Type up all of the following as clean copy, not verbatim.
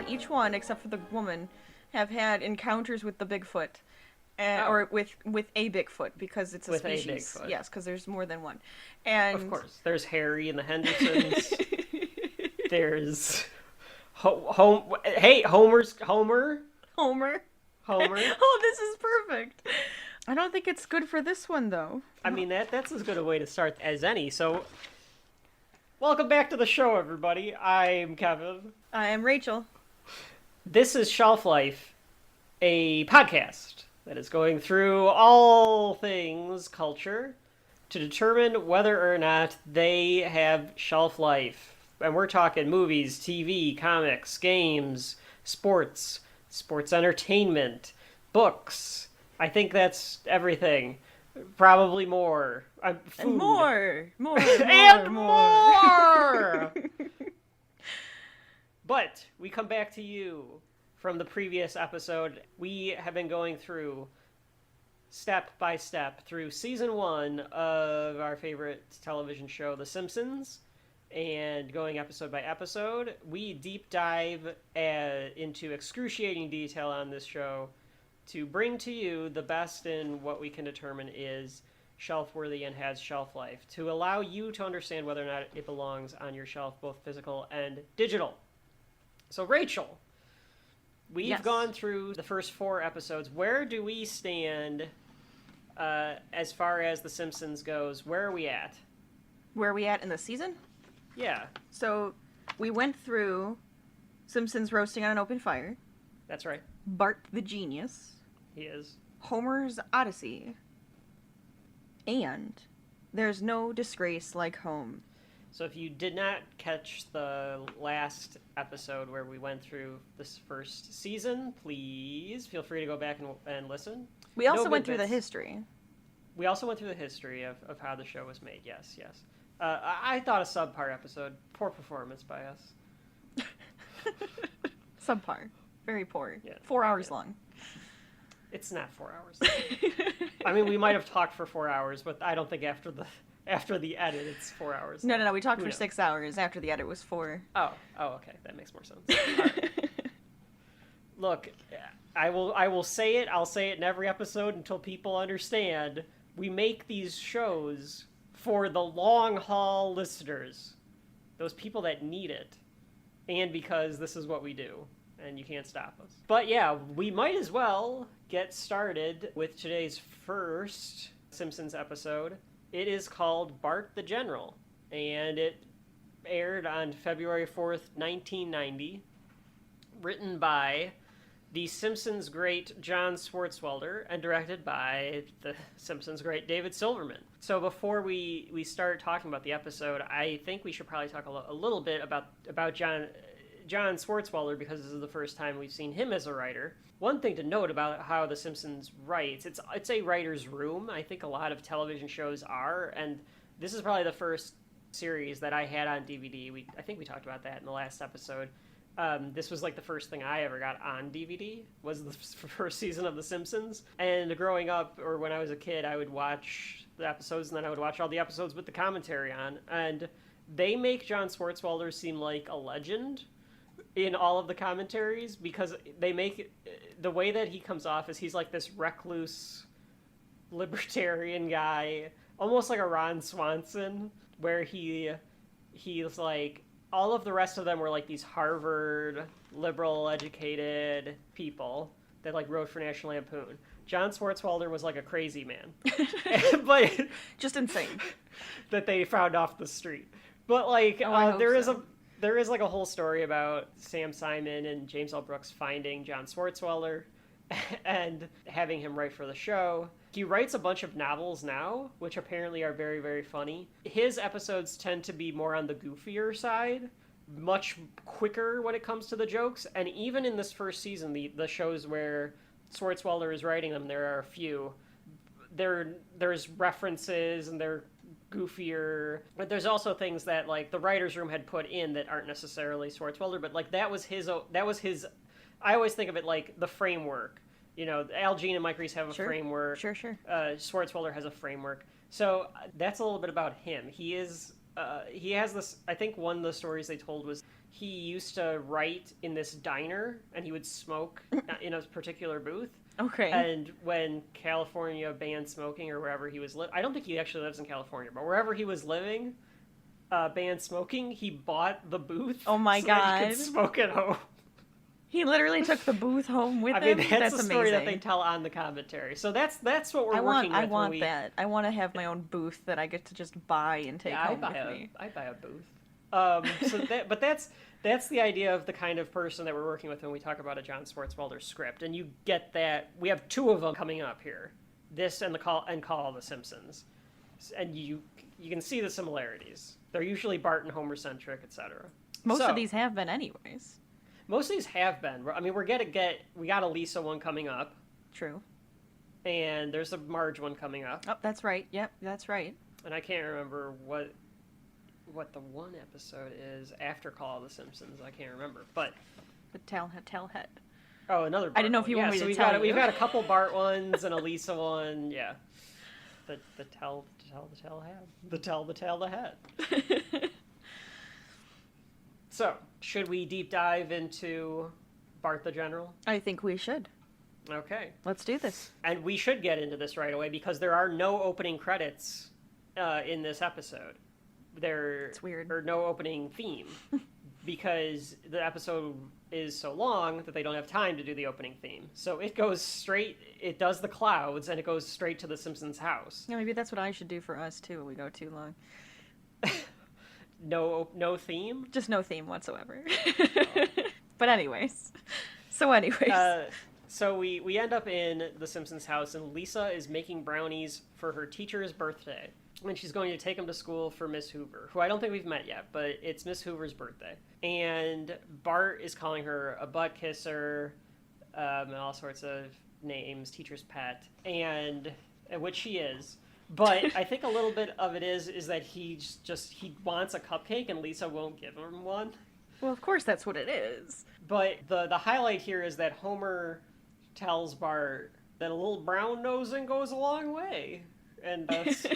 all, each one, except for the woman, have had encounters with the Bigfoot. Or with a Bigfoot, because it's a species. With a Bigfoot. Yes, because there's more than one. And of course. There's Harry and the Hendersons. There's... Homer. Homer. Oh, this is perfect. I don't think it's good for this one, though. I mean, that's as good a way to start as any, so... Welcome back to the show, everybody. I'm Kevin. I'm Rachel. This is Shelf Life, a podcast that is going through all things culture to determine whether or not they have shelf life. And we're talking movies, TV, comics, games, sports entertainment, books. I think that's everything. Probably more. Food. And more. And more! But we come back to you from the previous episode. We have been going through, step by step, through season 1 of our favorite television show, The Simpsons, and going episode by episode. We deep dive into excruciating detail on this show to bring to you the best in what we can determine is shelf-worthy and has shelf life, to allow you to understand whether or not it belongs on your shelf, both physical and digital. So, Rachel, we've gone through the first 4 episodes. Where do we stand as far as The Simpsons goes? Where are we at? Where are we at in the season? Yeah. So, we went through Simpsons roasting on an open fire. That's right. Bart the Genius. He is. Homer's Odyssey. And There's No Disgrace Like Home. So if you did not catch the last episode where we went through this first season, please feel free to go back and listen. We also went through the history. We also went through the history of how the show was made, yes. I thought a subpar episode. Poor performance by us. Subpar. Very poor. Yeah. 4 hours long. It's not 4 hours. I mean, we might have talked for 4 hours, but I don't think after the edit, it's 4 hours. No. We talked for 6 hours. After the edit was 4. Oh, okay. That makes more sense. All right. Look, I will say it. I'll say it in every episode until people understand. We make these shows for the long haul listeners, those people that need it, and because this is what we do, and you can't stop us. But yeah, we might as well get started with today's first Simpsons episode. It is called Bart the General, and it aired on February 4th, 1990, written by the Simpsons great John Swartzwelder and directed by the Simpsons great David Silverman. So before we start talking about the episode, I think we should probably talk a little bit about John Swartzwelder, because this is the first time we've seen him as a writer. One thing to note about how The Simpsons writes, it's a writer's room. I think a lot of television shows are, and this is probably the first series that I had on DVD. I think we talked about that in the last episode. This was like the first thing I ever got on DVD, was the first season of The Simpsons. And growing up, or when I was a kid, I would watch the episodes, and then I would watch all the episodes with the commentary on. And they make John Swartzwelder seem like a legend in all of the commentaries, because they make the way that he comes off is he's like this recluse libertarian guy, almost like a Ron Swanson, where he's like, all of the rest of them were like these Harvard liberal educated people that like wrote for National Lampoon. John Swartzwelder was like a crazy man, but just insane that they found off the street. But like there is like a whole story about Sam Simon and James L. Brooks finding John Swartzwelder and having him write for the show. He writes a bunch of novels now, which apparently are very, very funny. His episodes tend to be more on the goofier side, much quicker when it comes to the jokes. And even in this first season, the shows where Swartzwelder is writing them, there are a few. There's references and they're goofier, but there's also things that like the writer's room had put in that aren't necessarily Swartzwelder, but like that was his I always think of it like the framework. You know, Al Jean and Mike Reiss have a framework. Sure. Swartzwelder has a framework. So that's a little bit about him. He has this, I think one of the stories they told was he used to write in this diner, and he would smoke in a particular booth. Okay. And when California banned smoking, or wherever he was I don't think he actually lives in California, but wherever he was living, banned smoking, he bought the booth. Oh my so God. that he could smoke at home. He literally took the booth home with him? I mean, that's the story amazing. that they tell on the commentary. So that's what we're working with. I want that. I want to have my own booth that I get to just buy and take home with me. I'd buy a booth. But that's the idea of the kind of person that we're working with when we talk about a John Swartzwelder script, and you get that. We have 2 of them coming up here, this and Call of the Simpsons, and you can see the similarities. They're usually Bart and Homer centric, etc. Most of these have been, anyways. Most of these have been. I mean, we got a Lisa one coming up. True. And there's a Marge one coming up. Oh, that's right. Yep, that's right. And I can't remember what the one episode is after Call of the Simpsons. I can't remember, but the Tellhead. Oh, another Bart I didn't know if you want me to tell you. We've got a couple Bart ones and a Lisa one. Yeah. The tell the head. So, should we deep dive into Bart the General? I think we should. Okay. Let's do this. And we should get into this right away because there are no opening credits in this episode. It's weird. Or no opening theme because the episode is so long that they don't have time to do the opening theme. So it does the clouds and it goes straight to the Simpsons house. Yeah, maybe that's what I should do for us too when we go too long. No theme? Just no theme whatsoever. Oh. But anyways. So we end up in the Simpsons house and Lisa is making brownies for her teacher's birthday. And she's going to take them to school for Miss Hoover, who I don't think we've met yet, but it's Miss Hoover's birthday. And Bart is calling her a butt kisser, and all sorts of names, teacher's pet, and which she is. But I think a little bit of it is that he wants a cupcake and Lisa won't give him one. Well, of course that's what it is. But the highlight here is that Homer tells Bart that a little brown nosing goes a long way. And that's,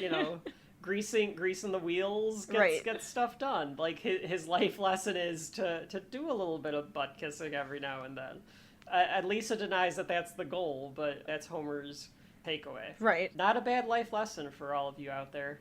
greasing the wheels gets stuff done. Like, his life lesson is to do a little bit of butt kissing every now and then. And Lisa denies that that's the goal, but that's Homer's takeaway. Right. Not a bad life lesson for all of you out there.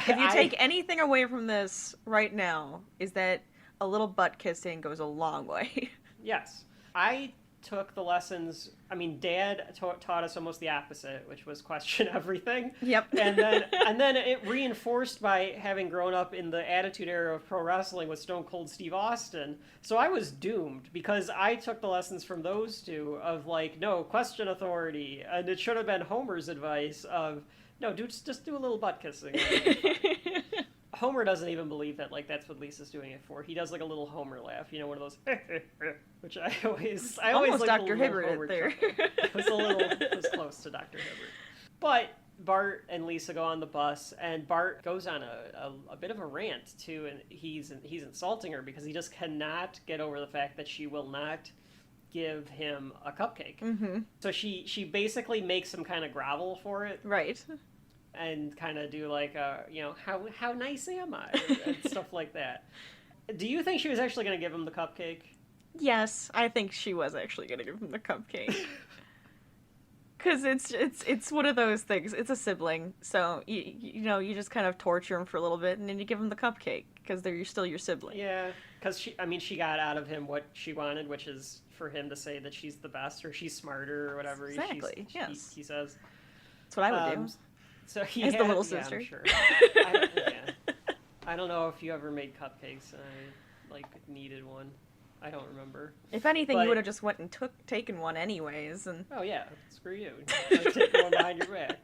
If you take anything away from this right now, is that a little butt kissing goes a long way. Yes. I took the lessons. I mean, Dad taught us almost the opposite, which was question everything. Yep. And then it reinforced by having grown up in the Attitude Era of pro wrestling with Stone Cold Steve Austin. So I was doomed because I took the lessons from those two of no, question authority, and it should have been Homer's advice of no, dude, just do a little butt kissing. Homer doesn't even believe that that's what Lisa's doing it for. He does a little Homer laugh, one of those, which I always almost like Dr. Hibbert there. It was close to Dr. Hibbert. But Bart and Lisa go on the bus, and Bart goes on a bit of a rant too, and he's insulting her because he just cannot get over the fact that she will not give him a cupcake. Mm-hmm. So she basically makes him kind of grovel for it. Right. And kind of do how nice am I? And stuff like that. Do you think she was actually going to give him the cupcake? Yes, I think she was actually going to give him the cupcake. Because it's one of those things. It's a sibling, so you just kind of torture him for a little bit, and then you give him the cupcake because they're still your sibling. Yeah, because she got out of him what she wanted, which is for him to say that she's the best or she's smarter or whatever. Exactly. He says. That's what I would do. So he As the little sister. Yeah, I'm sure. I don't know if you ever made cupcakes and I needed one. I don't remember. If anything, you would have just went and taken one anyways. And oh yeah, screw you. I'm taking one behind your back.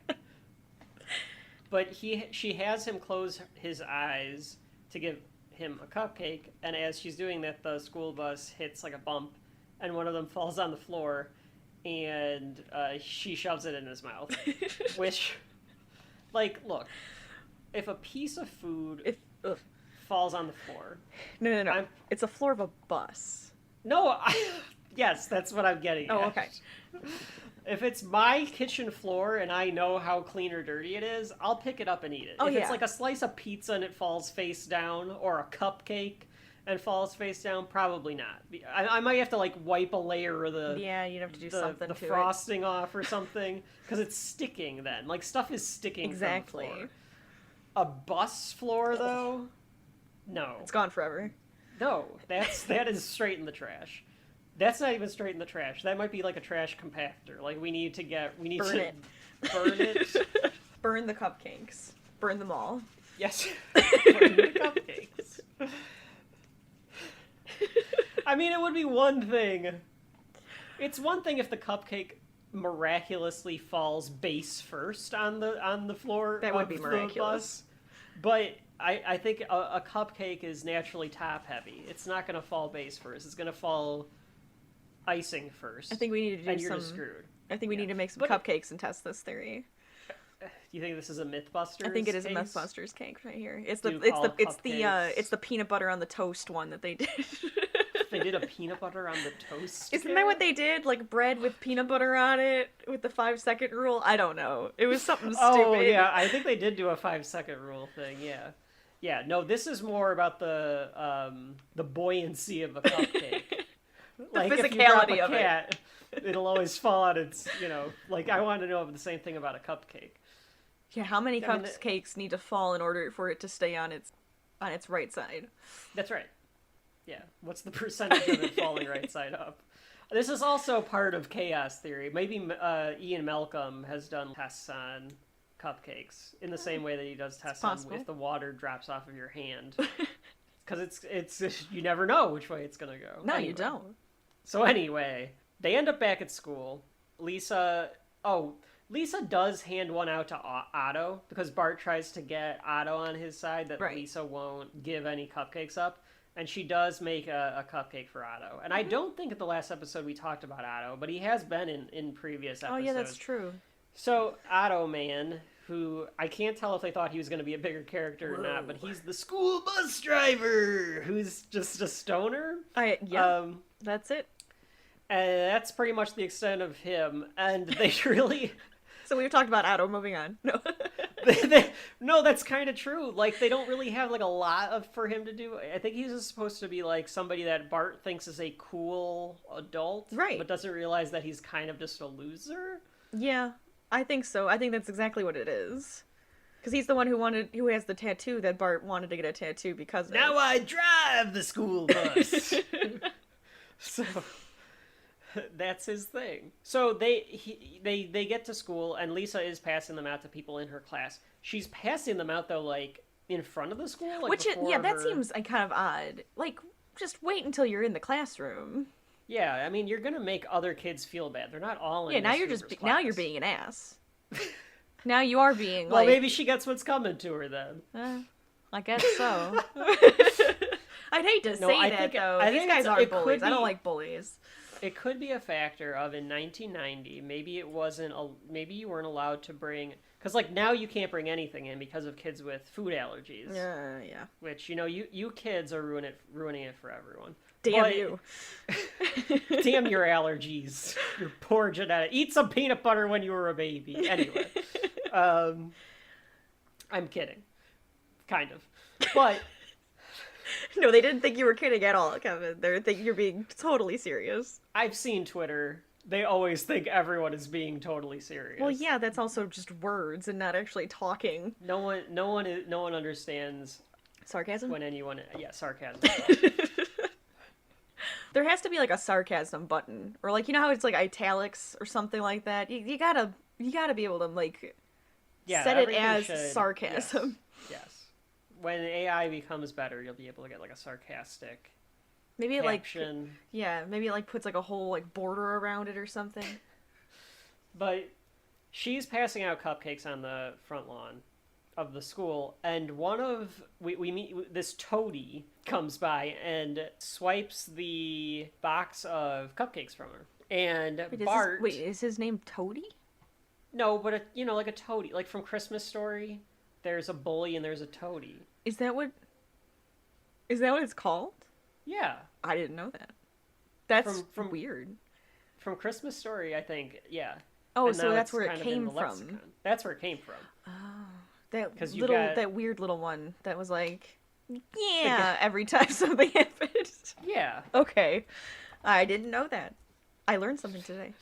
But she has him close his eyes to give him a cupcake, and as she's doing that, the school bus hits a bump, and one of them falls on the floor, and she shoves it in his mouth, which. Look, if a piece of food falls on the floor... No. It's a floor of a bus. No, yes, that's what I'm getting at. Oh, okay. If it's my kitchen floor and I know how clean or dirty it is, I'll pick it up and eat it. If it's a slice of pizza and it falls face down, or a cupcake, and falls face down? Probably not. I might have to like wipe a layer of the you'd have to do something the to frosting off or something because it's sticking. Then like stuff is sticking exactly. from the floor. A bus floor though, no, it's gone forever. No, that is straight in the trash. That's not even straight in the trash. That might be like a trash compactor. Like we need to burn it. Burn the cupcakes. Burn them all. Yes. Burn the cupcakes. I mean, it would be one thing. It's one thing if the cupcake miraculously falls base first on the floor. That would be miraculous. Bus, but I think a cupcake is naturally top heavy. It's not going to fall base first. It's going to fall icing first. I think we need to do and you're just screwed. I think we need to make some cupcakes and test this theory. Do you think this is a Mythbusters? I think it is case? A Mythbusters cake right here. It's the peanut butter on the toast one that they did. They did a peanut butter on the toast. Isn't that what they did? Like bread with peanut butter on it with the 5-second rule? I don't know. It was something stupid. Oh yeah, I think they did do a 5-second rule thing. Yeah, yeah. No, this is more about the buoyancy of a cupcake. Like physicality if you drop a of cat, it'll always fall on its. Like I want to know the same thing about a cupcake. Yeah, how many cupcakes need to fall in order for it to stay on its right side? That's right. Yeah, what's the percentage of it falling right side up? This is also part of chaos theory. Maybe Ian Malcolm has done tests on cupcakes in the same way that he does tests on if the water drops off of your hand. Because it's you never know which way it's gonna go. No, anyway. You don't. So anyway, they end up back at school. Lisa does hand one out to Otto because Bart tries to get Otto on his side that Lisa won't give any cupcakes up. And she does make a cupcake for Otto. And I don't think at the last episode we talked about Otto, but he has been in previous episodes. Oh, yeah, that's true. So, Otto Man, who I can't tell if they thought he was going to be a bigger character or not, but he's the school bus driver who's just a stoner. That's it. And that's pretty much the extent of him. And they really... So we've talked about Otto, moving on. No. No, that's kind of true. Like, they don't really have, like, a lot for him to do. I think he's just supposed to be, like, somebody that Bart thinks is a cool adult. Right. But doesn't realize that he's kind of just a loser. Yeah, I think so. I think that's exactly what it is. Because he's the one who has the tattoo that Bart wanted to get a tattoo because of. Now I drive the school bus! So... That's his thing. So they get to school, and Lisa is passing them out to people in her class. She's passing them out, though, like, in front of the school? Like, that seems kind of odd. Like, just wait until you're in the classroom. Yeah, I mean, you're gonna make other kids feel bad. They're not all in now now you're being an ass. Now you are being, well, maybe she gets what's coming to her, then. I guess so. I'd hate to say that, though. These guys are bullies. I don't like bullies. It could be a factor of in 1990, maybe maybe you weren't allowed to bring, because like now you can't bring anything in because of kids with food allergies. Yeah. Which you kids are ruining it for everyone. Damn you. Damn your allergies. Your poor genetic. Eat some peanut butter when you were a baby. Anyway, I'm kidding, kind of, but. No, they didn't think you were kidding at all, Kevin. They think you're being totally serious. I've seen Twitter. They always think everyone is being totally serious. Well, yeah, that's also just words and not actually talking. No one understands sarcasm. Sarcasm. There has to be like a sarcasm button, or like how it's like italics or something like that. You gotta be able to like set it as sarcasm. Yes. When AI becomes better, you'll be able to get like a sarcastic maybe caption. Maybe it like puts like a whole like border around it or something. But she's passing out cupcakes on the front lawn of the school, and we meet this toady comes by and swipes the box of cupcakes from her. And Bart, is his name Toady? No, but like a toady, like from Christmas Story. There's a bully and there's a toady. Is that what it's called? Yeah. I didn't know that. That's from weird. From Christmas Story, I think, yeah. Oh, so that's where it came from. That's where it came from. Oh. That weird little one that was like Yeah, every time something happens. Yeah. Okay. I didn't know that. I learned something today.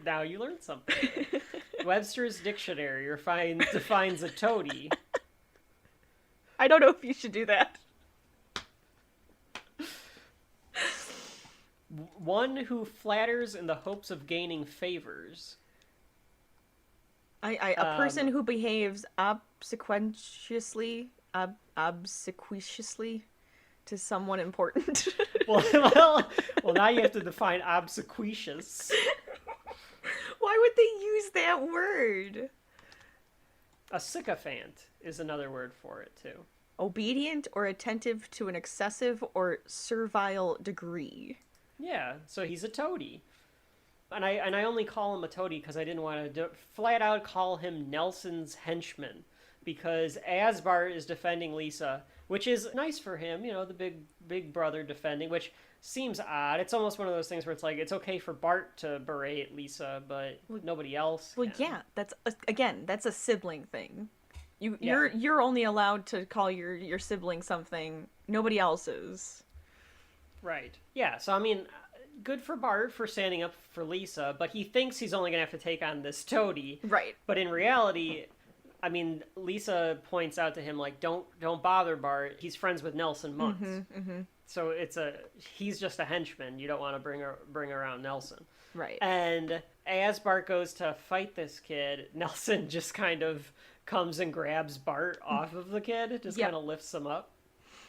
Now you learned something. Webster's Dictionary defines a toady. I don't know if you should do that. One who flatters in the hopes of gaining favors. A person who behaves obsequiously to someone important. well, now you have to define obsequious. Why would they use that word? A sycophant is another word for it, too. Obedient or attentive to an excessive or servile degree. Yeah, so he's a toady. And I only call him a toady because I didn't want to flat out call him Nelson's henchman. Because as Bart is defending Lisa, which is nice for him, you know, the big brother defending, which seems odd. It's almost one of those things where it's like, it's okay for Bart to berate Lisa, but nobody else can. Well, yeah, that's a sibling thing. You're only allowed to call your sibling something. Nobody else is. Right. Yeah, so I mean, good for Bart for standing up for Lisa, but he thinks he's only going to have to take on this toady. Right. But in reality, I mean, Lisa points out to him, like, don't bother Bart. He's friends with Nelson Muntz. Mm-hmm, mm-hmm. So he's just a henchman. You don't want to bring around Nelson. Right. And as Bart goes to fight this kid, Nelson just kind of comes and grabs Bart off of the kid, just kind of lifts him up.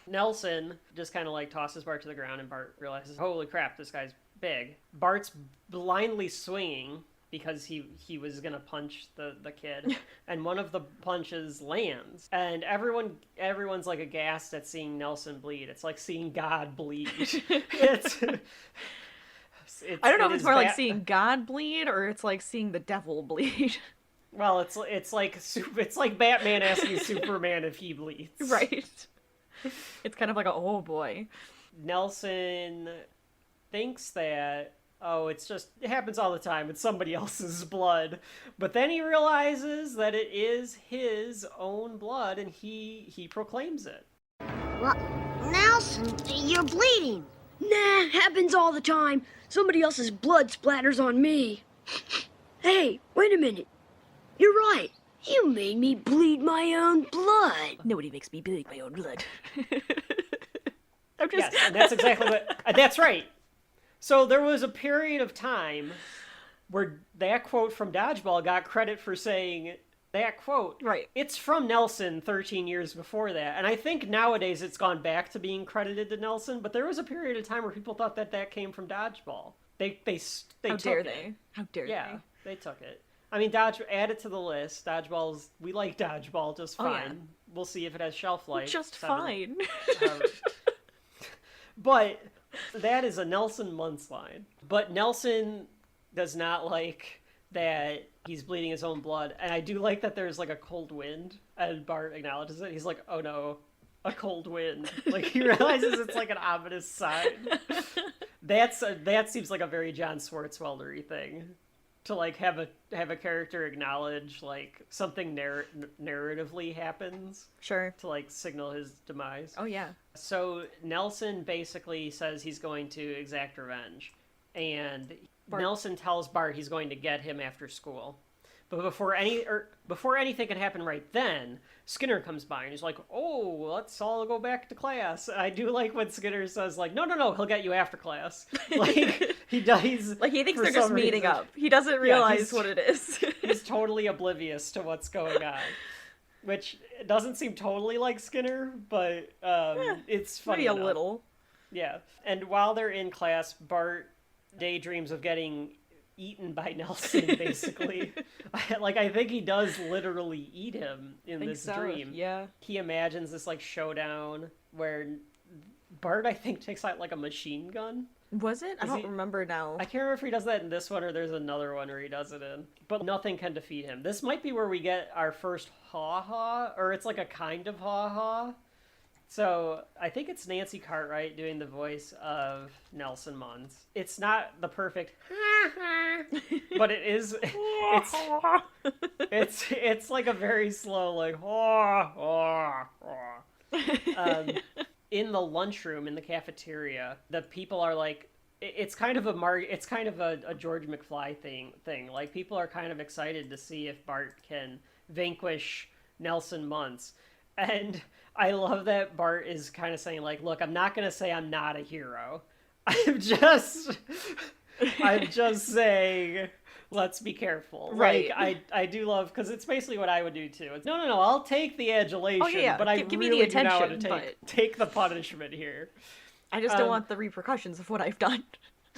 Nelson just kind of like tosses Bart to the ground, and Bart realizes, holy crap, this guy's big. Bart's blindly swinging because he was gonna punch the kid, and one of the punches lands, and everyone's like aghast at seeing Nelson bleed. It's like seeing God bleed. I don't know if it's more like seeing God bleed or it's like seeing the devil bleed. Well, it's like Batman asking Superman if he bleeds. Right. It's kind of like oh boy. Nelson thinks that, it happens all the time. It's somebody else's blood. But then he realizes that it is his own blood, and he proclaims it. Well, Nelson, you're bleeding. Nah, happens all the time. Somebody else's blood splatters on me. Hey, wait a minute. You're right. You made me bleed my own blood. Nobody makes me bleed my own blood. Yes, and that's exactly what... that's right. So there was a period of time where that quote from Dodgeball got credit for saying that quote. Right. It's from Nelson 13 years before that. And I think nowadays it's gone back to being credited to Nelson, but there was a period of time where people thought that came from Dodgeball. They How dare they? How dare they? Yeah, they took it. I mean, add it to the list. Dodgeball's... We like Dodgeball just fine. Yeah. We'll see if it has shelf life. Just fine. But that is a Nelson Muntz line. But Nelson does not like that he's bleeding his own blood. And I do like that there's like a cold wind, and Bart acknowledges it. He's like, oh no, a cold wind. Like, he realizes it's like an ominous sign. That seems like a very John Swartzwelder-y thing. To like have a character acknowledge like something narratively happens. Sure. To like signal his demise. Oh yeah. So Nelson basically says he's going to exact revenge, and Nelson tells Bart he's going to get him after school. But before anything can happen right then, Skinner comes by and he's like, "Oh, let's all go back to class." And I do like when Skinner says like, "No, he'll get you after class." Like he does. Like he thinks they're just meeting up. He doesn't realize what it is. He's totally oblivious to what's going on, which doesn't seem totally like Skinner, but it's funny maybe a little. Yeah, and while they're in class, Bart daydreams of getting eaten by Nelson, basically. I think he does literally eat him in this dream. Yeah. He imagines this, like, showdown where Bart, I think, takes out, like, a machine gun. Was it? I don't remember now. I can't remember if he does that in this one or there's another one where he does it in. But nothing can defeat him. This might be where we get our first ha-ha, or it's like a kind of ha-ha. So, I think it's Nancy Cartwright doing the voice of Nelson Muntz. It's not the perfect but it is, it's like a very slow, like, in the lunchroom in the cafeteria, the people are like, it's kind of a George McFly thing. Like, people are kind of excited to see if Bart can vanquish Nelson Muntz. And I love that Bart is kind of saying, like, look, I'm not going to say I'm not a hero. I'm just saying, let's be careful. Right. Like, I do love, because it's basically what I would do too. It's, no, I'll take the adulation, but I give really me the do not want attention, to take the punishment here. I just don't want the repercussions of what I've done.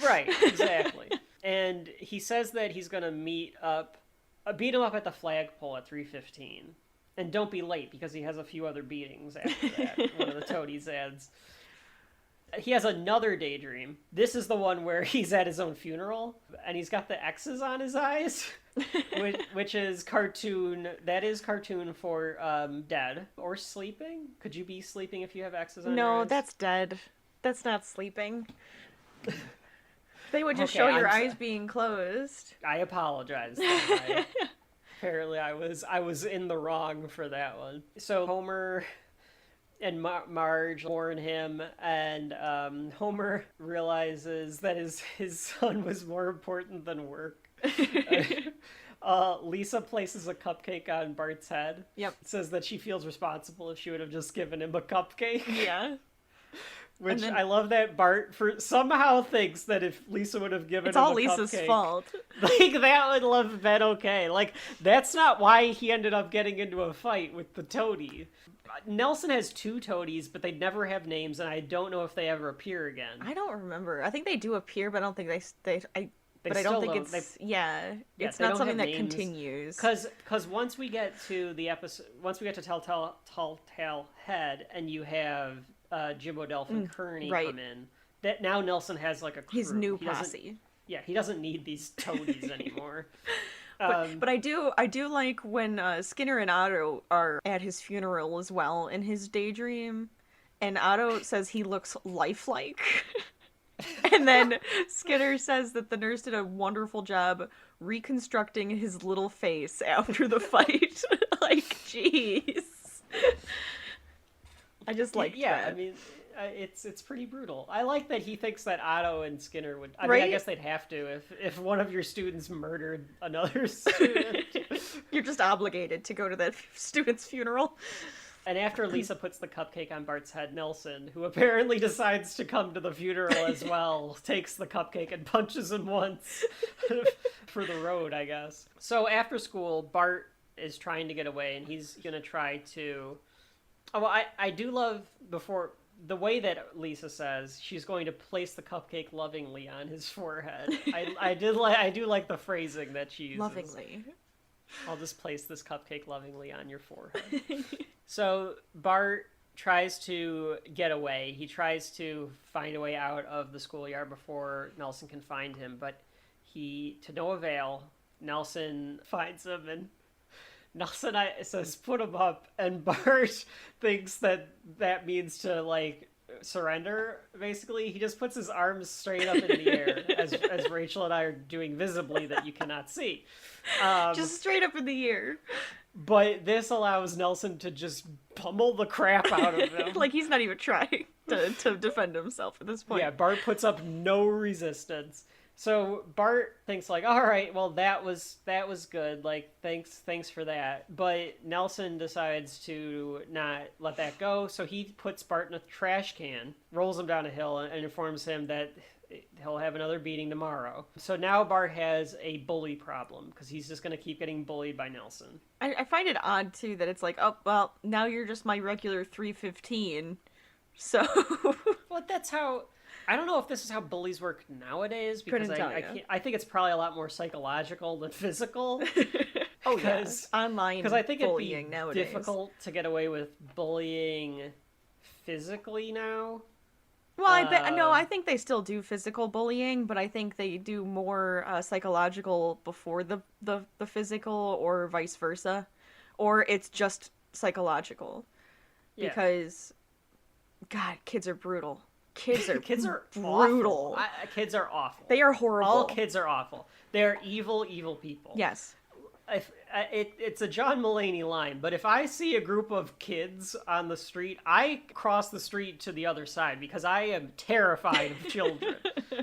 Right, exactly. And he says that he's going to beat him up at the flagpole at 3:15. And don't be late, because he has a few other beatings after that, one of the toadies adds. He has another daydream. This is the one where he's at his own funeral, and he's got the X's on his eyes, which is cartoon. That is cartoon for dead or sleeping. Could you be sleeping if you have X's on your eyes? No, that's dead. That's not sleeping. They would just show your eyes being closed. I apologize. Apparently, I was in the wrong for that one. So Homer and Marge warn him, and Homer realizes that his son was more important than work. Lisa places a cupcake on Bart's head. Yep. Says that she feels responsible if she would have just given him a cupcake. Yeah. Which I love that Bart somehow thinks that if Lisa would have given him a cupcake... It's all Lisa's fault. Like, that would have been okay. Like, that's not why he ended up getting into a fight with the toady. Nelson has 2 toadies, but they never have names, and I don't know if they ever appear again. I don't remember. I think they do appear, but I don't think I don't think it's... it's not something that continues. Because once we get to Telltale Head, and you have... Jim O'Delph and Kearney come in. That now Nelson has like a crew. His new posse. Yeah, he doesn't need these toadies anymore. But I do like when Skinner and Otto are at his funeral as well in his daydream, and Otto says he looks lifelike, and then Skinner says that the nurse did a wonderful job reconstructing his little face after the fight. Like, jeez. I just like that. I mean, it's pretty brutal. I like that he thinks that Otto and Skinner would... I right? mean, I guess they'd have to if one of your students murdered another student. You're just obligated to go to that student's funeral. And after Lisa puts the cupcake on Bart's head, Nelson, who apparently decides to come to the funeral as well, takes the cupcake and punches him once for the road, I guess. So after school, Bart is trying to get away, and he's going to try to... Oh, well, I do love the way that Lisa says she's going to place the cupcake lovingly on his forehead. I do like the phrasing that she uses. Lovingly. I'll just place this cupcake lovingly on your forehead. So Bart tries to get away. He tries to find a way out of the schoolyard before Nelson can find him, but to no avail. Nelson finds him, and Nelson says, put him up, and Bart thinks that means to, like, surrender, basically. He just puts his arms straight up in the air, as Rachel and I are doing visibly that you cannot see. Just straight up in the air. But this allows Nelson to just pummel the crap out of him. Like, he's not even trying to defend himself at this point. Yeah, Bart puts up no resistance. So Bart thinks, like, all right, well, that was good. Like, thanks for that. But Nelson decides to not let that go. So he puts Bart in a trash can, rolls him down a hill, and informs him that he'll have another beating tomorrow. So now Bart has a bully problem, because he's just going to keep getting bullied by Nelson. I find it odd, too, that it's like, oh, well, now you're just my regular 315. So... Well, that's how... I don't know if this is how bullies work nowadays, because I think it's probably a lot more psychological than physical. Oh, yes. Online because I think it'd be nowadays. difficult to get away with bullying physically now. Well, I think they still do physical bullying, but I think they do more psychological before the physical, or vice versa, or it's just psychological. Yeah. Because, God, kids are brutal. Kids are brutal. Kids are awful. They are horrible. All kids are awful. They are evil, evil people. Yes. It's a John Mulaney line, but if I see a group of kids on the street, I cross the street to the other side because I am terrified of children.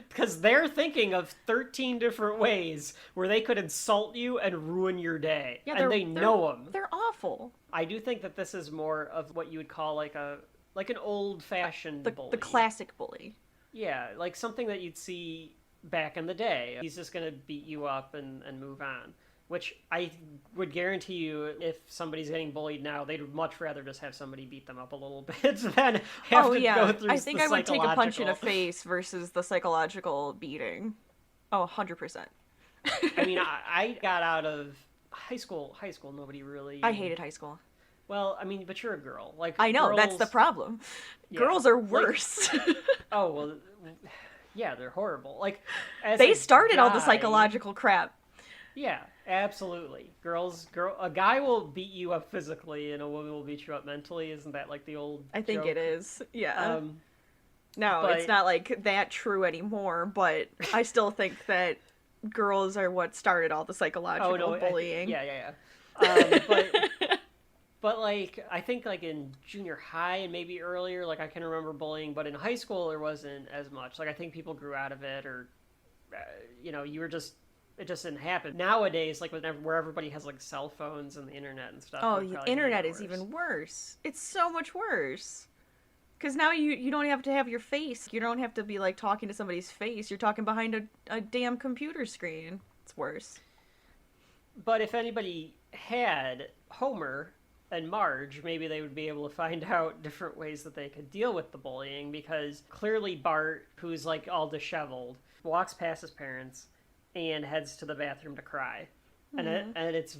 Because they're thinking of 13 different ways where they could insult you and ruin your day. Yeah, and they know them. They're awful. I do think that this is more of what you would call like an old-fashioned bully. The classic bully. Yeah, like something that you'd see back in the day. He's just going to beat you up and move on. Which I would guarantee you, if somebody's getting bullied now, they'd much rather just have somebody beat them up a little bit than have to go through I think the I would take a punch in the psychological. face versus the psychological beating. Oh, 100%. I mean, I got out of high school. Nobody really. I hated high school. Well, I mean, but you're a girl. Like I know, that's girls- the problem. Yeah, Girls are like- worse. Oh, well, yeah, they're horrible. Like, as They a started all the guy- psychological crap. Yeah, absolutely. A guy will beat you up physically and a woman will beat you up mentally. Isn't that like the old I think joke? it is. Yeah. No, but- it's not like that true anymore, but I still think that girls are what started all the psychological bullying. Yeah. But like, I think like in junior high and maybe earlier, like I can remember bullying, but in high school there wasn't as much. Like I think people grew out of it, or it just didn't happen. Nowadays, like where everybody has like cell phones and the internet and stuff. Oh, it would the probably be internet even is worse. even worse. It's so much worse. Because now you don't have to have your face. You don't have to be like talking to somebody's face. You're talking behind a damn computer screen. It's worse. But if anybody had Homer and Marge, maybe they would be able to find out different ways that they could deal with the bullying, because clearly Bart, who's like all disheveled, walks past his parents and heads to the bathroom to cry. And it's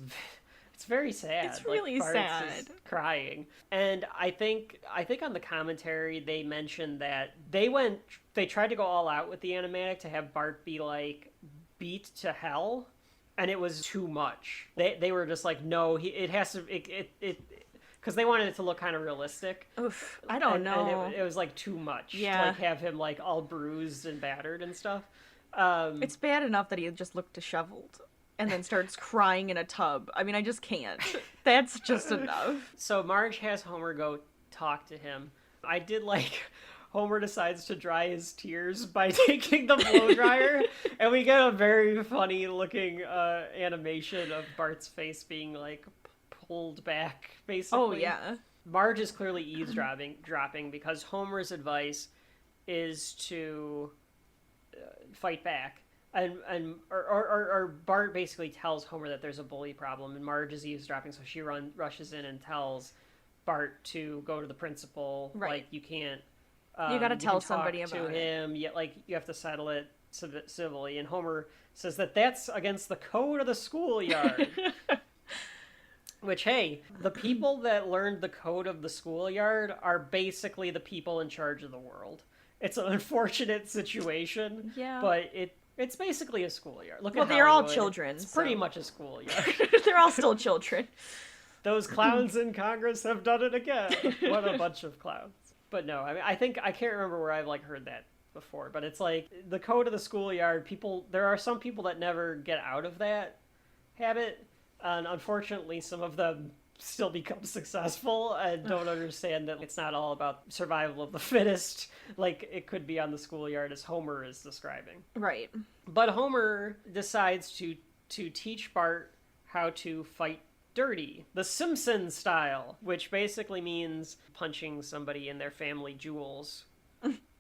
very sad. It's really Bart's sad. just crying. And I think on the commentary they mentioned that they tried to go all out with the animatic to have Bart be like beat to hell, and it was too much. They were just like, no, it has to because they wanted it to look kind of realistic. Oof, I don't know. And it was like too much. Yeah. To like have him like all bruised and battered and stuff. It's bad enough that he just looked disheveled and then starts crying in a tub. I mean, I just can't. That's just enough. So Marge has Homer go talk to him. I did like Homer decides to dry his tears by taking the blow dryer, and we get a very funny looking animation of Bart's face being like pulled back, basically. Oh yeah. Marge is clearly dropping because Homer's advice is to fight back. Or Bart basically tells Homer that there's a bully problem, and Marge is eavesdropping, so she rushes in and tells Bart to go to the principal. Right. Like, you can't. You gotta can tell talk somebody to about it. him. Yet, like, you have to settle it civilly. And Homer says that that's against the code of the schoolyard. Which, hey, the people that learned the code of the schoolyard are basically the people in charge of the world. It's an unfortunate situation. Yeah. But it's basically a schoolyard. Look Well, at they're all Hollywood. children, It's pretty so- much a schoolyard. They're all still children. Those clowns in Congress have done it again. What a bunch of clowns. But no, I mean, I can't remember where I've like heard that before, but it's like the code of the schoolyard. There are some people that never get out of that habit, and unfortunately some of them still become successful and don't understand that it's not all about survival of the fittest like it could be on the schoolyard, as Homer is describing. Right. But Homer decides to teach Bart how to fight dirty, the Simpsons style, which basically means punching somebody in their family jewels,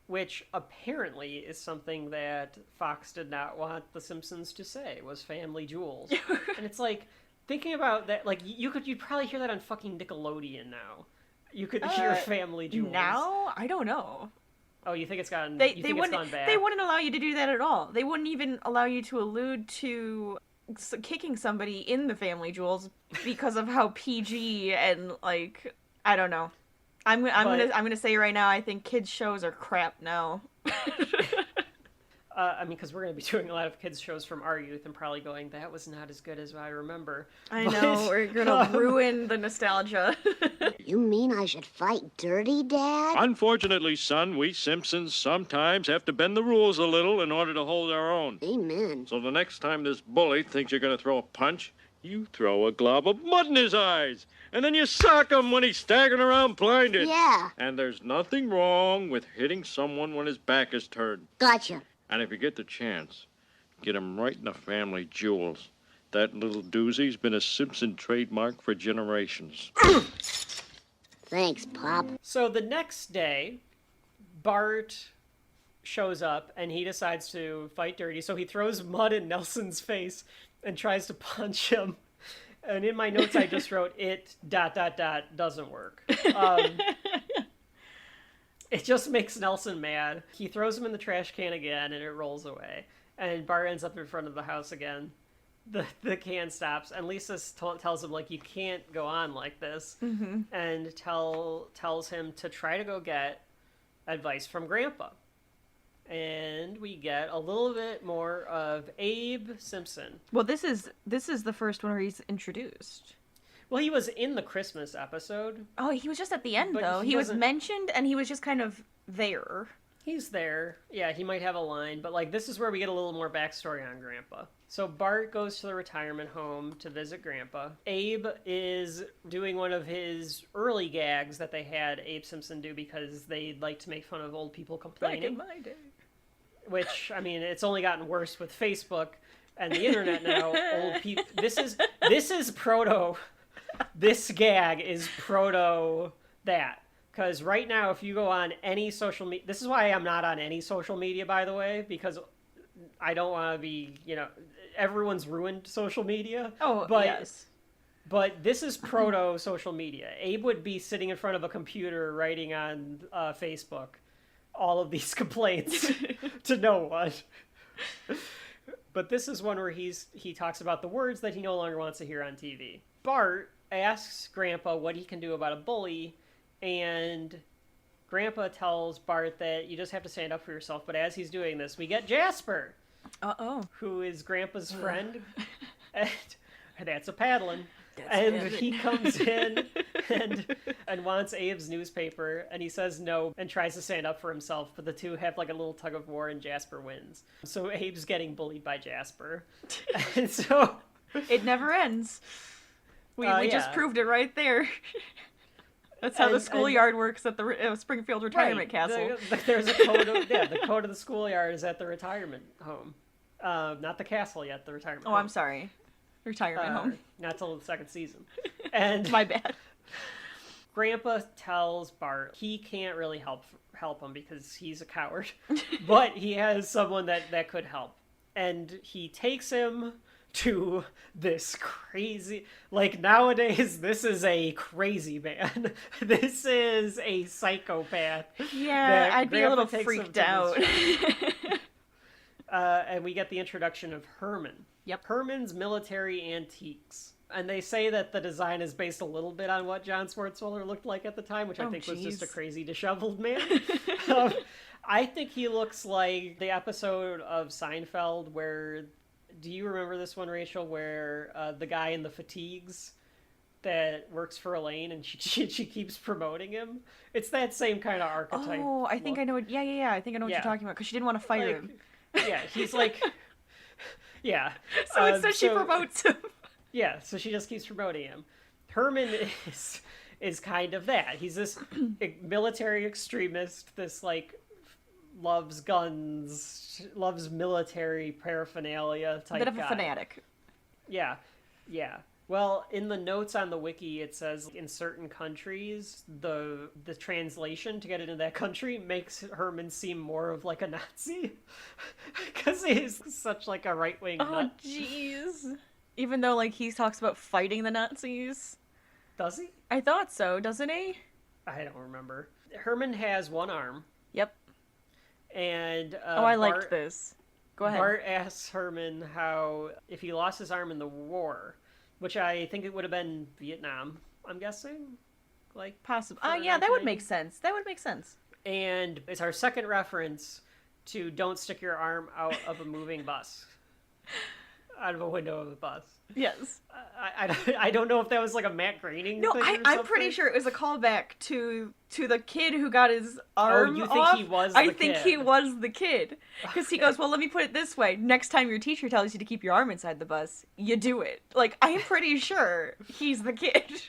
which apparently is something that Fox did not want the Simpsons to say, was family jewels. And it's like, thinking about that, like, you'd probably hear that on fucking Nickelodeon now. You could hear family jewels. Now? I don't know. Oh, you think it's gone? They you think it's gone bad? They wouldn't allow you to do that at all. They wouldn't even allow you to allude to kicking somebody in the family jewels because of how PG and like, I don't know. I'm gonna say right now, I think kids shows are crap now. I mean, because we're going to be doing a lot of kids shows from our youth and probably going, that was not as good as I remember. I know, we're gonna ruin the nostalgia. You mean I should fight dirty, Dad? Unfortunately, son, we Simpsons sometimes have to bend the rules a little in order to hold our own. Amen. So the next time this bully thinks you're going to throw a punch, You throw a glob of mud in his eyes, and then you sock him when he's staggering around blinded. Yeah. And there's nothing wrong with hitting someone when his back is turned. Gotcha. And if you get the chance, get him right in the family jewels. That little doozy's been a Simpson trademark for generations. Thanks, Pop. So the next day, Bart shows up and he decides to fight dirty. So he throws mud in Nelson's face and tries to punch him. And in my notes, I just wrote it ... doesn't work. It just makes Nelson mad. He throws him in the trash can again and it rolls away. And Bart ends up in front of the house again. The can stops and Lisa tells him, like, you can't go on like this. Mm-hmm. And tells him to try to go get advice from Grandpa. And we get a little bit more of Abe Simpson. Well, this is the first one where he's introduced. Well, he was in the Christmas episode. Oh, he was just at the end, But though. he He was doesn't- mentioned, and he was just kind of there. He's there. Yeah, he might have a line, but like this is where we get a little more backstory on Grandpa. So Bart goes to the retirement home to visit Grandpa. Abe is doing one of his early gags that they had Abe Simpson do because they like to make fun of old people complaining. Back in my day. Which, I mean, it's only gotten worse with Facebook and the internet now. Old people. This is proto. This gag is proto that. Because right now, if you go on any social media... This is why I'm not on any social media, by the way, because I don't want to be, everyone's ruined social media. Oh, but, yes. But this is proto-social media. Abe would be sitting in front of a computer writing on Facebook all of these complaints to no one. But this is one where he talks about the words that he no longer wants to hear on TV. Bart asks Grandpa what he can do about a bully, and Grandpa tells Bart that you just have to stand up for yourself. But as he's doing this, we get Jasper, who is Grandpa's friend, and that's a paddling. And he comes in and wants Abe's newspaper, and he says no and tries to stand up for himself, but the two have like a little tug of war and Jasper wins. So Abe's getting bullied by Jasper. And so It never ends. We just proved it right there. That's how the schoolyard works at the Springfield Retirement Castle. There's a code of, the code of the schoolyard is at the retirement home. Not the castle yet, the retirement home. I'm sorry. Retirement home. Not till the second season. And My bad. Grandpa tells Bart he can't really help him because he's a coward, but he has someone that could help. And he takes him to this crazy, like nowadays, this is a crazy man. This is a psychopath. Yeah, I'd be a Grandpa little takes him freaked to out. And we get the introduction of Herman. Yep. Herman's Military Antiques. And they say that the design is based a little bit on what John Swartzwelder looked like at the time, which I think was just a crazy disheveled man. I think he looks like the episode of Seinfeld where... Do you remember this one, Rachel, where the guy in the fatigues that works for Elaine and she keeps promoting him? It's that same kind of archetype. Oh, I think I know. Yeah. I think I know what you're talking about because she didn't want to fire him. Yeah, he's like... Yeah. So she promotes him. Yeah, so she just keeps promoting him. Herman is kind of that. He's this military extremist, this like loves guns, loves military paraphernalia type Bit of a guy. fanatic. Yeah. Well, in the notes on the wiki, it says in certain countries, the translation to get into that country makes Herman seem more of like a Nazi. Because he's such like a right-wing nut. Oh, jeez. Even though, like, he talks about fighting the Nazis. Does he? I thought so, doesn't he? I don't remember. Herman has one arm. Yep. And I liked this. Go ahead. Bart asks Herman how, if he lost his arm in the war, which I think it would have been Vietnam, I'm guessing? Like possible. Yeah, that would make sense. And it's our second reference to don't stick your arm out of a moving bus. out of a window of the bus. Yes. I don't know if that was like a Matt Groening No, thing or I'm pretty something. sure it was a callback to the kid who got his arm you think off. he was I the think kid. he was the kid. Because he goes, well, let me put it this way. Next time your teacher tells you to keep your arm inside the bus, you do it. Like, I'm pretty sure he's the kid.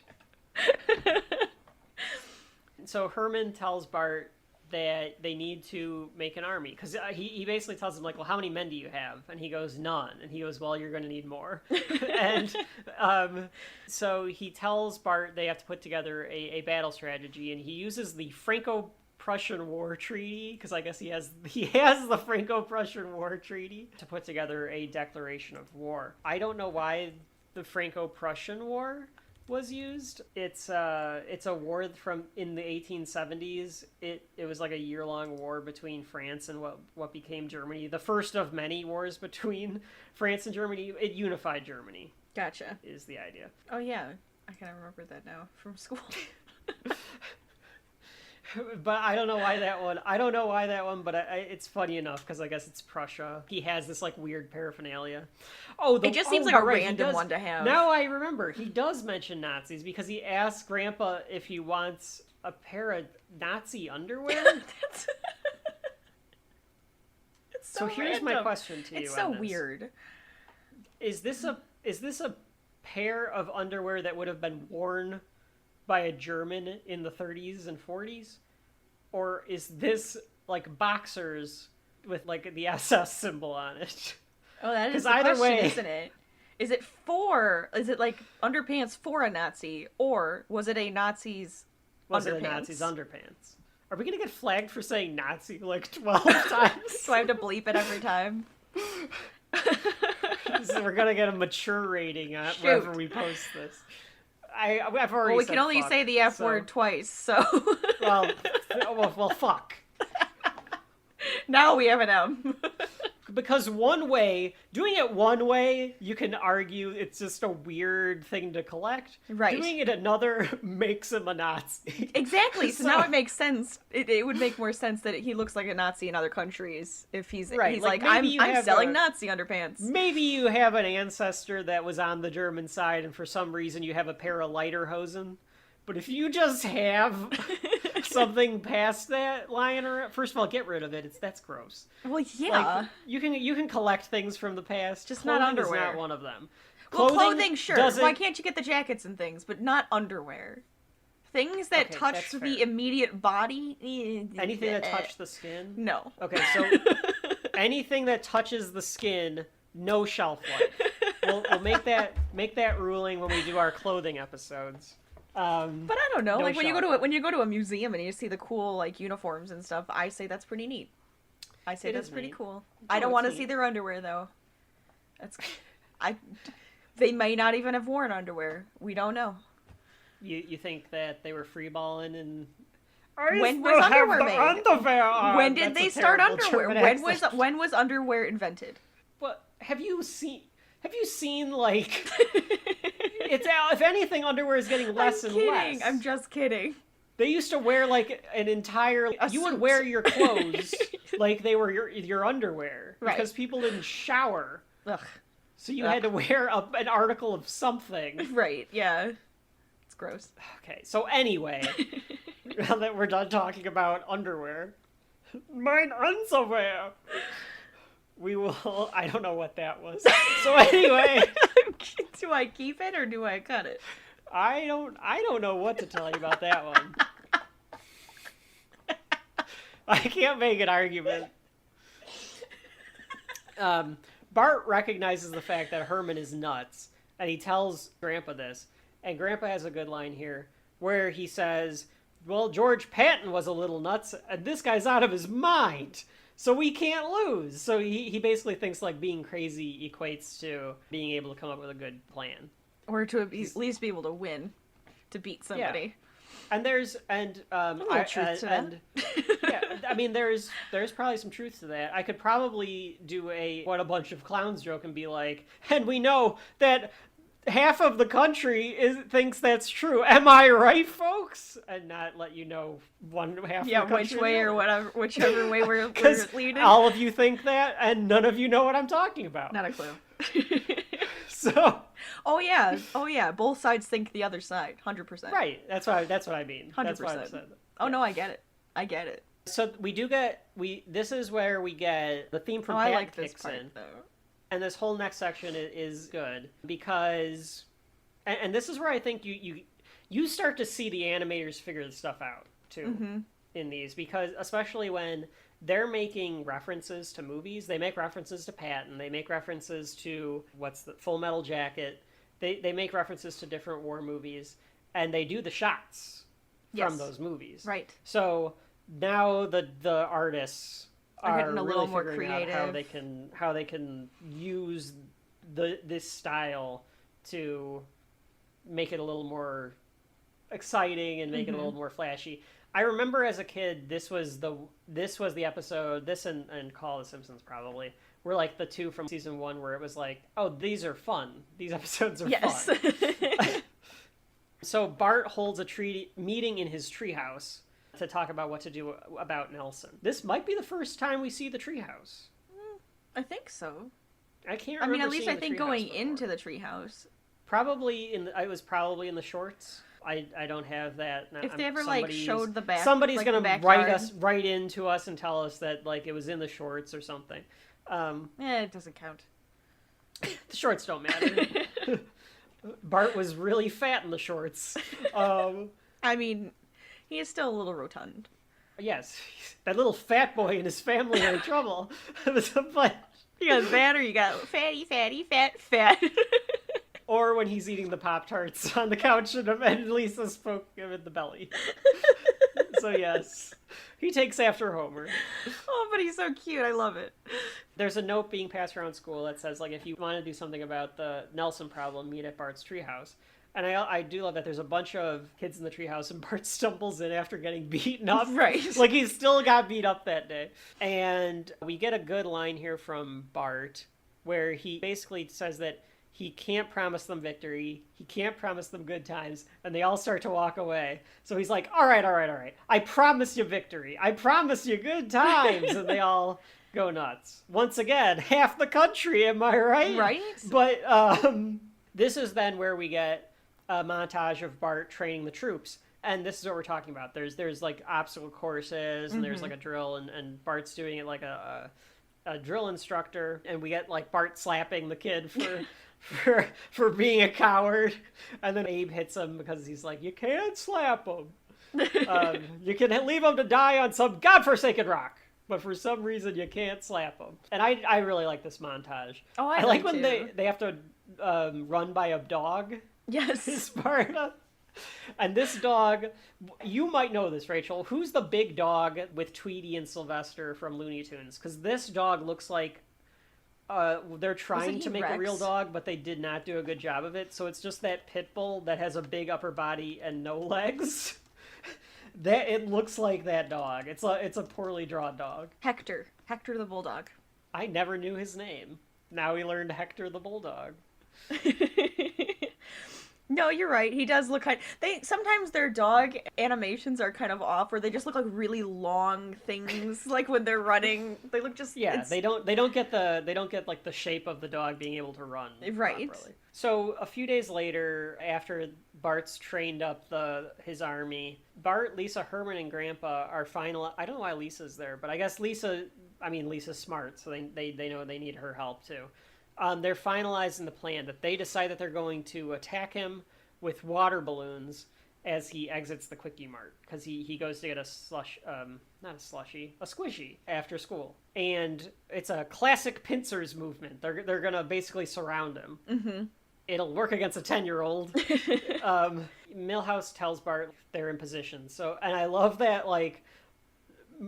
So Herman tells Bart that they need to make an army, because he basically tells him, like, well, how many men do you have? And he goes, none. And he goes, well, you're going to need more. And so he tells Bart they have to put together a battle strategy, and he uses the Franco-Prussian War Treaty, because I guess he has the Franco-Prussian War Treaty to put together a declaration of war. I don't know why the Franco-Prussian War was used. It's a war from in the 1870s. It was like a year-long war between France and what became Germany. The first of many wars between France and Germany. It unified Germany. Gotcha. Is the idea. Oh, yeah. I kind of remember that now from school. But I don't know why that one. But it's funny enough because I guess it's Prussia. He has this like weird paraphernalia. It just seems like a random one to have. Now I remember he does mention Nazis because he asks Grandpa if he wants a pair of Nazi underwear. It's so here's my question to you. It's so weird. Is this a pair of underwear that would have been worn by a German in the 30s and 40s? Or is this like boxers with like the SS symbol on it? Oh, that is the either question, way, isn't it? Is it like underpants for a Nazi, or was it a Nazi's was underpants? it a Nazi's underpants? Are we gonna get flagged for saying Nazi like 12 times? Do I have to bleep it every time? So we're gonna get a mature rating on wherever we post this. I've already. Well, we said can only fuck, say the F word twice, so. well, fuck. Now we have an M. Because doing it one way, you can argue it's just a weird thing to collect. Right. Doing it another makes him a Nazi. Exactly. So now it makes sense. It would make more sense that he looks like a Nazi in other countries if he's Right, he's like, like maybe you I'm have selling Nazi underpants. Maybe you have an ancestor that was on the German side, and for some reason you have a pair of lederhosen. But if you just have something past that lying around, first of all, get rid of it. That's gross. Well, yeah. Like, you can collect things from the past. Just Clothing not underwear. Is not one of them. Well, clothing, sure. doesn't- Why can't you get the jackets and things, but not underwear? Things that Okay, touch that's the fair. immediate body. Anything that touched the skin? No. Okay, so anything that touches the skin, no shelf life. We'll make that ruling when we do our clothing episodes. But I don't know. No Like when shelf you go to a museum and you see the cool like uniforms and stuff, I say that's pretty neat. I say It that's is pretty neat. cool. Oh, I don't it's want to neat. see their underwear though. They may not even have worn underwear. We don't know. You think that they were freeballing and When was underwear made? Underwear on. When did That's a they start terrible underwear? German accent. When was underwear invented? But have you seen like it's if anything, underwear is getting less I'm and kidding. less. I'm just kidding. They used to wear like an entire. You would suit. wear your clothes like they were your underwear Right. because people didn't shower, Ugh. so you had to wear an article of something. Right. Yeah. It's gross. Okay, so anyway, now that we're done talking about underwear, mine underwear. We will. I don't know what that was. So anyway, Do I keep it or do I cut it? I don't know what to tell you about that one. I can't make an argument. Bart recognizes the fact that Herman is nuts, and he tells Grandpa this. And Grandpa has a good line here, where he says, well, George Patton was a little nuts, and this guy's out of his mind, so we can't lose. So he basically thinks like being crazy equates to being able to come up with a good plan. Or to at least be able to win, to beat somebody. And there's little truth to that. Yeah, I mean there's probably some truth to that. I could probably do a what a bunch of clowns joke and be like, and we know that half of the country thinks that's true. Am I right, folks? And not let you know one half. Yeah, of the country which way or or whatever, whichever way we're because leading. all of you think that, and none of you know what I'm talking about. Not a clue. So. Oh yeah. Both sides think the other side. 100%. Right. That's what I mean. 100%. That's what I said. Oh Yeah. no, I get it. So this is where we get the theme from I Pat like this kicks part in. though. And this whole next section is good because, and this is where I think you start to see the animators figure this stuff out too in these, because especially when they're making references to movies, they make references to Patton, they make references to Full Metal Jacket, they make references to different war movies, and they do the shots from those movies. Right. So now the artists are getting a really little more figuring out creative. how they can use this style to make it a little more exciting and make it a little more flashy. I remember as a kid, this was the episode, this and Call of the Simpsons probably were like the two from season 1 where it was like, oh, these are fun. These episodes are fun. So Bart holds a meeting in his treehouse to talk about what to do about Nelson. This might be the first time we see the treehouse. I think so. I can't remember. I mean, at least seeing I think treehouse going before. into the treehouse. It was probably in the shorts. I don't have that. If they ever like showed the back, somebody's like, gonna write into us and tell us that like it was in the shorts or something. It doesn't count. The shorts don't matter. Bart was really fat in the shorts. I mean, he is still a little rotund. Yes, that little fat boy and his family are in trouble. But You got that, or you got fatty, fat. or when he's eating the Pop-Tarts on the couch and Lisa spoke him in the belly. So yes, he takes after Homer. Oh, but he's so cute. I love it. There's a note being passed around school that says, like, if you want to do something about the Nelson problem, meet at Bart's treehouse. And I do love that there's a bunch of kids in the treehouse, and Bart stumbles in after getting beaten up. Right. Like, he still got beat up that day. And we get a good line here from Bart, where he basically says that he can't promise them victory, he can't promise them good times, and they all start to walk away. So he's like, all right, I promise you victory, I promise you good times, and they all go nuts. Once again, half the country, am I right? Right. But this is then where we get a montage of Bart training the troops. And this is what we're talking about. There's like obstacle courses, and there's like a drill, and Bart's doing it like a drill instructor, and we get like Bart slapping the kid for being a coward, and then Abe hits him because he's like, you can't slap him. You can leave him to die on some godforsaken rock, but for some reason you can't slap him. And I really like this montage. Oh, I like when too. they have to run by a dog. Yes. Sparta. And this dog, you might know this, Rachel. Who's the big dog with Tweety and Sylvester from Looney Tunes? Because this dog looks like they're trying to make a real dog, but they did not do a good job of it. So it's just that pit bull that has a big upper body and no legs. That it looks like that dog. It's a poorly drawn dog. Hector the bulldog. I never knew his name. Now we learned Hector the bulldog. No, you're right. He does look kind. Sometimes their dog animations are kind of off, where they just look like really long things. Like when they're running, they look just they don't get like the shape of the dog being able to run right. properly. So a few days later, after Bart's trained up his army, Bart, Lisa, Herman, and Grandpa are final. I don't know why Lisa's there, but I guess Lisa's smart, so they know they need her help too. They're finalizing the plan that they decide that they're going to attack him with water balloons as he exits the Quickie Mart, because he goes to get a squishy after school. And it's a classic pincers movement. They're gonna basically surround him. Mm-hmm. It'll work against a 10-year-old. Milhouse tells Bart they're in position. And I love that, like,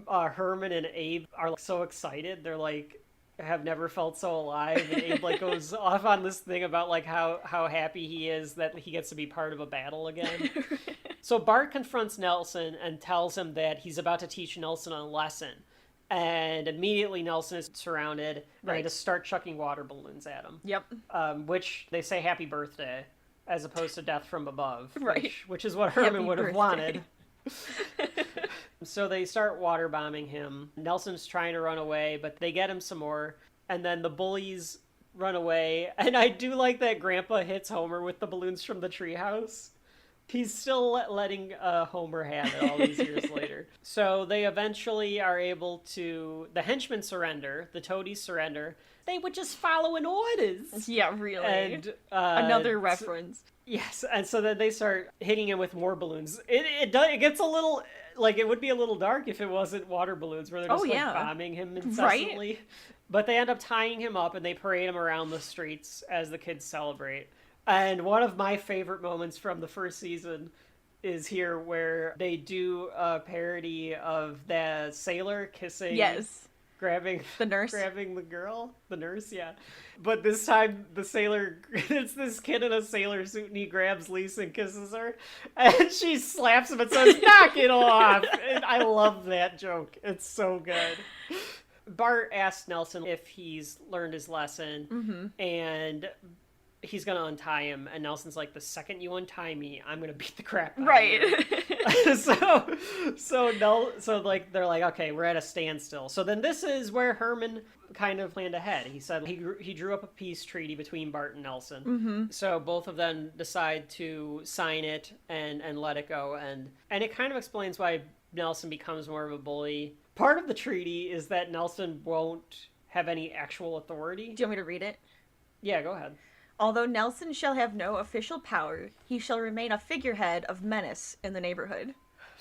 Herman and Abe are like, so excited. They're like, have never felt so alive, and Abe like goes off on this thing about like how happy he is that he gets to be part of a battle again. So Bart confronts Nelson and tells him that he's about to teach Nelson a lesson, and immediately Nelson is surrounded, and they just start chucking water balloons at him. Yep. Which they say happy birthday as opposed to death from above, right? Which is what Herman would have wanted. So they start water bombing him. Nelson's trying to run away, but they get him some more. And then the bullies run away. And I do like that Grandpa hits Homer with the balloons from the treehouse. He's still letting Homer have it all these years later. So they eventually are able to... The henchmen surrender. The toadies surrender. They were just following orders. Yeah, really. And another reference. Yes, and so then they start hitting him with more balloons. It gets a little... Like, it would be a little dark if it wasn't water balloons, where they're just, bombing him incessantly. Right? But they end up tying him up, and they parade him around the streets as the kids celebrate. And one of my favorite moments from the first season is here, where they do a parody of the sailor kissing... Yes. Grabbing the nurse. Grabbing the girl. The nurse, yeah. But this time, the sailor... It's this kid in a sailor suit, and he grabs Lisa and kisses her. And she slaps him and says, knock it off! And I love that joke. It's so good. Bart asks Nelson if he's learned his lesson, and he's gonna untie him, and Nelson's like, the second you untie me, I'm gonna beat the crap out of you. So like, they're like, okay, we're at a standstill. So then this is where Herman kind of planned ahead. He said he drew up a peace treaty between Bart and Nelson. So both of them decide to sign it and let it go, and it kind of explains why Nelson becomes more of a bully. Part of the treaty is that Nelson won't have any actual authority. Do you want me to read it? Yeah, go ahead. Although Nelson shall have no official power, he shall remain a figurehead of menace in the neighborhood.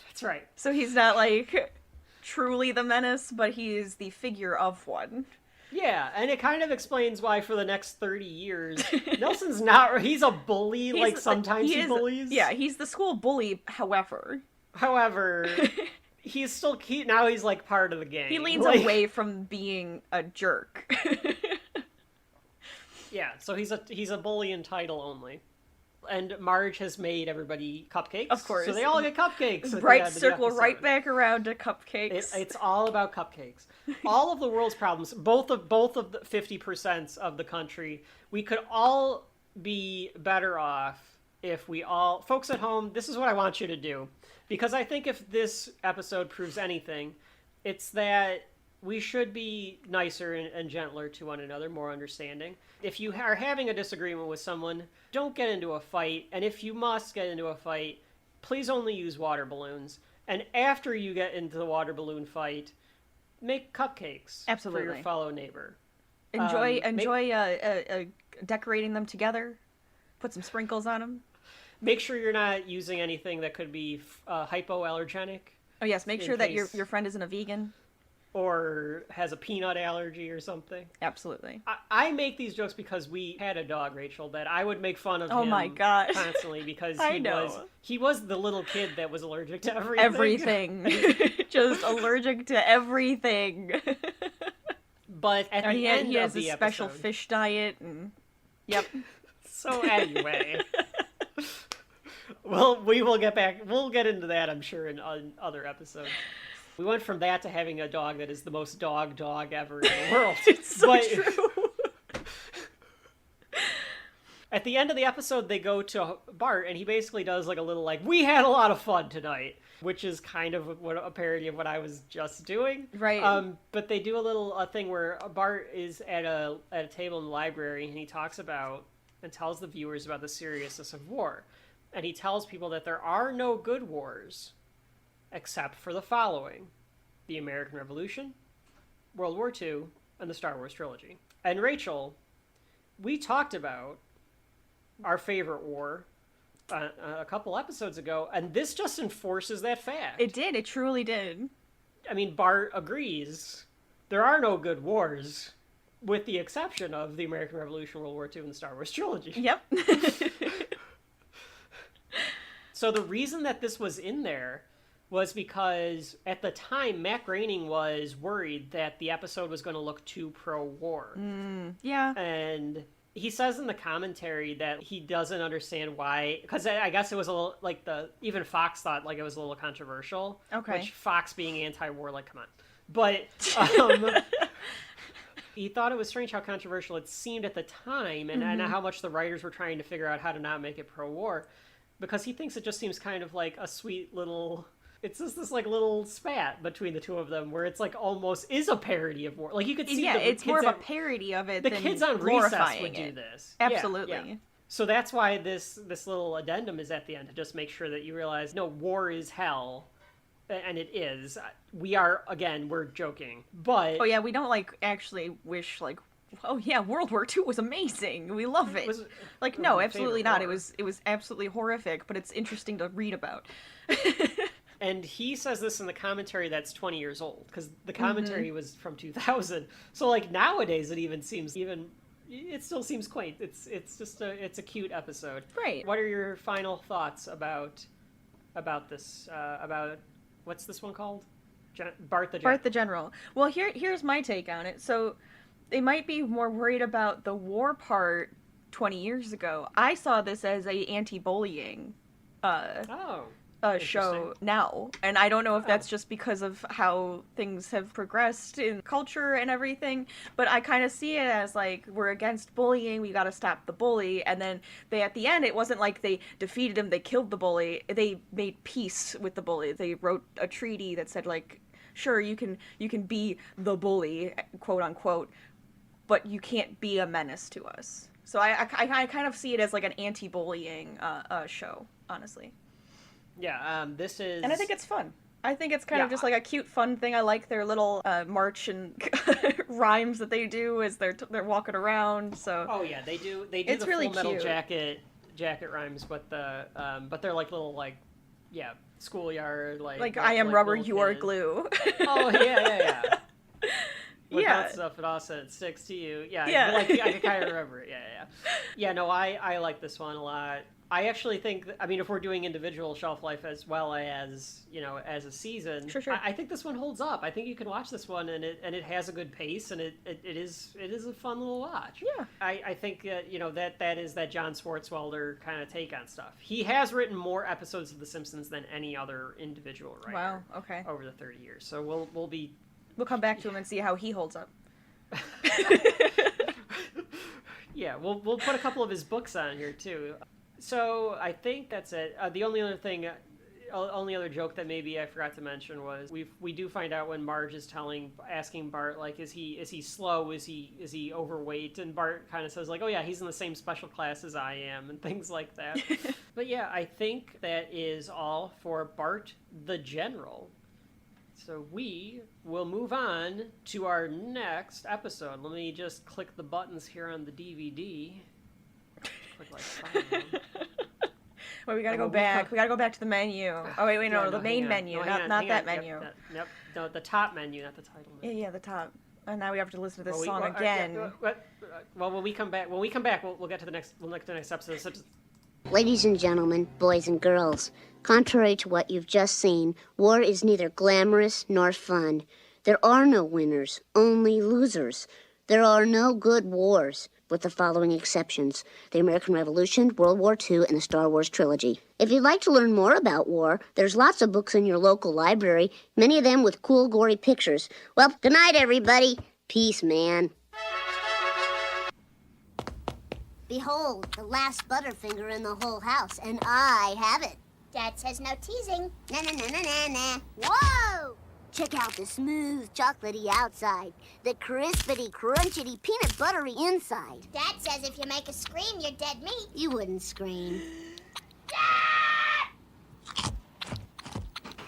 That's right. So he's not, like, truly the menace, but he is the figure of one. Yeah, and it kind of explains why for the next 30 years, Nelson's he's a bully, sometimes he bullies. Yeah, he's the school bully, however, he's still, now he's, like, part of the gang. He leans away from being a jerk. Yeah, so he's a bully in title only. And Marge has made everybody cupcakes. Of course. So they all get cupcakes. Right, circle right back around to cupcakes. It's all about cupcakes. All of the world's problems, both of the 50% of the country, we could all be better off if we all... Folks at home, this is what I want you to do. Because I think if this episode proves anything, it's that we should be nicer and gentler to one another, more understanding. If you are having a disagreement with someone, don't get into a fight. And if you must get into a fight, please only use water balloons. And after you get into the water balloon fight, make cupcakes. Absolutely. For your fellow neighbor. Enjoy decorating them together. Put some sprinkles on them. Make sure you're not using anything that could be hypoallergenic. Oh yes, make sure that your friend isn't a vegan. Or has a peanut allergy or something. Absolutely. I make these jokes because we had a dog, Rachel, that I would make fun of him my gosh. Constantly because he was the little kid that was allergic to everything. Everything. Just allergic to everything. But at the end he has of the a special episode, fish diet and yep. So anyway. Well, we'll get into that, I'm sure, in other episodes. We went from that to having a dog that is the most dog ever in the world. It's so true. At the end of the episode, they go to Bart, and he basically does like a little like, we had a lot of fun tonight, which is kind of a parody of what I was just doing. Right. But they do a thing where Bart is at a table in the library, and he talks about and tells the viewers about the seriousness of war. And he tells people that there are no good wars, except for the following: the American Revolution, World War II, and the Star Wars trilogy. And Rachel, we talked about our favorite war a couple episodes ago, and this just enforces that fact. It did. It truly did. I mean, Bart agrees. There are no good wars, with the exception of the American Revolution, World War II, and the Star Wars trilogy. Yep. So the reason that this was in there was because at the time, Matt Groening was worried that the episode was going to look too pro-war. Yeah. And he says in the commentary that he doesn't understand why, because I guess it was a little, like, even Fox thought, like, it was a little controversial. Okay. Which, Fox being anti-war, like, come on. But he thought it was strange how controversial it seemed at the time, and how much the writers were trying to figure out how to not make it pro-war, because he thinks it just seems kind of like a sweet little It's just this like little spat between the two of them where it's like almost is a parody of war. Like you could see it's more of a parody of it the than kids on Recess would do this. Absolutely. Yeah. So that's why this little addendum is at the end, to just make sure that you realize, no, war is hell, and it is. We're joking, but oh yeah, we don't like actually wish like, oh yeah, World War II was amazing, we love it. No, absolutely not. War. It was absolutely horrific, but it's interesting to read about. And he says this in the commentary that's 20 years old, because the commentary was from 2000. So like nowadays, it still seems quaint. It's a cute episode. Right. What are your final thoughts about this? About what's this one called? Bart the General. Bart the General. Well, here's my take on it. So they might be more worried about the war part 20 years ago. I saw this as a anti-bullying show now, and I don't know if that's just because of how things have progressed in culture and everything, but I kind of see it as like, we're against bullying, we got to stop the bully. And then at the end, it wasn't like they defeated him, they killed the bully, they made peace with the bully. They wrote a treaty that said like, sure, you can be the bully, quote unquote, but you can't be a menace to us. So I kind of see it as like an anti-bullying show, honestly. Yeah, this is... And I think it's fun. I think it's kind of just like a cute, fun thing. I like their little march and rhymes that they do as they're walking around. So oh yeah, they do it's the really Full Metal cute. Jacket rhymes, but they're like little like schoolyard like I am rubber, you are kids. glue. Oh yeah. With Yeah. that stuff, it also sticks to you. Yeah. Yeah. I can kind of remember it. Yeah. Yeah. No, I like this one a lot. I actually think, if we're doing individual shelf life as well as, as a season, Sure. I think this one holds up. I think you can watch this one and it has a good pace and it is a fun little watch. Yeah. I think, that is that John Swartzwelder kind of take on stuff. He has written more episodes of The Simpsons than any other individual writer. Wow. Okay. Over the 30 years. So we'll come back to him and see how he holds up. Yeah, we'll put a couple of his books on here too. So I think that's it. The only other joke that maybe I forgot to mention was we do find out when Marge is asking Bart like, is he slow? Is he overweight? And Bart kind of says like, oh yeah, he's in the same special class as I am, and things like that. But yeah, I think that is all for Bart the General. So we will move on to our next episode. Let me just click the buttons here on the DVD. Click like 5 of them. Wait, we gotta go back. We gotta go back to the menu. Oh wait, no, the main menu, not that menu. Yep, no, the top menu, not the title menu. Yeah, the top. And now we have to listen to this song again. Well, when we come back, we'll get to the next. We'll get to the next episode. Ladies and gentlemen, boys and girls, contrary to what you've just seen, war is neither glamorous nor fun. There are no winners, only losers. There are no good wars, with the following exceptions: the American Revolution, World War II, and the Star Wars trilogy. If you'd like to learn more about war, there's lots of books in your local library, many of them with cool, gory pictures. Well, good night, everybody. Peace, man. Behold, the last Butterfinger in the whole house, and I have it. Dad says no teasing. Na na na na na na. Whoa! Check out the smooth, chocolatey outside, the crispity, crunchity, peanut buttery inside. Dad says if you make a scream, you're dead meat. You wouldn't scream.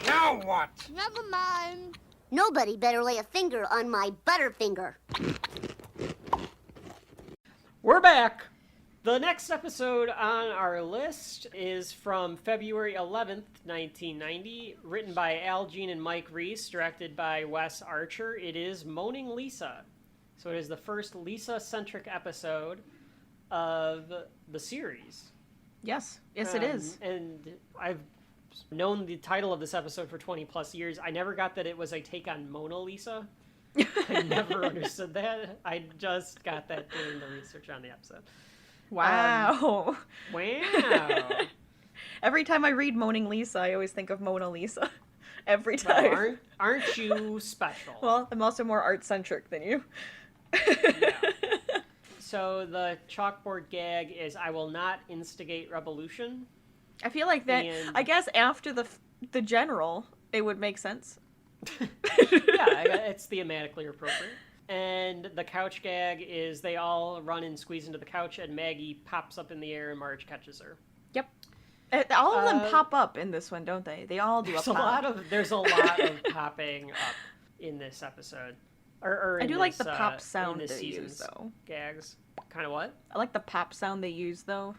Now what? Never mind. Nobody better lay a finger on my Butterfinger. We're back. The next episode on our list is from February 11th, 1990, written by Al Jean and Mike Reiss, directed by Wes Archer. It is Moaning Lisa. So it is the first Lisa-centric episode of the series. Yes, it is. And I've known the title of this episode for 20 plus years. I never got that it was a take on Mona Lisa. I never understood that. I just got that doing the research on the episode. Wow. Wow. Every time I read Moaning Lisa, I always think of Mona Lisa. Every time. Well, aren't you special? Well, I'm also more art-centric than you. Yeah. So the chalkboard gag is, I will not instigate revolution. I feel like that, And- I guess after the general, it would make sense. Yeah, it's thematically appropriate. And the couch gag is they all run and squeeze into the couch, and Maggie pops up in the air, and Marge catches her. Yep. All of them pop up in this one, don't they? They all do There's a pop. There's a lot of popping up in this episode. Or I do like the pop in sound this they use, season's though. Gags. Kind of what? I like the pop sound they use, though.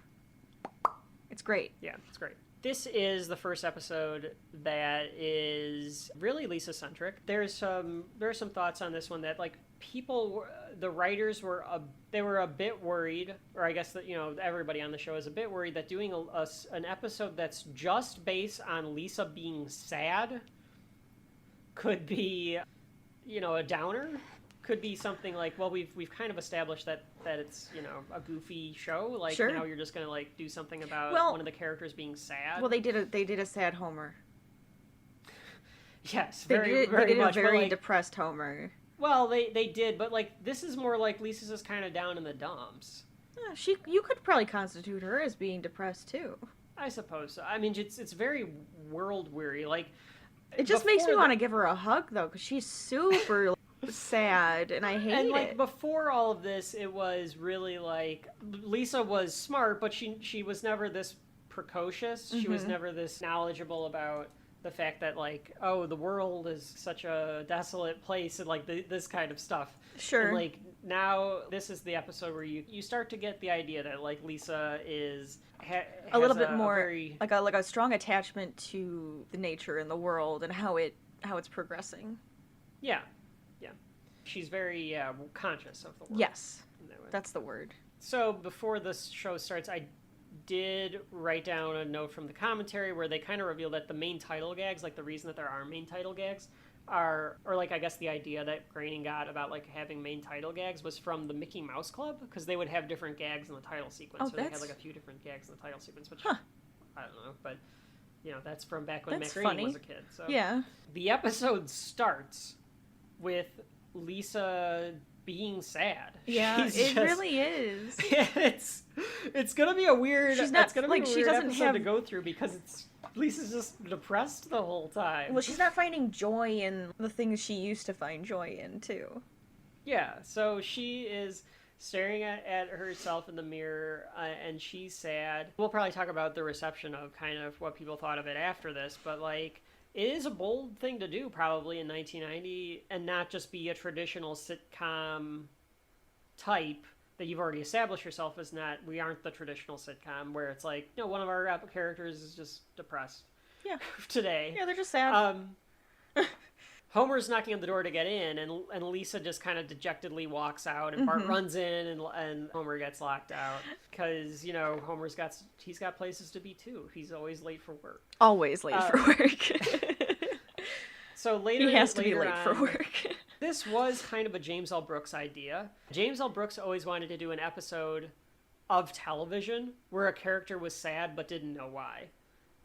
It's great. Yeah, it's great. This is the first episode that is really Lisa-centric. There are some thoughts on this one that, like, the writers were a bit worried, or I guess that, everybody on the show is a bit worried that doing an episode that's just based on Lisa being sad could be, a downer. Could be something like, well, we've kind of established that it's, a goofy show. Like, sure. Now you're just going to, like, do something about one of the characters being sad. Well, they did a sad Homer. Yes, They very did a much. very Like, depressed Homer. well, they did, but, like, this is more like Lisa's just kind of down in the dumps. You could probably constitute her as being depressed, too. I suppose so. I mean, it's very world weary. Like, It just makes me want to give her a hug, though, because she's super sad, and I hate and like it. before all of this, it was really like Lisa was smart, but she was never this precocious. She was never this knowledgeable about the fact that, like, oh, the world is such a desolate place, and like this kind of stuff. Sure. And like now, this is the episode where you start to get the idea that, like, Lisa is a little bit more very... like a strong attachment to the nature and the world and how it's progressing. Yeah. She's very conscious of the world. Yes, that's the word. So before this show starts, I did write down a note from the commentary where they kind of reveal that the main title gags, like the reason that there are main title gags, or like I guess the idea that Groening got about like having main title gags was from the Mickey Mouse Club, because they would have different gags in the title sequence. Oh, so they had like a few different gags in the title sequence, which I don't know, but that's from back when Matt Groening was a kid. So yeah, the episode starts with Lisa being sad. Yeah, really is. It's gonna be a weird. She's not, it's gonna like, be a she weird doesn't episode have... to go through because Lisa's just depressed the whole time. Well, she's not finding joy in the things she used to find joy in too. Yeah, so she is staring at herself in the mirror, and she's sad. We'll probably talk about the reception of kind of what people thought of it after this, but like, it is a bold thing to do probably in 1990 and not just be a traditional sitcom type that you've already established yourself as not. We aren't the traditional sitcom where it's like, one of our characters is just depressed. Yeah. Today. Yeah, they're just sad. Homer's knocking on the door to get in, and Lisa just kind of dejectedly walks out, and Bart runs in, and Homer gets locked out because Homer's got places to be too. He's always late for work. Always late for work. So later, he has to be late on, for work. This was kind of a James L. Brooks idea. James L. Brooks always wanted to do an episode of television where a character was sad but didn't know why.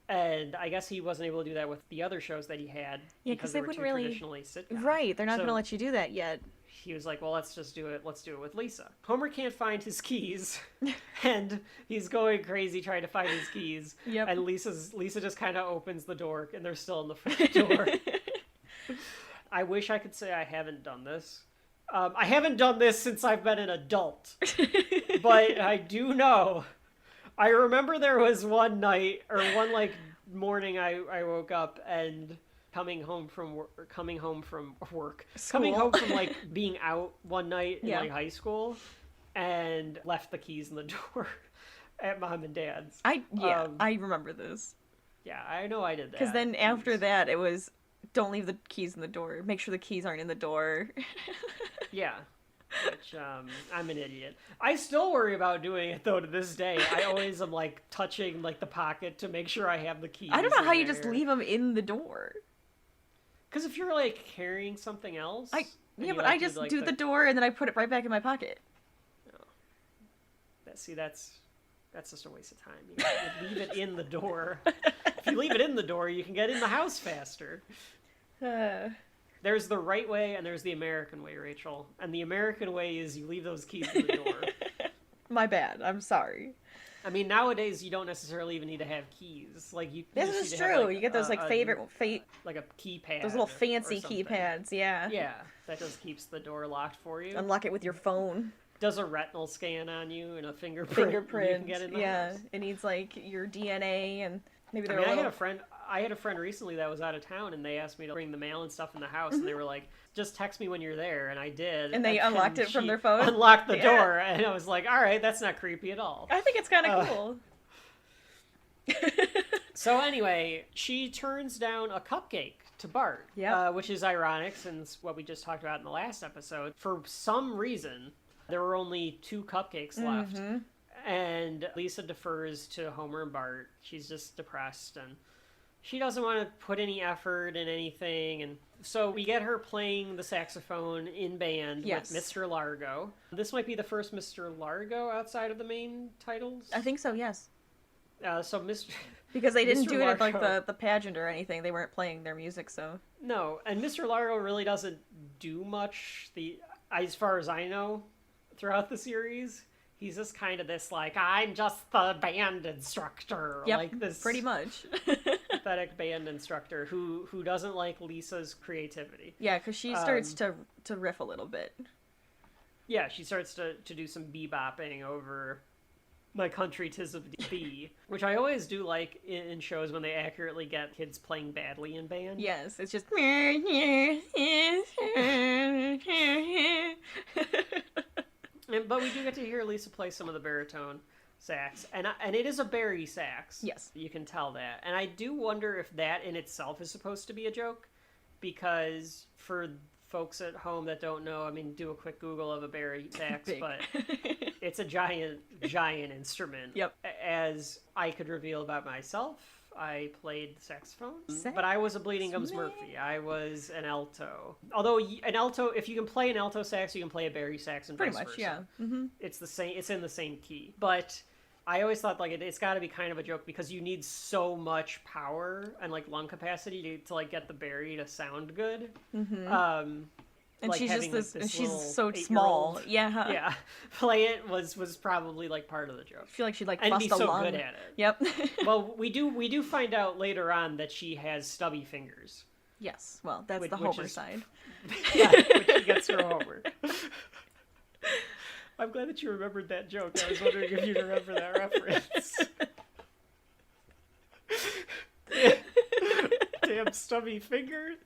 And I guess he wasn't able to do that with the other shows that he had. Yeah, because they were wouldn't too really... traditionally sitcom. Right, they're not going to let you do that yet. He was like, well, let's just do it. Let's do it with Lisa. Homer can't find his keys, and he's going crazy trying to find his keys. Yep. And Lisa just kind of opens the door, and they're still in the front door. I wish I could say I haven't done this. I haven't done this since I've been an adult. But I do know. I remember there was one night, or one morning I woke up and coming home from like being out one night in like high school, and left the keys in the door at mom and dad's. I remember this. Yeah, I know I did that. Because then after that it was, don't leave the keys in the door. Make sure the keys aren't in the door. Yeah. Which, I'm an idiot. I still worry about doing it, though, to this day. I always am, like, touching, like, the pocket to make sure I have the keys. I don't know how you there. just leave them in the door. Because if you're, like, carrying something else... but I just do the door and then I put it right back in my pocket. Oh. See, that's just a waste of time. You leave it in the door. If you leave it in the door, you can get in the house faster. There's the right way and there's the American way, Rachel. And the American way is you leave those keys in the door. My bad. I'm sorry. I mean, nowadays you don't necessarily even need to have keys. Like you. This just is need to have, true. like, You get those like like a keypad. those little or fancy something. keypads. Yeah. Yeah, that just keeps the door locked for you. Unlock it with your phone. Does a retinal scan on you and a fingerprint. You can get in the house. It needs like your DNA and maybe I they're mean, a little... I had a friend recently that was out of town, and they asked me to bring the mail and stuff in the house, and they were like, "Just text me when you're there," and I did. And they then unlocked it from she their phone? Unlocked the Yeah. door, and I was like, "All right, that's not creepy at all." I think it's kind of cool. So anyway, she turns down a cupcake to Bart, Yep. which is ironic since what we just talked about in the last episode. For some reason, there were only 2 cupcakes left. And Lisa defers to Homer and Bart. She's just depressed, and she doesn't want to put any effort in anything. And so we get her playing the saxophone in band Yes. with Mr. Largo. This might be the first Mr. Largo outside of the main titles. I think so, yes. So Mr. Because they didn't Mr. do it at like Largo. the pageant or anything. They weren't playing their music, so... No, and Mr. Largo really doesn't do much, as far as I know, throughout the series. He's just kind of this, like, I'm just the band instructor. Yep, like this pretty much. pathetic band instructor who doesn't like Lisa's creativity. Yeah, because she starts to riff a little bit. Yeah, she starts to do some bebopping over My Country 'Tis of Thee, which I always do like in shows when they accurately get kids playing badly in band. Yes, it's just... But we do get to hear Lisa play some of the baritone sax, and it is a bari sax. Yes. You can tell that. And I do wonder if that in itself is supposed to be a joke, because for folks at home that don't know, I mean, do a quick Google of a bari sax, Big. but it's a giant instrument. Yep. As I could reveal about myself, I played the saxophone, but I was a Bleeding Gums Murphy. I was an alto. Although an alto, if you can play an alto sax, you can play a bari sax and Pretty vice much, versa. yeah. Mm-hmm. It's the same. It's in the same key. But I always thought like it's got to be kind of a joke because you need so much power and like lung capacity to like get the bari to sound good. Mm-hmm. And like she's just having, this, like, and she's little so 8-year-old. small. Yeah. Yeah, play it was probably like part of the joke. I feel like she'd like And bust be a so lung. good at it. Yep. Well, we do find out later on that she has stubby fingers. Yes. Well, that's Which the Homer is- side. Yeah, which she gets her Homer. I'm glad that you remembered that joke. I was wondering if you'd remember that reference. Damn stubby fingers.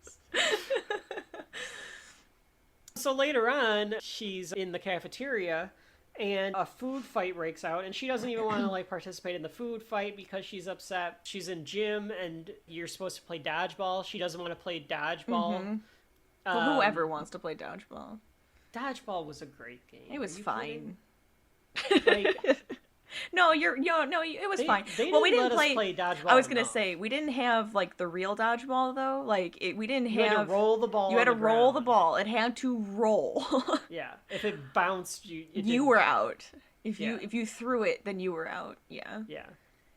So later on, she's in the cafeteria, and a food fight breaks out, and she doesn't even want to like participate in the food fight because she's upset. She's in gym, and you're supposed to play dodgeball. She doesn't want to play dodgeball. Well, whoever wants to play dodgeball. Dodgeball was a great game. It was Are you fine. kidding? Like, No, it was fine. They Well, we didn't didn't let us play dodgeball. I was gonna enough. say we didn't have like the real dodgeball though. Like we didn't You have. had to roll the ball. You had on to the roll the ground. ball. It had to roll. Yeah, if it bounced, you You were out. If Yeah. you threw it, then you were out. Yeah. Yeah.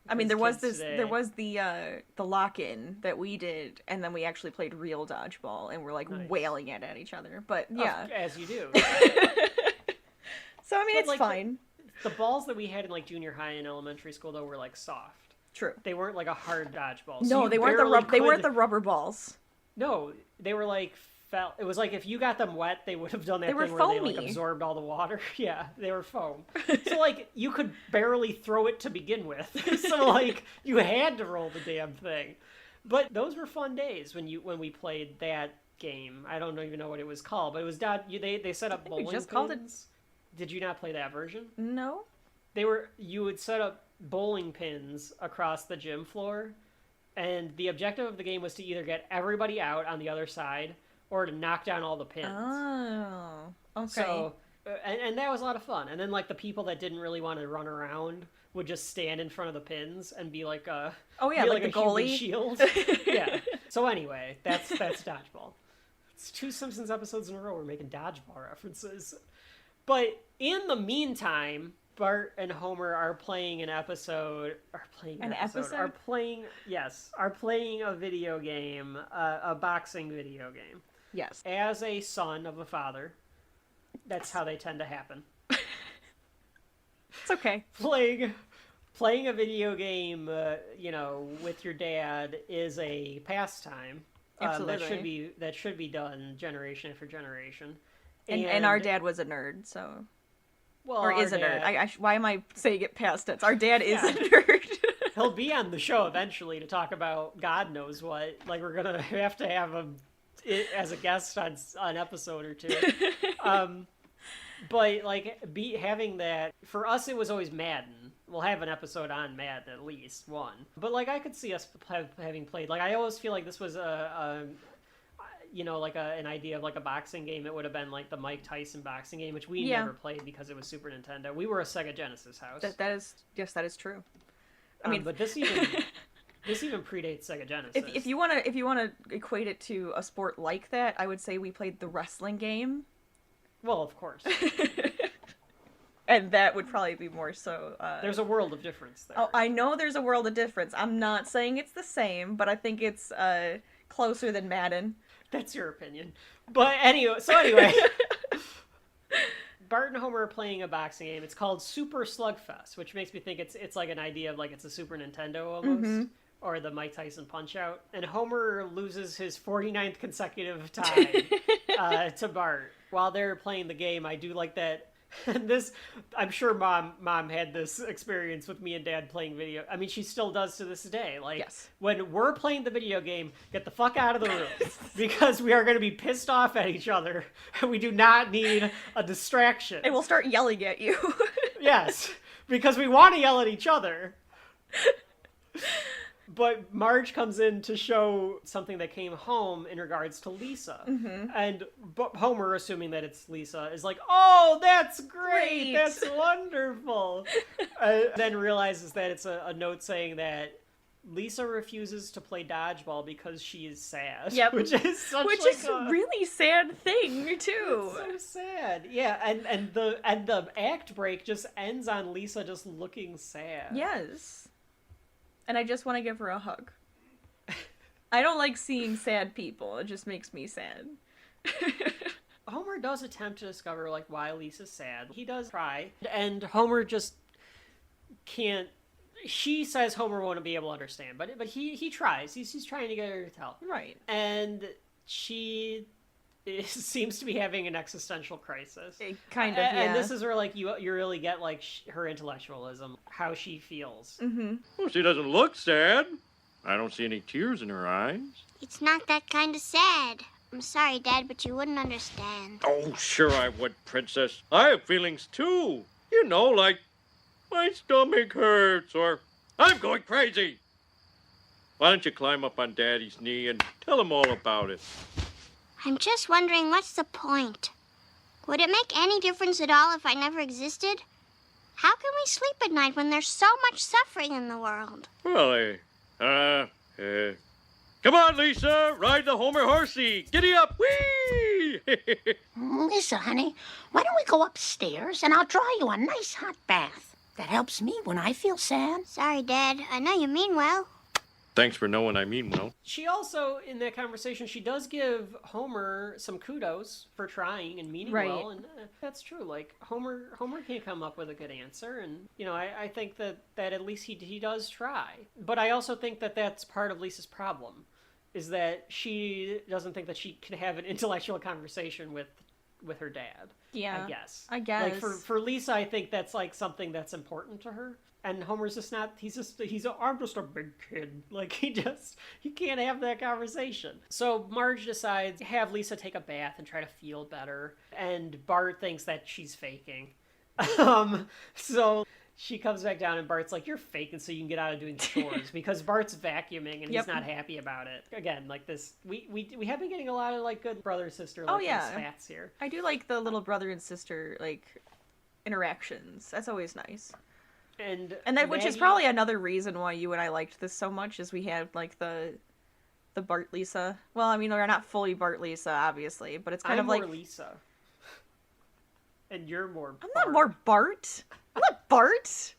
I mean, there Those was kids this. today- There was the lock-in that we did, and then we actually played real dodgeball, and we're like Nice. wailing it at each other. But yeah. as you do. So I mean, But, it's like, fine. The balls that we had in like junior high and elementary school though were like soft. True. They weren't like a hard dodgeball. So No, you they weren't barely they weren't could- the rubber balls. No, they were like felt. It was like if you got them wet, they would have done that They were thing where they like foamy. absorbed all the water. Yeah, they were foam. So like you could barely throw it to begin with. So like you had to roll the damn thing. But those were fun days when we played that game. I don't even know what it was called, but it was they set up think we bowling just called it- pins. Did you not play that version? No. You would set up bowling pins across the gym floor, and the objective of the game was to either get everybody out on the other side or to knock down all the pins. Oh. Okay. So, and that was a lot of fun. And then like the people that didn't really want to run around would just stand in front of the pins and be like a Oh yeah, be like the a human goalie. shield. Yeah. So anyway, that's dodgeball. It's 2 Simpsons episodes in a row we're making dodgeball references. But in the meantime, Bart and Homer are playing a video game, a boxing video game. Yes. As a son of a father, that's how they tend to happen. It's okay. Playing playing a video game, with your dad is a pastime. Absolutely. That should be done generation after generation. And our dad was a nerd, so... Well, or is a nerd. Why am I saying it past tense? Our dad is a nerd. He'll be on the show eventually to talk about God knows what. Like, we're going to have him as a guest on an episode or two. But, like, having that... For us, it was always Madden. We'll have an episode on Madden, at least one. But, like, I could see us having played... Like, I always feel like this was an idea of, like, a boxing game. It would have been, like, the Mike Tyson boxing game, which we never played because it was Super Nintendo. We were a Sega Genesis house. That is true. I mean... But this even predates Sega Genesis. If you wanna equate it to a sport like that, I would say we played the wrestling game. Well, of course. And that would probably be more so... There's a world of difference there. Oh, I know there's a world of difference. I'm not saying it's the same, but I think it's closer than Madden. That's your opinion. But anyway... Bart and Homer are playing a boxing game. It's called Super Slugfest, which makes me think it's like an idea of like it's a Super Nintendo almost, or the Mike Tyson Punch-Out. And Homer loses his 49th consecutive tie to Bart. While they're playing the game, I do like that. And this, I'm sure mom had this experience with me and dad playing video. I mean, she still does to this day. Like, yes. When we're playing the video game, get the fuck out of the room. Because we are going to be pissed off at each other. And we do not need a distraction. And we'll start yelling at you. Yes. Because we want to yell at each other. But Marge comes in to show something that came home in regards to Lisa. Mm-hmm. And Homer, assuming that it's Lisa, is like, oh, that's great! That's wonderful! Then realizes that it's a note saying that Lisa refuses to play dodgeball because she is sad. Yep. Which is a really sad thing, too. It's so sad. Yeah, and the act break just ends on Lisa just looking sad. Yes. And I just want to give her a hug. I don't like seeing sad people. It just makes me sad. Homer does attempt to discover, like, why Lisa's sad. He does try. And Homer just can't... She says Homer won't be able to understand. But he tries. He's trying to get her to help. Right. And she... seems to be having an existential crisis. Kind of, yeah. And this is where, like, you really get, like, her intellectualism, how she feels. Mm-hmm. Well, she doesn't look sad. I don't see any tears in her eyes. It's not that kind of sad. I'm sorry, Dad, but you wouldn't understand. Oh, sure I would, Princess. I have feelings, too. You know, like, my stomach hurts, or I'm going crazy. Why don't you climb up on Daddy's knee and tell him all about it? I'm just wondering, what's the point? Would it make any difference at all if I never existed? How can we sleep at night when there's so much suffering in the world? Well, come on, Lisa, ride the Homer horsey. Giddy up, whee! Lisa, honey, why don't we go upstairs and I'll draw you a nice hot bath. That helps me when I feel sad. Sorry, Dad. I know you mean well. Thanks for knowing I mean well. She also, in that conversation, she does give Homer some kudos for trying and meaning well, and that's true. Like, Homer can't come up with a good answer, and, you know, I think that at least he does try. But I also think that that's part of Lisa's problem, is that she doesn't think that she can have an intellectual conversation with her dad. Yeah. I guess. Like, for Lisa, I think that's, like, something that's important to her. And Homer's just not, I'm just a big kid. Like, he can't have that conversation. So Marge decides to have Lisa take a bath and try to feel better. And Bart thinks that she's faking. So she comes back down and Bart's like, you're faking so you can get out of doing chores. Because Bart's vacuuming and he's not happy about it. Again, like this, we have been getting a lot of, like, good brother-sister, like, spats here. I do like the little brother and sister, like, interactions. That's always nice. And that, Maggie, which is probably another reason why you and I liked this so much, is we had, like, the Bart Lisa. Well, I mean, we're not fully Bart Lisa, obviously, but it's kind of like... I'm more Lisa. And you're more Bart. I'm not more Bart. I'm not Bart.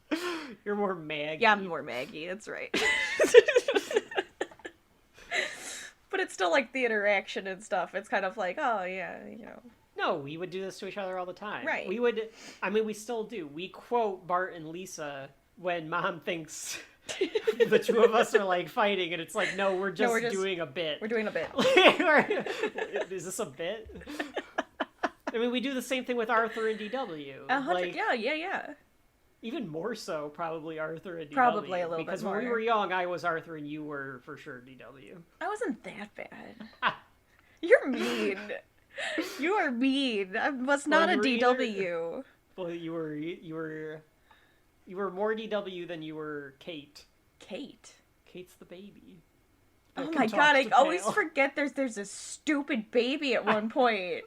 You're more Maggie. Yeah, I'm more Maggie, that's right. But it's still, like, the interaction and stuff. It's kind of like, oh, yeah, you know... No, we would do this to each other all the time. Right. We still do. We quote Bart and Lisa when Mom thinks the two of us are like fighting, and it's like, no, we're just doing a bit. We're doing a bit. Is this a bit? I mean, we do the same thing with Arthur and DW. 100, yeah. Even more so, probably Arthur and DW. Probably a little bit more. Because when we were young, I was Arthur and you were for sure DW. I wasn't that bad. You're mean. You are mean. I was not a DW. Well, you were more DW than you were Kate. Kate? Kate's the baby. Oh my god, I always forget there's a stupid baby at one point.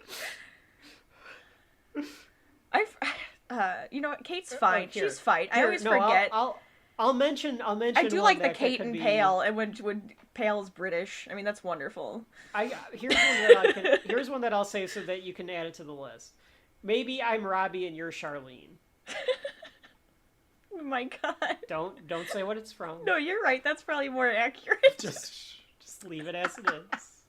You know what? Kate's fine. She's fine. I always forget. I'll mention. I do like the Kate and Pale, and when Pale's British. I mean, that's wonderful. Here's one that I'll say so that you can add it to the list. Maybe I'm Robbie and you're Charlene. Oh my god. Don't say what it's from. No, you're right. That's probably more accurate. Just leave it as it is.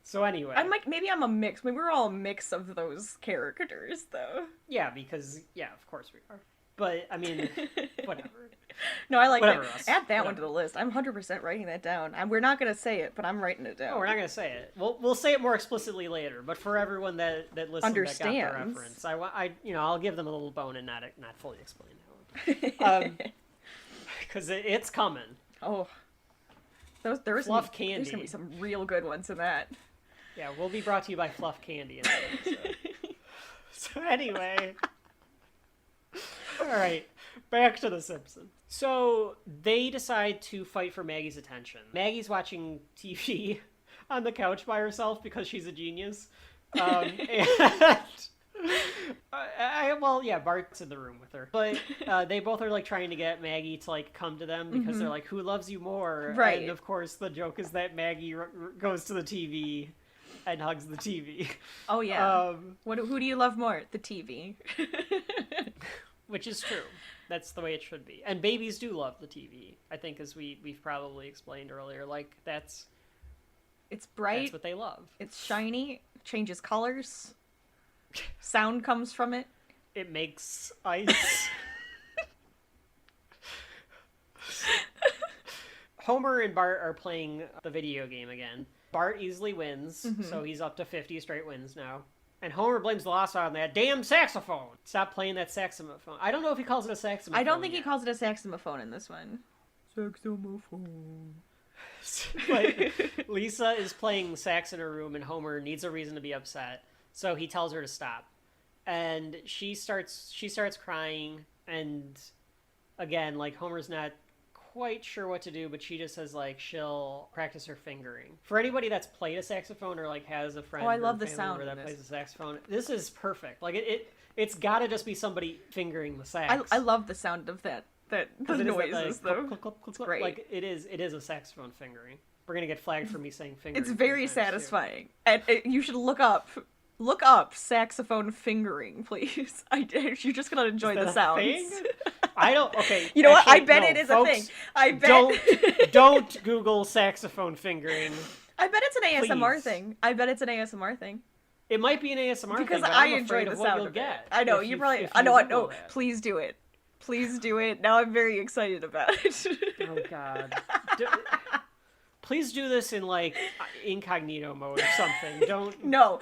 So anyway, maybe I'm a mix. Maybe we're all a mix of those characters, though. Yeah, because of course we are. But I mean, whatever. No, I like whatever that. Add that one to the list. I'm 100% writing that down. We're not gonna say it, but I'm writing it down. No, we're not gonna say it. We'll say it more explicitly later. But for everyone that listens, understands, that got the reference, I'll give them a little bone and not fully explain that one. Because it's coming. Oh, there's gonna be some real good ones in that. Yeah, we'll be brought to you by Fluff Candy. So anyway, all right, back to The Simpsons. So they decide to fight for Maggie's attention. Maggie's watching TV on the couch by herself because she's a genius. Bart's in the room with her. But they both are like trying to get Maggie to like come to them because they're like, who loves you more? Right. And of course the joke is that Maggie goes to the TV and hugs the TV. Oh yeah. Who do you love more? The TV. Which is true. That's the way it should be. And babies do love the TV. I think, as we've probably explained earlier, like it's bright. That's what they love. It's shiny. Changes colors. Sound comes from it. It makes ice. Homer and Bart are playing the video game again. Bart easily wins, so he's up to 50 straight wins now. And Homer blames the loss on that damn saxophone. Stop playing that saxophone. I don't know if he calls it a saxophone. I don't think he calls it a saxophone in this one. Saxophone. But Lisa is playing sax in her room, and Homer needs a reason to be upset. So he tells her to stop. And she starts crying, and again, like, Homer's not quite sure what to do, but she just says, like, she'll practice her fingering. For anybody that's played a saxophone or like has a friend I love or the family sound member that of plays a saxophone, this is perfect. Like, it's gotta just be somebody fingering the sax. I love the sound of that the noises, though. It's great. Like, it is a saxophone fingering. We're gonna get flagged for me saying fingering. It's very satisfying. And you should look up saxophone fingering, please. You're just gonna enjoy the sounds. Thing? I don't. Okay. You know what? I bet it is folks, a thing. I bet. Don't Google saxophone fingering. I bet it's an ASMR Please. thing. I bet it's an ASMR thing. It might be an ASMR because thing, but I I'm enjoy the sound of it. I know you probably. I know. Please do it. Please do it. Now I'm very excited about it. Oh God. Please do this in, like, incognito mode or something. Don't... No.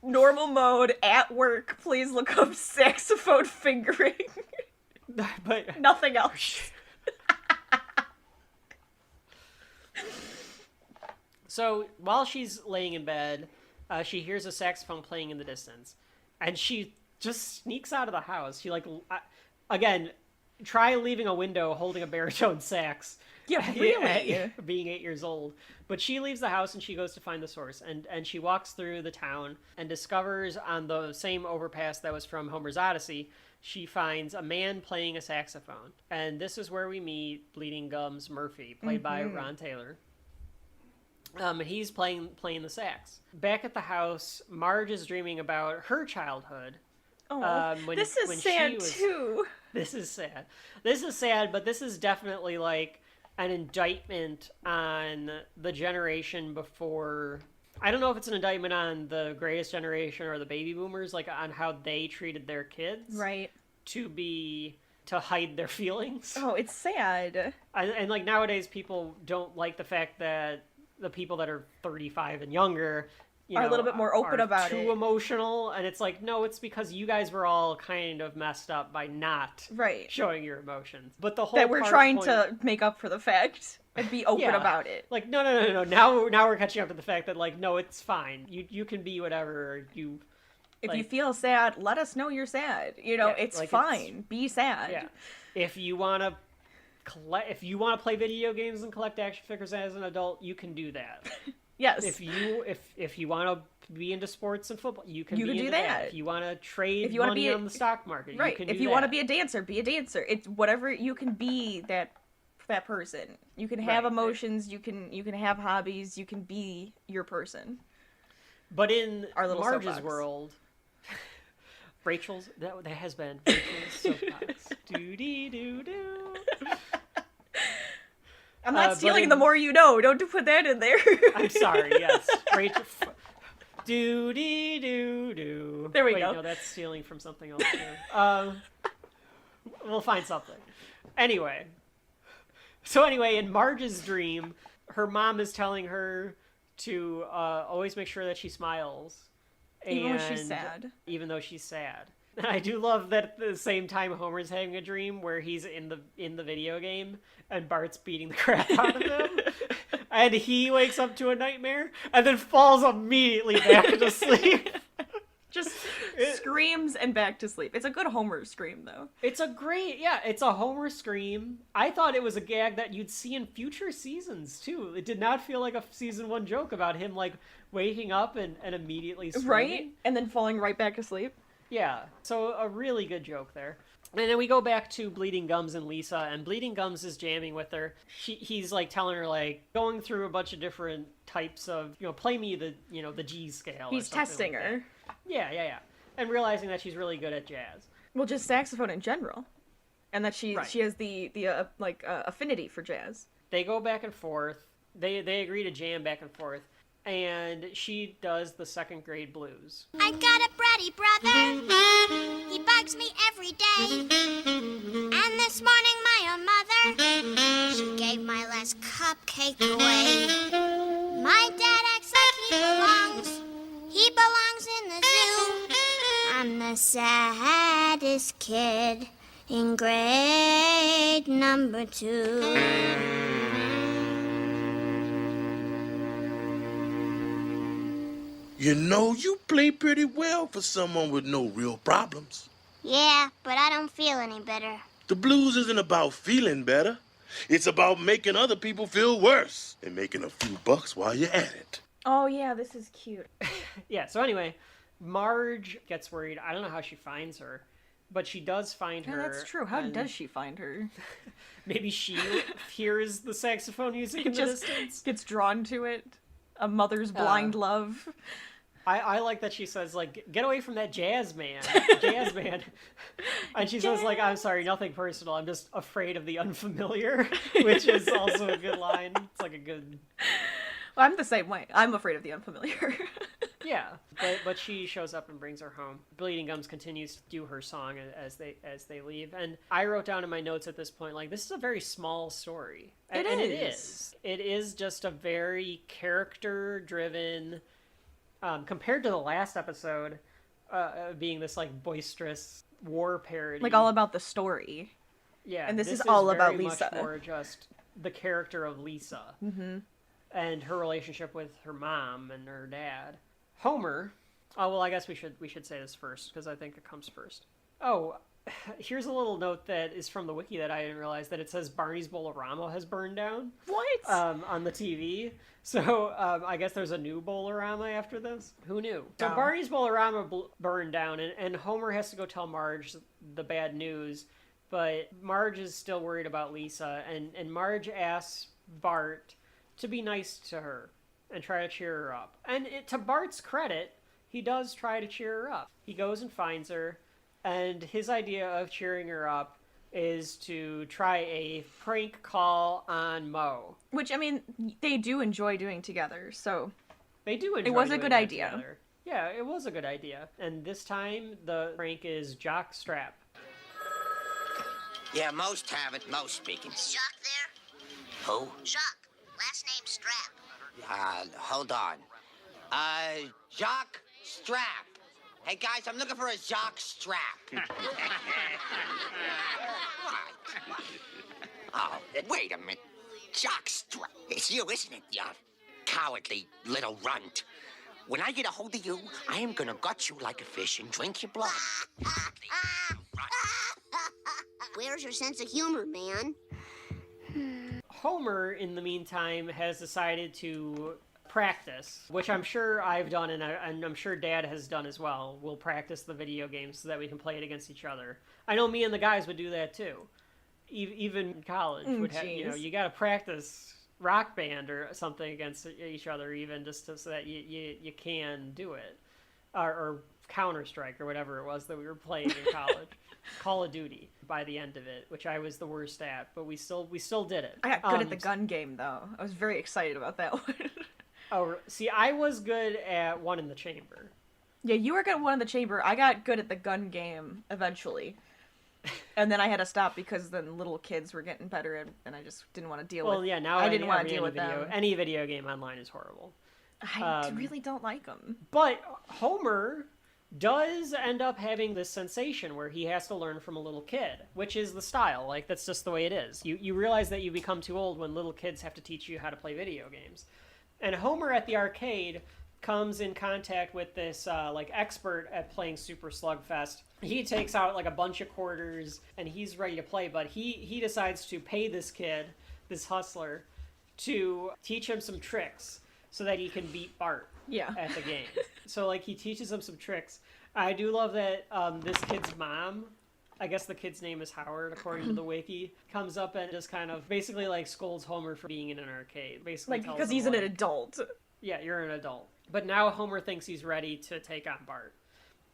Normal mode, at work, please look up saxophone fingering. But... Nothing else. So, while she's laying in bed, she hears a saxophone playing in the distance. And she just sneaks out of the house. She, like... again, try leaving a window holding a baritone sax. Yeah, really? Being 8 years old. But she leaves the house and she goes to find the source. And she walks through the town and discovers on the same overpass that was from Homer's Odyssey, she finds a man playing a saxophone. And this is where we meet Bleeding Gums Murphy, played by Ron Taylor. He's playing the sax. Back at the house, Marge is dreaming about her childhood. Oh, this is sad too. This is sad. This is sad, but this is definitely like an indictment on the generation before. I don't know if it's an indictment on the greatest generation or the baby boomers, like on how they treated their kids. Right. To to hide their feelings. Oh, it's sad. And like nowadays, people don't like the fact that the people that are 35 and younger are a little bit more open about it. Too emotional, and it's like, no, it's because you guys were all kind of messed up by not showing your emotions. But the whole that we're trying to make up for the fact and be open about it. Like, no. Now we're catching up to the fact that, like, no, it's fine. You can be whatever you. If you feel sad, let us know you're sad. You know, it's like fine. Be sad. Yeah. If you want to play video games and collect action figures as an adult, you can do that. Yes. If you want to be into sports and football, you can do that. If you want to trade money on the stock market, you can do that. If you want to be a dancer, be a dancer. It's whatever you can be that person. You can have emotions, you can have hobbies, you can be your person. But in our little Marge's soapbox. world, Rachel's that has been Rachel's soapbox. Doo-dee-doo-doo. I'm not stealing the more you know. Don't put that in there. I'm sorry, yes. Rachel. Do-dee-doo-doo. There we go. go. No, that's stealing from something else, too. We'll find something. Anyway. So anyway, in Marge's dream, her mom is telling her to always make sure that she smiles. Even when she's sad. Even though she's sad. And I do love that at the same time Homer's having a dream where he's in the video game and Bart's beating the crap out of him. And he wakes up to a nightmare and then falls immediately back to sleep. Just screams and back to sleep. It's a good Homer scream, though. It's a Homer scream. I thought it was a gag that you'd see in future seasons, too. It did not feel like a season 1 joke about him, like, waking up and immediately screaming. Right? And then falling right back to sleep. Yeah, so a really good joke there. And then we go back to Bleeding Gums and Lisa, and Bleeding Gums is jamming with her. He's like telling her, like, going through a bunch of different types of, play me the G scale. He's testing her. Yeah. And realizing that she's really good at jazz. Well, just saxophone in general. And that she has the affinity for jazz. They go back and forth. They agree to jam back and forth. And she does the 2nd grade blues. I got a bratty brother. He bugs me every day. And this morning my own mother, she gave my last cupcake away. My dad acts like he belongs in the zoo. I'm the saddest kid in grade number 2. You know, you play pretty well for someone with no real problems. Yeah, but I don't feel any better. The blues isn't about feeling better. It's about making other people feel worse and making a few bucks while you're at it. Oh, yeah, this is cute. Yeah, so anyway, Marge gets worried. I don't know how she finds her, but she does find her. Yeah, that's true. How does she find her? Maybe she hears the saxophone music in the distance. Gets drawn to it. A mother's blind love. I like that she says, like, get away from that jazz man. And she says, like, I'm sorry, nothing personal. I'm just afraid of the unfamiliar, which is also a good line. It's like a good... Well, I'm the same way. I'm afraid of the unfamiliar. Yeah, but she shows up and brings her home. Bleeding Gums continues to do her song as they leave. And I wrote down in my notes at this point, like, this is a very small story. It is. It is just a very character-driven... compared to the last episode, being this like boisterous war parody, like all about the story. Yeah, and this is all about very Lisa. Much more just the character of Lisa and her relationship with her mom and her dad. Homer. Oh well, I guess we should say this first because I think it comes first. Oh, here's a little note that is from the wiki that I didn't realize, that it says Barney's Bowl-O-Rama has burned down. What? On the TV. So I guess there's a new Bowl-O-Rama after this. Who knew? So Barney's Bowl-O-Rama burned down, and Homer has to go tell Marge the bad news, but Marge is still worried about Lisa, and Marge asks Bart to be nice to her and try to cheer her up. And to Bart's credit, he does try to cheer her up. He goes and finds her, and his idea of cheering her up is to try a prank call on Moe. Which, I mean, they do enjoy doing together, so... They do enjoy It was a doing good that idea. Together. Yeah, it was a good idea. And this time, the prank is jock strap. Yeah, most have it. Most speaking. Is Jacques there? Who? Jacques. Last name Strap. Hold on. Jacques Strap. Hey, guys, I'm looking for a Jacques Strap. What? Oh, wait a minute. Jacques Strap. It's you, isn't it, you cowardly little runt? When I get a hold of you, I am gonna gut you like a fish and drink your blood. Where's your sense of humor, man? Homer, in the meantime, has decided to practice, which I'm sure I've done, and I'm sure Dad has done as well. We'll practice the video games so that we can play it against each other. I know me and the guys would do that too. Even in college, you got to practice Rock Band or something against each other, even just so that you can do it, or Counter-Strike or whatever it was that we were playing in college. Call of Duty by the end of it, which I was the worst at, but we still did it. I got good at the gun game though. I was very excited about that one. Oh, see, I was good at One in the Chamber. Yeah, you were good at One in the Chamber. I got good at the gun game eventually. And then I had to stop because then little kids were getting better and I just didn't want to deal with. Well, yeah, now I didn't want to deal with them. Any video game online is horrible. I really don't like them. But Homer does end up having this sensation where he has to learn from a little kid, which is the style. Like, that's just the way it is. You realize that you become too old when little kids have to teach you how to play video games. And Homer at the arcade comes in contact with this expert at playing Super Slugfest. He takes out like a bunch of quarters and he's ready to play, but he decides to pay this kid, this hustler, to teach him some tricks so that he can beat Bart at the game. So like he teaches him some tricks. I do love that this kid's mom, I guess the kid's name is Howard, according to the wiki, comes up and just kind of basically like scolds Homer for being in an arcade. Basically, like because he's an adult. Yeah, you're an adult. But now Homer thinks he's ready to take on Bart.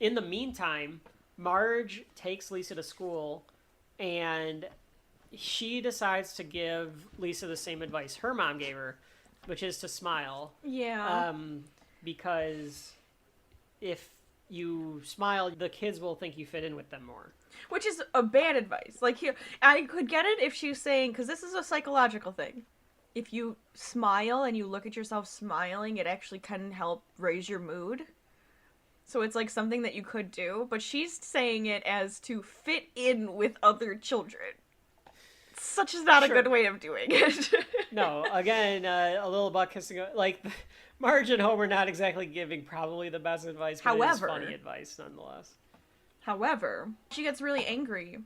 In the meantime, Marge takes Lisa to school, and she decides to give Lisa the same advice her mom gave her, which is to smile. Yeah. Because if you smile, the kids will think you fit in with them more. Which is a bad advice. Like, here, I could get it if she was saying, because this is a psychological thing. If you smile and you look at yourself smiling, it actually can help raise your mood. So it's like something that you could do, but she's saying it as to fit in with other children. Such is not a good way of doing it. No, again, a little butt kissing, like, Marge and Homer not exactly giving probably the best advice, but it is funny advice nonetheless. However, she gets really angry.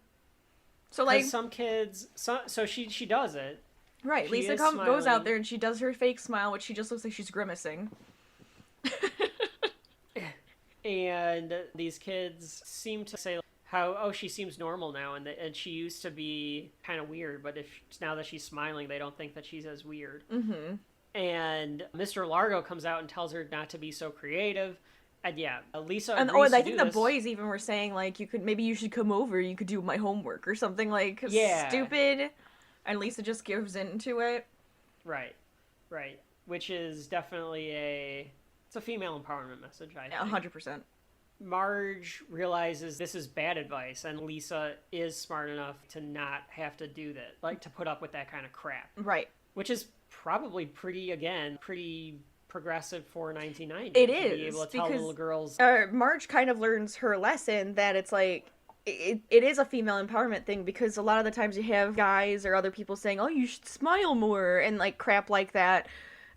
So like some kids, so she does it. Right, she Lisa goes out there and she does her fake smile, which she just looks like she's grimacing. And these kids seem to say how, she seems normal now, and she used to be kind of weird, but now that she's smiling, they don't think that she's as weird. Mm-hmm. And Mr. Largo comes out and tells her not to be so creative. And yeah, Lisa and agrees I to think do the this. Boys even were saying like maybe you should come over, you could do my homework or something like stupid. And Lisa just gives into it. Right. Which is definitely it's a female empowerment message, I think. 100%. Marge realizes this is bad advice, and Lisa is smart enough to not have to do that, like to put up with that kind of crap. Right. Which is probably pretty progressive for 1990. It to is. Be able to tell little girls. Marge kind of learns her lesson that it's like, it is a female empowerment thing, because a lot of the times you have guys or other people saying, oh, you should smile more, and like crap like that.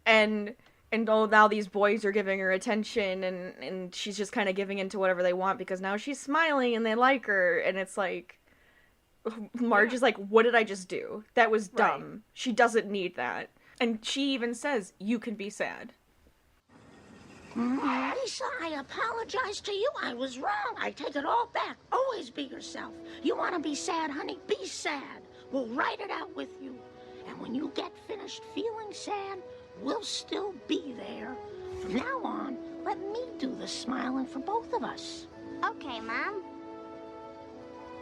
And now these boys are giving her attention, and she's just kind of giving into whatever they want because now she's smiling and they like her, and it's like, Marge is like, what did I just do? That was dumb. Right. She doesn't need that. And she even says, you can be sad. Lisa, I apologize to you. I was wrong. I take it all back. Always be yourself. You want to be sad, honey? Be sad. We'll write it out with you. And when you get finished feeling sad, we'll still be there. From now on, let me do the smiling for both of us. Okay, Mom.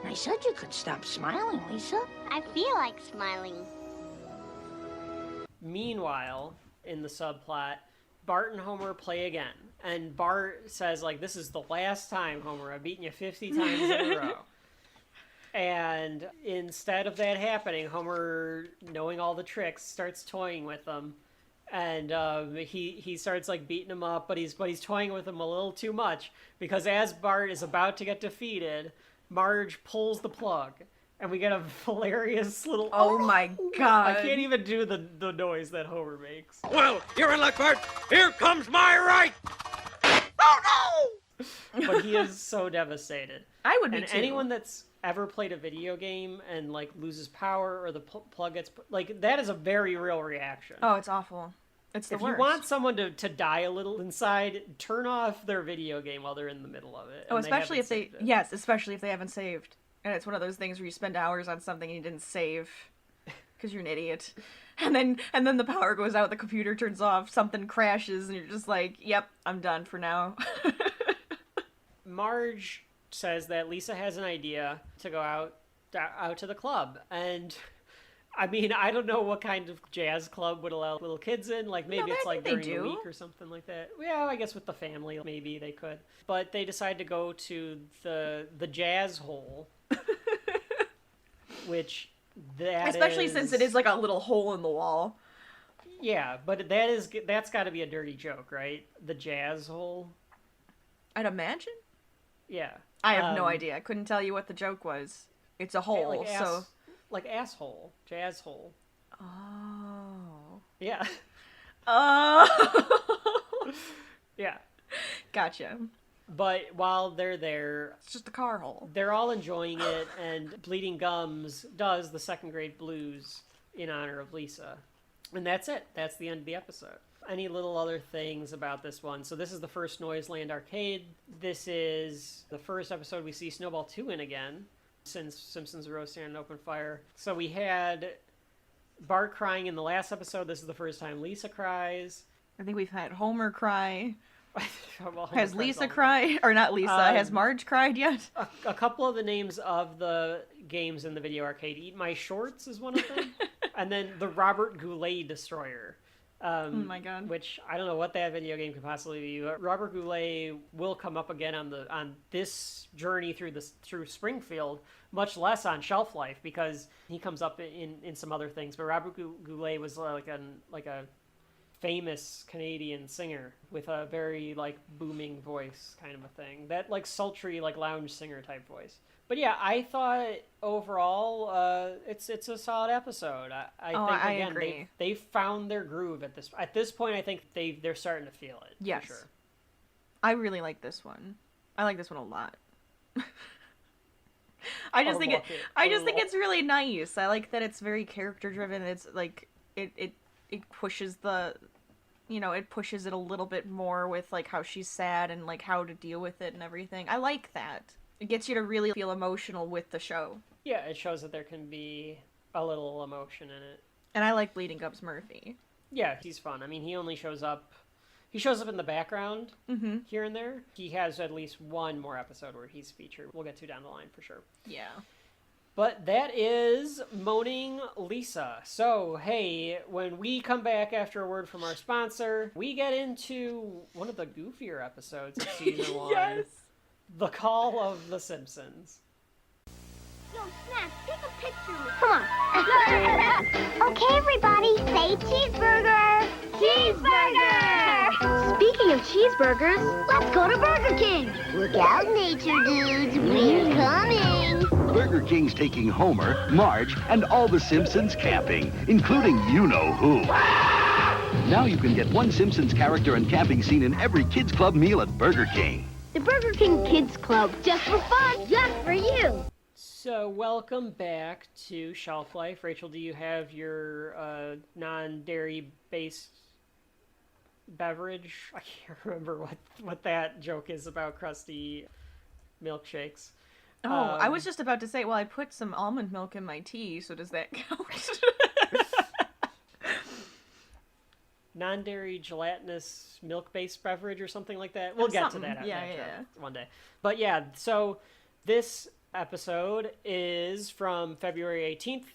I said you could stop smiling, Lisa. I feel like smiling. Meanwhile, in the subplot, Bart and Homer play again. And Bart says, like, this is the last time, Homer. I've beaten you 50 times in a row. And instead of that happening, Homer, knowing all the tricks, starts toying with them. And he starts like beating him up, but he's toying with him a little too much, because as Bart is about to get defeated, Marge pulls the plug, and we get a hilarious little Oh my god. I can't even do the noise that Homer makes. Well, you're in luck, Bart. Here comes my right. Oh no! But he is so devastated. I would be And too. anyone that's ever played a video game and like loses power or the plug gets like, that is a very real reaction. Oh, it's awful. It's the If worst. you want someone to die a little inside, turn off their video game while they're in the middle of it. Oh, and especially if haven't they saved it. yes, especially if they haven't saved. And it's one of those things where you spend hours on something and you didn't save because you're an idiot. And then the power goes out, the computer turns off, something crashes, and you're just like, "Yep, I'm done for now." Marge says that Lisa has an idea to go out to the club, and I mean, I don't know what kind of jazz club would allow little kids in. Like, maybe No, it's I like think they during the do. week or something like that. Yeah, I guess with the family, maybe they could. But they decide to go to the jazz hole, which Especially since it is like a little hole in the wall. Yeah, but that's got to be a dirty joke, right? The jazz hole. I'd imagine. Yeah, I have no idea. I couldn't tell you what the joke was. It's a hole, so like asshole, jazz hole. Oh. Yeah. Oh. Yeah. Gotcha. But while they're there, It's just a car hole. they're all enjoying it, and Bleeding Gums does the second grade blues in honor of Lisa. And that's it. That's the end of the episode. Any little other things about this one? So this is the first Noiseland arcade. This is the first episode we see Snowball 2 in again, since Simpsons are roasting on an open fire. So we had Bart crying in the last episode. This is the first time Lisa cries. I think we've had Homer cry. Well, Homer Has cries Lisa all the cried? Or not Lisa. Has Marge cried yet? A couple of the names of the games in the video arcade. Eat My Shorts is one of them. And then the Robert Goulet Destroyer. Oh my god. Which I don't know what that video game could possibly be. Robert Goulet will come up again on this journey through Springfield, much less on Shelf Life, because he comes up in some other things. But Robert Goulet was like a famous Canadian singer with a very like booming voice kind of a thing. That like sultry like lounge singer type voice. But yeah, I thought overall it's a solid episode. I think again agree. they found their groove at this point. I think they're starting to feel it. Yes. For sure. I really like this one. I like this one a lot. I just think it's really nice. I like that it's very character driven. It's like it pushes it pushes it a little bit more with like how she's sad and like how to deal with it and everything. I like that. It gets you to really feel emotional with the show. Yeah, it shows that there can be a little emotion in it. And I like Bleeding Gums Murphy. Yeah, he's fun. I mean, he only shows up in the background here and there. He has at least one more episode where he's featured. We'll get to down the line for sure. Yeah. But that is Moaning Lisa. So, hey, when we come back after a word from our sponsor, we get into one of the goofier episodes of season 1. Yes. The Call of the Simpsons. Yo, Snap, take a picture of me. Come on. Okay, everybody, say cheeseburger. Cheeseburger! Speaking of cheeseburgers, let's go to Burger King. Look out, nature dudes. We're coming. Burger King's taking Homer, Marge, and all the Simpsons camping, including you-know-who. Now you can get one Simpsons character and camping scene in every Kids Club meal at Burger King. The Burger King Kids Club, just for fun, just for you. So, welcome back to Shelf Life. Rachel, do you have your non-dairy based beverage? I can't remember what that joke is about crusty milkshakes. Oh, I was just about to say, well, I put some almond milk in my tea, so does that count? Non-dairy gelatinous milk-based beverage or something like that. We'll get to that one day. But yeah, so this episode is from February 18th,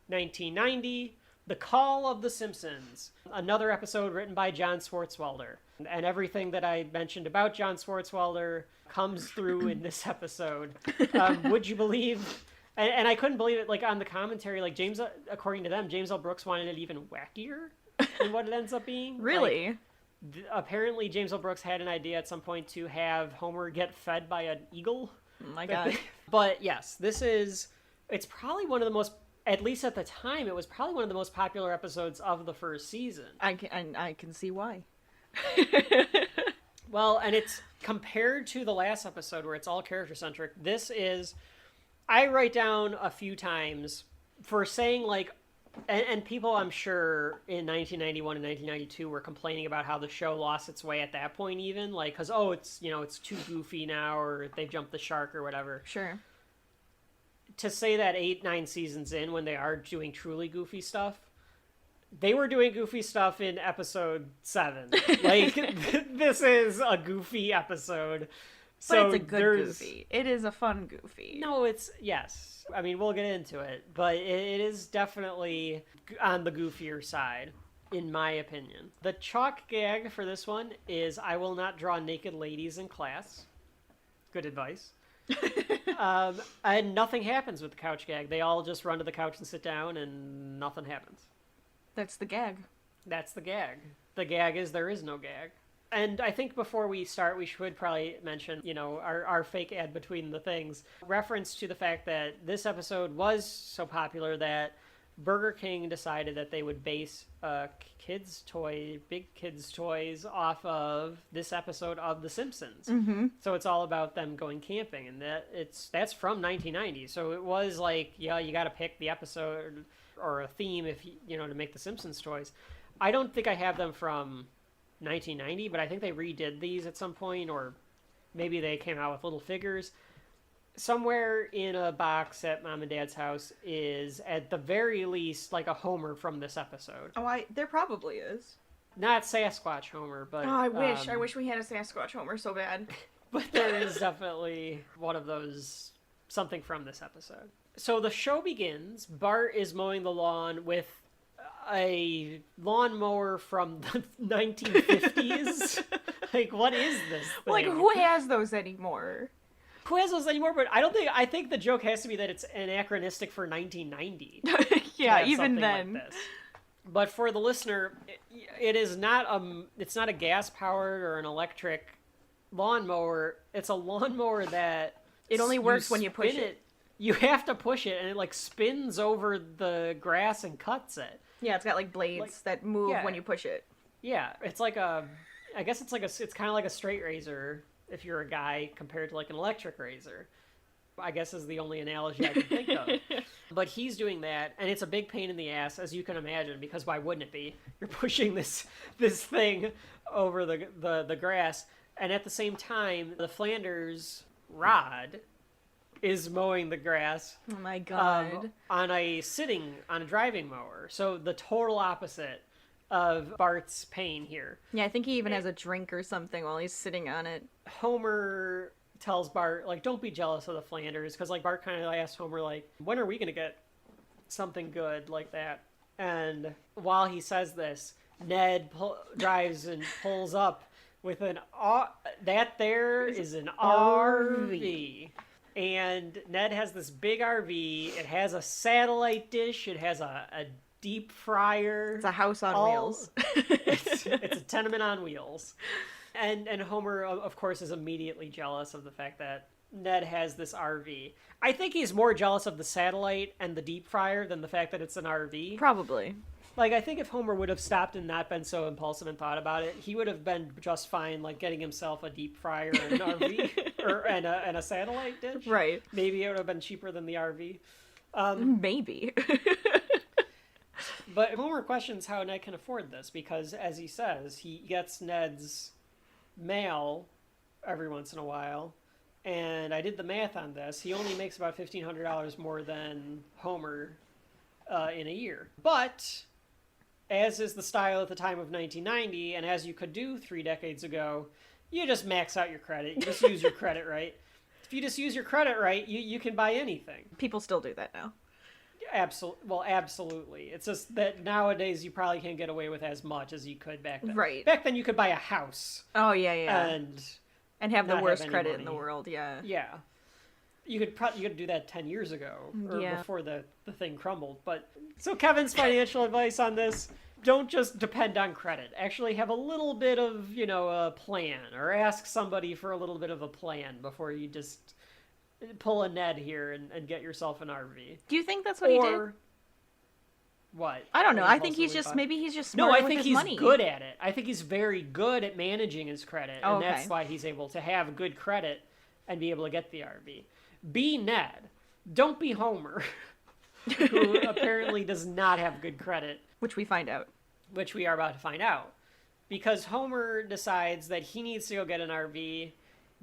1990, The Call of the Simpsons. Another episode written by John Swartzwelder. And everything that I mentioned about John Swartzwelder comes through in this episode. Would you believe And I couldn't believe it, like, on the commentary, like, according to them, James L. Brooks wanted it even wackier than what it ends up being. Really? Like, apparently James L. Brooks had an idea at some point to have Homer get fed by an eagle. Oh my God. But yes, it's probably one of the most, at least at the time, it was probably one of the most popular episodes of the first season. I can see why. Well, and it's compared to the last episode where it's all character-centric, this is, I write down a few times for saying, like, and people, I'm sure, in 1991 and 1992 were complaining about how the show lost its way at that point even, like, because, it's too goofy now, or they've jumped the shark or whatever. Sure. To say that 8-9 seasons in, when they are doing truly goofy stuff, they were doing goofy stuff in episode 7. Like, this is a goofy episode. But it's a good goofy. It is a fun goofy. No, yes. I mean, we'll get into it. But it is definitely on the goofier side, in my opinion. The chalk gag for this one is, I will not draw naked ladies in class. Good advice. And nothing happens with the couch gag. They all just run to the couch and sit down, and nothing happens. That's the gag. That's the gag. The gag is there is no gag. And I think before we start, we should probably mention, our fake ad between the things. Reference to the fact that this episode was so popular that Burger King decided that they would base big kids' toys off of this episode of The Simpsons. Mm-hmm. So it's all about them going camping, and that's from 1990. So it was like, you got to pick the episode or a theme if to make the Simpsons toys. I don't think I have them from 1990, but I think they redid these at some point, or maybe they came out with little figures. Somewhere in a box at Mom and Dad's house is, at the very least, like a Homer from this episode. Oh, there probably is. Not Sasquatch Homer, but... Oh, I wish we had a Sasquatch Homer so bad. But there is definitely one of those, something from this episode. So the show begins. Bart is mowing the lawn with a lawnmower from the 1950s. Like, what is this thing? Like, who has those anymore? Who has those anymore? But I think the joke has to be that it's anachronistic for 1990. Yeah, even then. Like this. But for the listener, it is not it's not a gas powered or an electric lawnmower. It's a lawnmower that it only works when you push it. You have to push it, and it like spins over the grass and cuts it. Yeah, it's got like blades that move when you push it. Yeah, it's like I guess it's kind of like a straight razor if you're a guy compared to like an electric razor. I guess is the only analogy I can think of. But he's doing that, and it's a big pain in the ass, as you can imagine, because why wouldn't it be? You're pushing this thing over the grass, and at the same time, the Flanders rod is mowing the grass. Oh my God. On a driving mower. So the total opposite of Bart's pain here. Yeah, I think he even has a drink or something while he's sitting on it. Homer tells Bart, like, don't be jealous of the Flanders, because like Bart kind of asks Homer, like, when are we gonna get something good like that? And while he says this, Ned drives and pulls up with an is an RV. And Ned has this big RV. It has a satellite dish. It has a deep fryer. It's a house on wheels. It's a tenement on wheels. And Homer, of course, is immediately jealous of the fact that Ned has this RV. I think he's more jealous of the satellite and the deep fryer than the fact that it's an RV. Probably. Like, I think if Homer would have stopped and not been so impulsive and thought about it, he would have been just fine, like, getting himself a deep fryer and an RV, and a satellite dish. Right. Maybe it would have been cheaper than the RV. Maybe. But Homer questions how Ned can afford this, because, as he says, he gets Ned's mail every once in a while, and I did the math on this. He only makes about $1,500 more than Homer in a year. But... as is the style at the time of 1990, and as you could do 3 decades ago, you just max out your credit. You just use your credit right. If you just use your credit right, you can buy anything. People still do that now. Absolutely. It's just that nowadays you probably can't get away with as much as you could back then. Right. Back then you could buy a house. Oh, yeah. And have the worst have credit money in the world, yeah. Yeah. You could do that 10 years ago, or Yeah. before the thing crumbled. But so Kevin's financial advice on this: don't just depend on credit. Actually, have a little bit of a plan, or ask somebody for a little bit of a plan before you just pull a Ned here and get yourself an RV. Do you think that's what he did? What? I don't know. I think Impulsively he's just bought? maybe he's just No, smart I with think his he's money. good at it. I think he's very good at managing his credit, Oh, and okay. that's why he's able to have good credit and be able to get the RV. Be Ned. Don't be Homer, who apparently does not have good credit. Which we find out. Which we are about to find out. Because Homer decides that he needs to go get an RV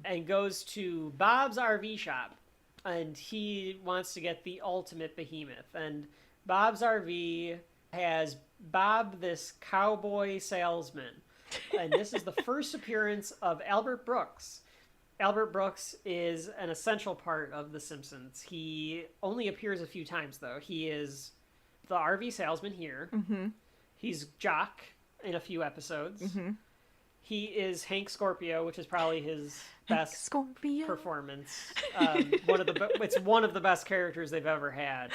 and goes to Bob's RV shop. And he wants to get the ultimate behemoth. And Bob's RV has Bob, this cowboy salesman. And this is the first appearance of Albert Brooks. Albert Brooks is an essential part of The Simpsons. He only appears a few times, though. He is the RV salesman here. Mm-hmm. He's Jock in a few episodes. Mm-hmm. He is Hank Scorpio, which is probably his best Scorpio performance. It's one of the best characters they've ever had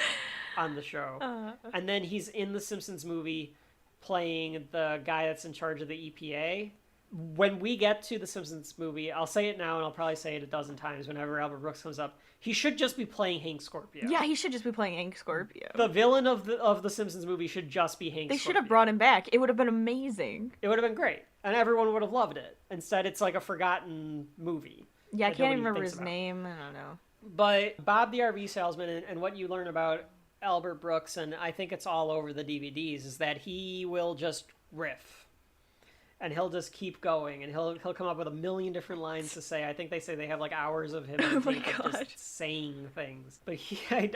on the show. And then he's in the Simpsons movie playing the guy that's in charge of the EPA. When we get to the Simpsons movie, I'll say it now and I'll probably say it a dozen times whenever Albert Brooks comes up. He should just be playing Hank Scorpio. Yeah, he should just be playing Hank Scorpio. The villain of the Simpsons movie should just be Hank Scorpio. They should have brought him back. It would have been amazing. It would have been great. And everyone would have loved it. Instead, it's like a forgotten movie. Yeah, I that can't nobody even remember thinks his about. name. I don't know. But Bob the RV salesman, and what you learn about Albert Brooks, and I think it's all over the DVDs, is that he will just riff. And he'll just keep going, and he'll come up with a million different lines to say. I think they say they have like hours of him Oh my of God. just saying things. But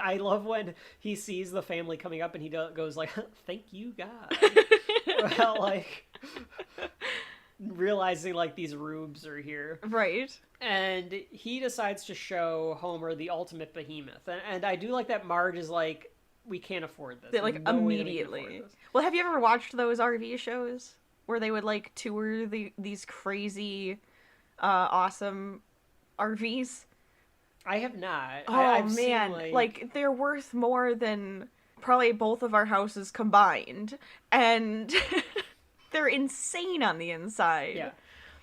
I love when he sees the family coming up, and he goes like, "Thank you, God." Well, like realizing like these rubes are here, Right. and he decides to show Homer the ultimate behemoth. And I do like that Marge is like, "We can't afford this." They, like, No way that we can afford immediately. this. Well, have you ever watched those RV shows where they would like tour these crazy, awesome RVs? I have not. Oh I've man, seen, like they're worth more than probably both of our houses combined, and they're insane on the inside. yeah.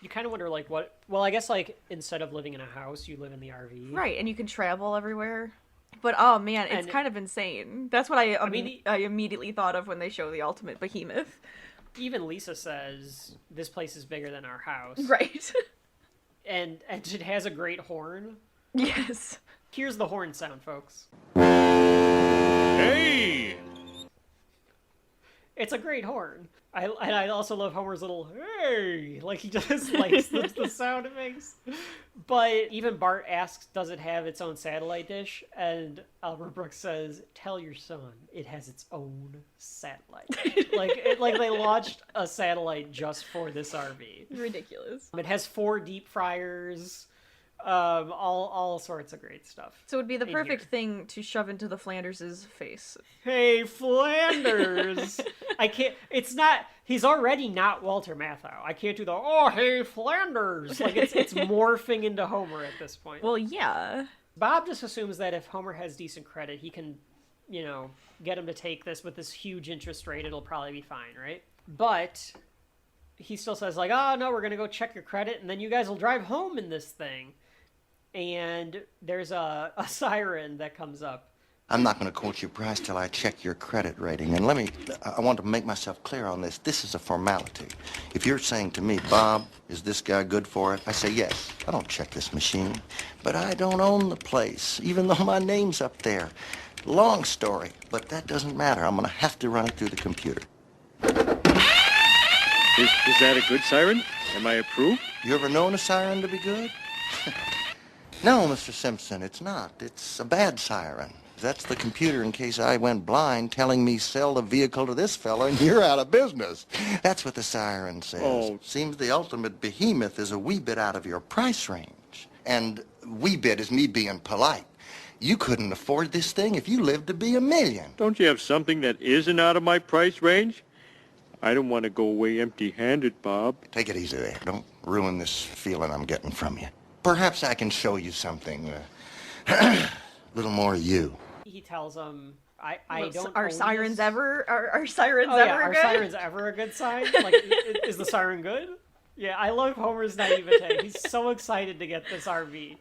You kind of wonder like what. Well, I guess like instead of living in a house, you live in the RV. Right, and you can travel everywhere. But oh man, it's And- kind of insane. That's what I mean, I immediately thought of when they show the ultimate behemoth. Even Lisa says this place is bigger than our house. Right. And it has a great horn. Yes. Here's the horn sound, folks. Hey! It's a great horn. I also love Homer's little hey, like he just likes the sound it makes. But even Bart asks, does it have its own satellite dish? And Albert Brooks says, tell your son it has its own satellite. like they launched a satellite just for this RV. Ridiculous. It has 4 deep fryers, all sorts of great stuff. So it would be the in perfect here. thing to shove into the Flanders' face. Hey, Flanders! I can't. It's not. He's already not Walter Matthau. I can't do the oh hey Flanders. Like it's morphing into Homer at this point. Well, yeah. Bob just assumes that if Homer has decent credit, he can, get him to take this with this huge interest rate. It'll probably be fine, right? But he still says like, oh no, we're gonna go check your credit, and then you guys will drive home in this thing. And there's a siren that comes up. I'm not going to quote your price till I check your credit rating. And I want to make myself clear on this. This is a formality. If you're saying to me, Bob, is this guy good for it? I say yes. I don't check this machine. But I don't own the place, even though my name's up there. Long story, but that doesn't matter. I'm going to have to run it through the computer. Is that a good siren? Am I approved? You ever known a siren to be good? No, Mr. Simpson, it's not. It's a bad siren. That's the computer in case I went blind telling me sell the vehicle to this fella and you're out of business. That's what the siren says. Oh. Seems the ultimate behemoth is a wee bit out of your price range. And wee bit is me being polite. You couldn't afford this thing if you lived to be $1 million. Don't you have something that isn't out of my price range? I don't want to go away empty-handed, Bob. Take it easy there. Don't ruin this feeling I'm getting from you. Perhaps I can show you something. Little more of you. He tells him, I don't Are own sirens this. ever? Are sirens Oh, ever yeah, are good? sirens ever a good sign? Like, is the siren good? Yeah, I love Homer's naivete. He's so excited to get this RV.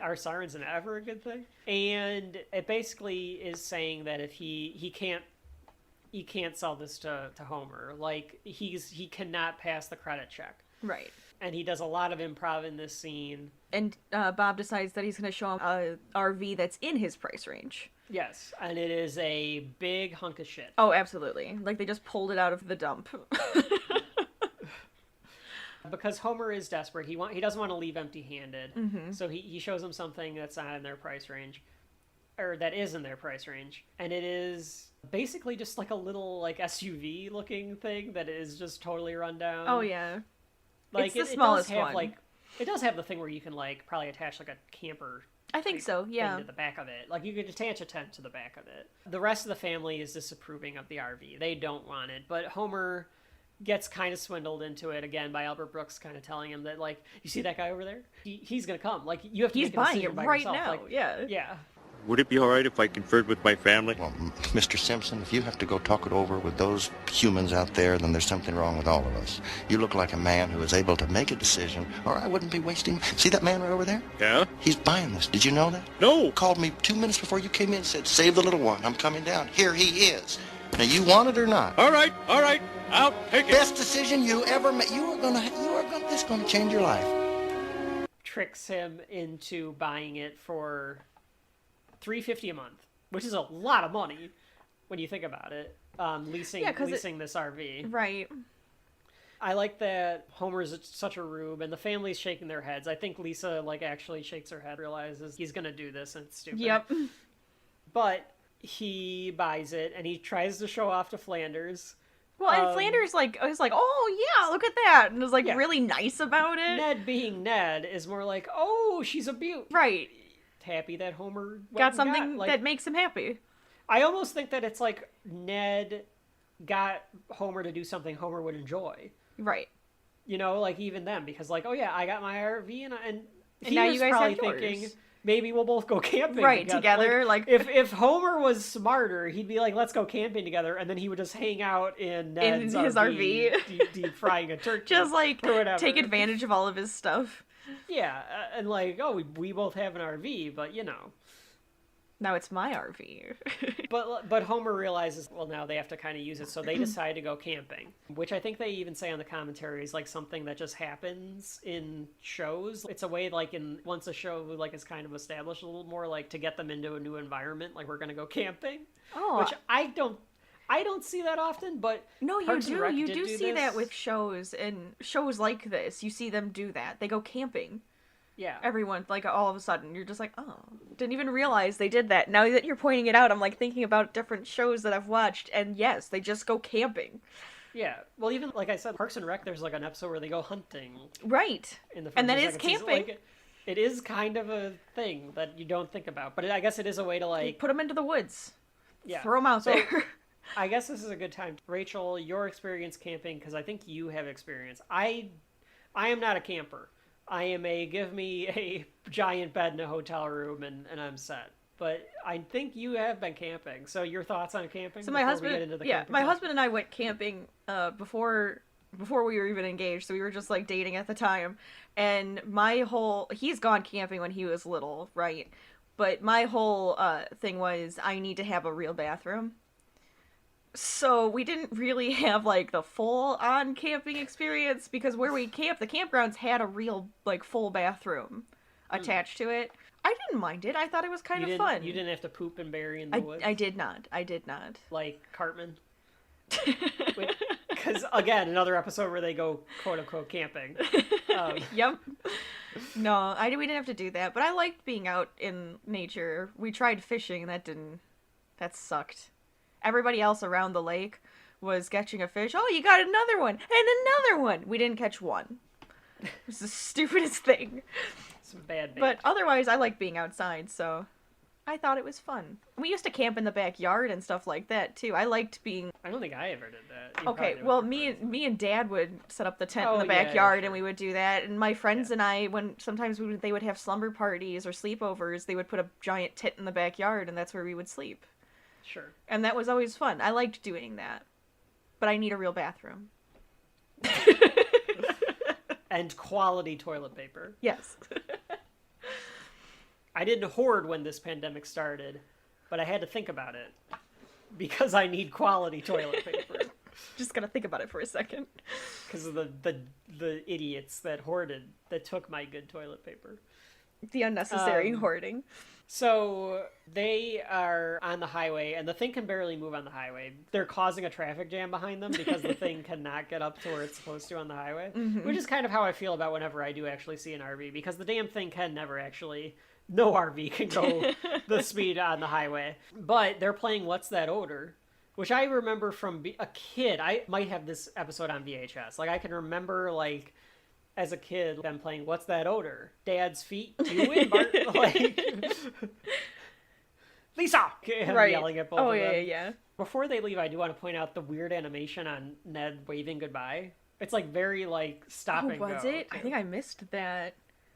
Are sirens ever a good thing? And it basically is saying that if he can't sell this to Homer. Like, he cannot pass the credit check. Right. And he does a lot of improv in this scene. And Bob decides that he's going to show him a RV that's in his price range. Yes, and it is a big hunk of shit. Oh, absolutely. Like, they just pulled it out of the dump. Because Homer is desperate. He doesn't want to leave empty-handed. Mm-hmm. So he shows him something that's not in their price range. Or that is in their price range. And it is basically just like a little like SUV looking thing that is just totally run down. Oh, yeah. Like, it's the smallest does have, one. Like, it does have the thing where you can like probably attach like a camper I think so, yeah. thing to the back of it. Like, you could attach a tent to the back of it. The rest of the family is disapproving of the RV. They don't want it. But Homer gets kind of swindled into it again by Albert Brooks kind of telling him that, like, you see that guy over there? He's going to come. Like, you have to He's make a buying decision it by right yourself. now, Like, yeah. Yeah. Would it be all right if I conferred with my family? Well, Mr. Simpson, if you have to go talk it over with those humans out there, then there's something wrong with all of us. You look like a man who is able to make a decision, or I wouldn't be wasting... See that man right over there? Yeah? He's buying this. Did you know that? No. Called me 2 minutes before you came in and said, save the little one. I'm coming down. Here he is. Now, you want it or not? All right. I'll take it. Best decision you ever made. This is going to change your life. Tricks him into buying it for $350 a month, which is a lot of money when you think about it. Leasing this RV. Right. I like that Homer's such a rube, and the family's shaking their heads. I think Lisa, like, actually shakes her head, realizes he's gonna do this, and it's stupid. Yep. But he buys it, and he tries to show off to Flanders. Well, and Flanders, is like, oh, yeah, look at that, and is, like, Yeah. really nice about it. Ned, being Ned, is more like, oh, she's a beaut. Right. Happy that Homer Got something that makes him happy. I almost think that it's like Ned got Homer to do something Homer would enjoy. Right. You know, like, even then, because, like, oh yeah, I got my RV, and he now was you guys probably have yours. thinking, maybe we'll both go camping Right, together, like... if Homer was smarter, he'd be like, let's go camping together, and then he would just hang out in Ned's his RV. deep frying a turkey. Just, like, or whatever. take advantage of all of his stuff. Yeah, and like, oh, we both have an RV, but, you know. Now it's my RV. But Homer realizes, well, now they have to kind of use it, so they decide to go camping, which I think they even say on the commentary is like something that just happens in shows. It's a way, like, once a show like is kind of established a little more, like, to get them into a new environment, like, we're gonna go camping. Oh, which I don't see that often, but no, you Parks and do. Rec You did do see this. that with shows, and shows like this, you see them do that. They go camping. Yeah. Everyone, like, all of a sudden, you're just like, oh, didn't even realize they did that. Now that you're pointing it out, I'm, like, thinking about different shows that I've watched, and yes, they just go camping. Yeah. Well, even, like I said, Parks and Rec, there's, like, an episode where they go hunting. Right. In the and that first is or second season. camping. Like, it is kind of a thing that you don't think about, but I guess it is a way to, like... Put them into the woods. Yeah. Throw them out there. I guess this is a good time. Rachel, your experience camping, because I think you have experience. I am not a camper. I am give me a giant bed in a hotel room and I'm set. But I think you have been camping. So your thoughts on camping? So my husband, husband and I went camping before we were even engaged. So we were just, like, dating at the time. And he's gone camping when he was little, right? But my whole thing was I need to have a real bathroom. So we didn't really have, like, the full-on camping experience, because where we camped, the campgrounds had a real, like, full bathroom attached to it. I didn't mind it. I thought it was kind of fun. You didn't have to poop and bury in the woods? I did not. Like Cartman? Because, again, another episode where they go, quote-unquote, camping. Yep. No, we didn't have to do that, but I liked being out in nature. We tried fishing, and that sucked. Everybody else around the lake was catching a fish. Oh, you got another one, and another one. We didn't catch one. It was the stupidest thing. Some bad bait. But otherwise, I like being outside, so... I thought it was fun. We used to camp in the backyard and stuff like that too. I liked being. I don't think I ever did that. You Okay, probably well, don't me and Dad would set up the tent in Oh, the yeah, backyard, sure. and we would do that. And my friends and I, when sometimes they would have slumber parties or sleepovers, they would put a giant tent in the backyard, and that's where we would sleep. Sure. And that was always fun. I liked doing that, but I need a real bathroom. And quality toilet paper. Yes. I didn't hoard when this pandemic started, but I had to think about it because I need quality toilet paper. Just gotta think about it for a second. Because of the idiots that hoarded, that took my good toilet paper. The unnecessary hoarding. So they are on the highway, and the thing can barely move on the highway. They're causing a traffic jam behind them because the thing cannot get up to where it's supposed to on the highway. Which is kind of how I feel about whenever I do actually see an RV, because the damn thing can never actually... No RV can go the speed on the highway. But they're playing What's That Odor? Which I remember from a kid. I might have this episode on VHS. Like, I can remember, like, as a kid, them playing What's That Odor? Dad's feet. You win, Bart. Like, Lisa! Right. Yelling at both of them. Yeah. Before they leave, I do want to point out the weird animation on Ned waving goodbye. It's, like, very, like, stop and go. Was it? I think I missed that.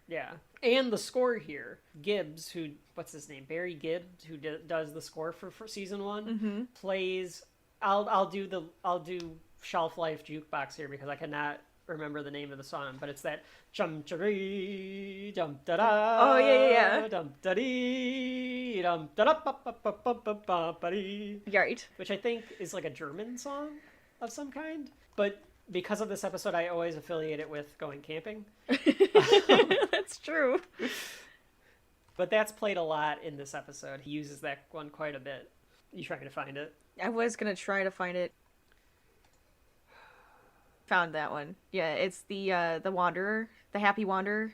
Yeah. And the score here, Gibbs, who, what's his name? Barry Gibbs, who does the score for season 1, plays, I'll do Shelf Life Jukebox here because I cannot remember the name of the song, but it's that jump da jump da da. Oh yeah. Jump da dee dum da da ba ba ba ba ba ba ba dee. Right. Which I think is like a German song of some kind, but because of this episode, I always affiliate it with going camping. That's true. But that's played a lot in this episode. He uses that one quite a bit. You trying to find it? I was gonna try to find it. Found that one. Yeah, it's the Wanderer, the Happy Wanderer.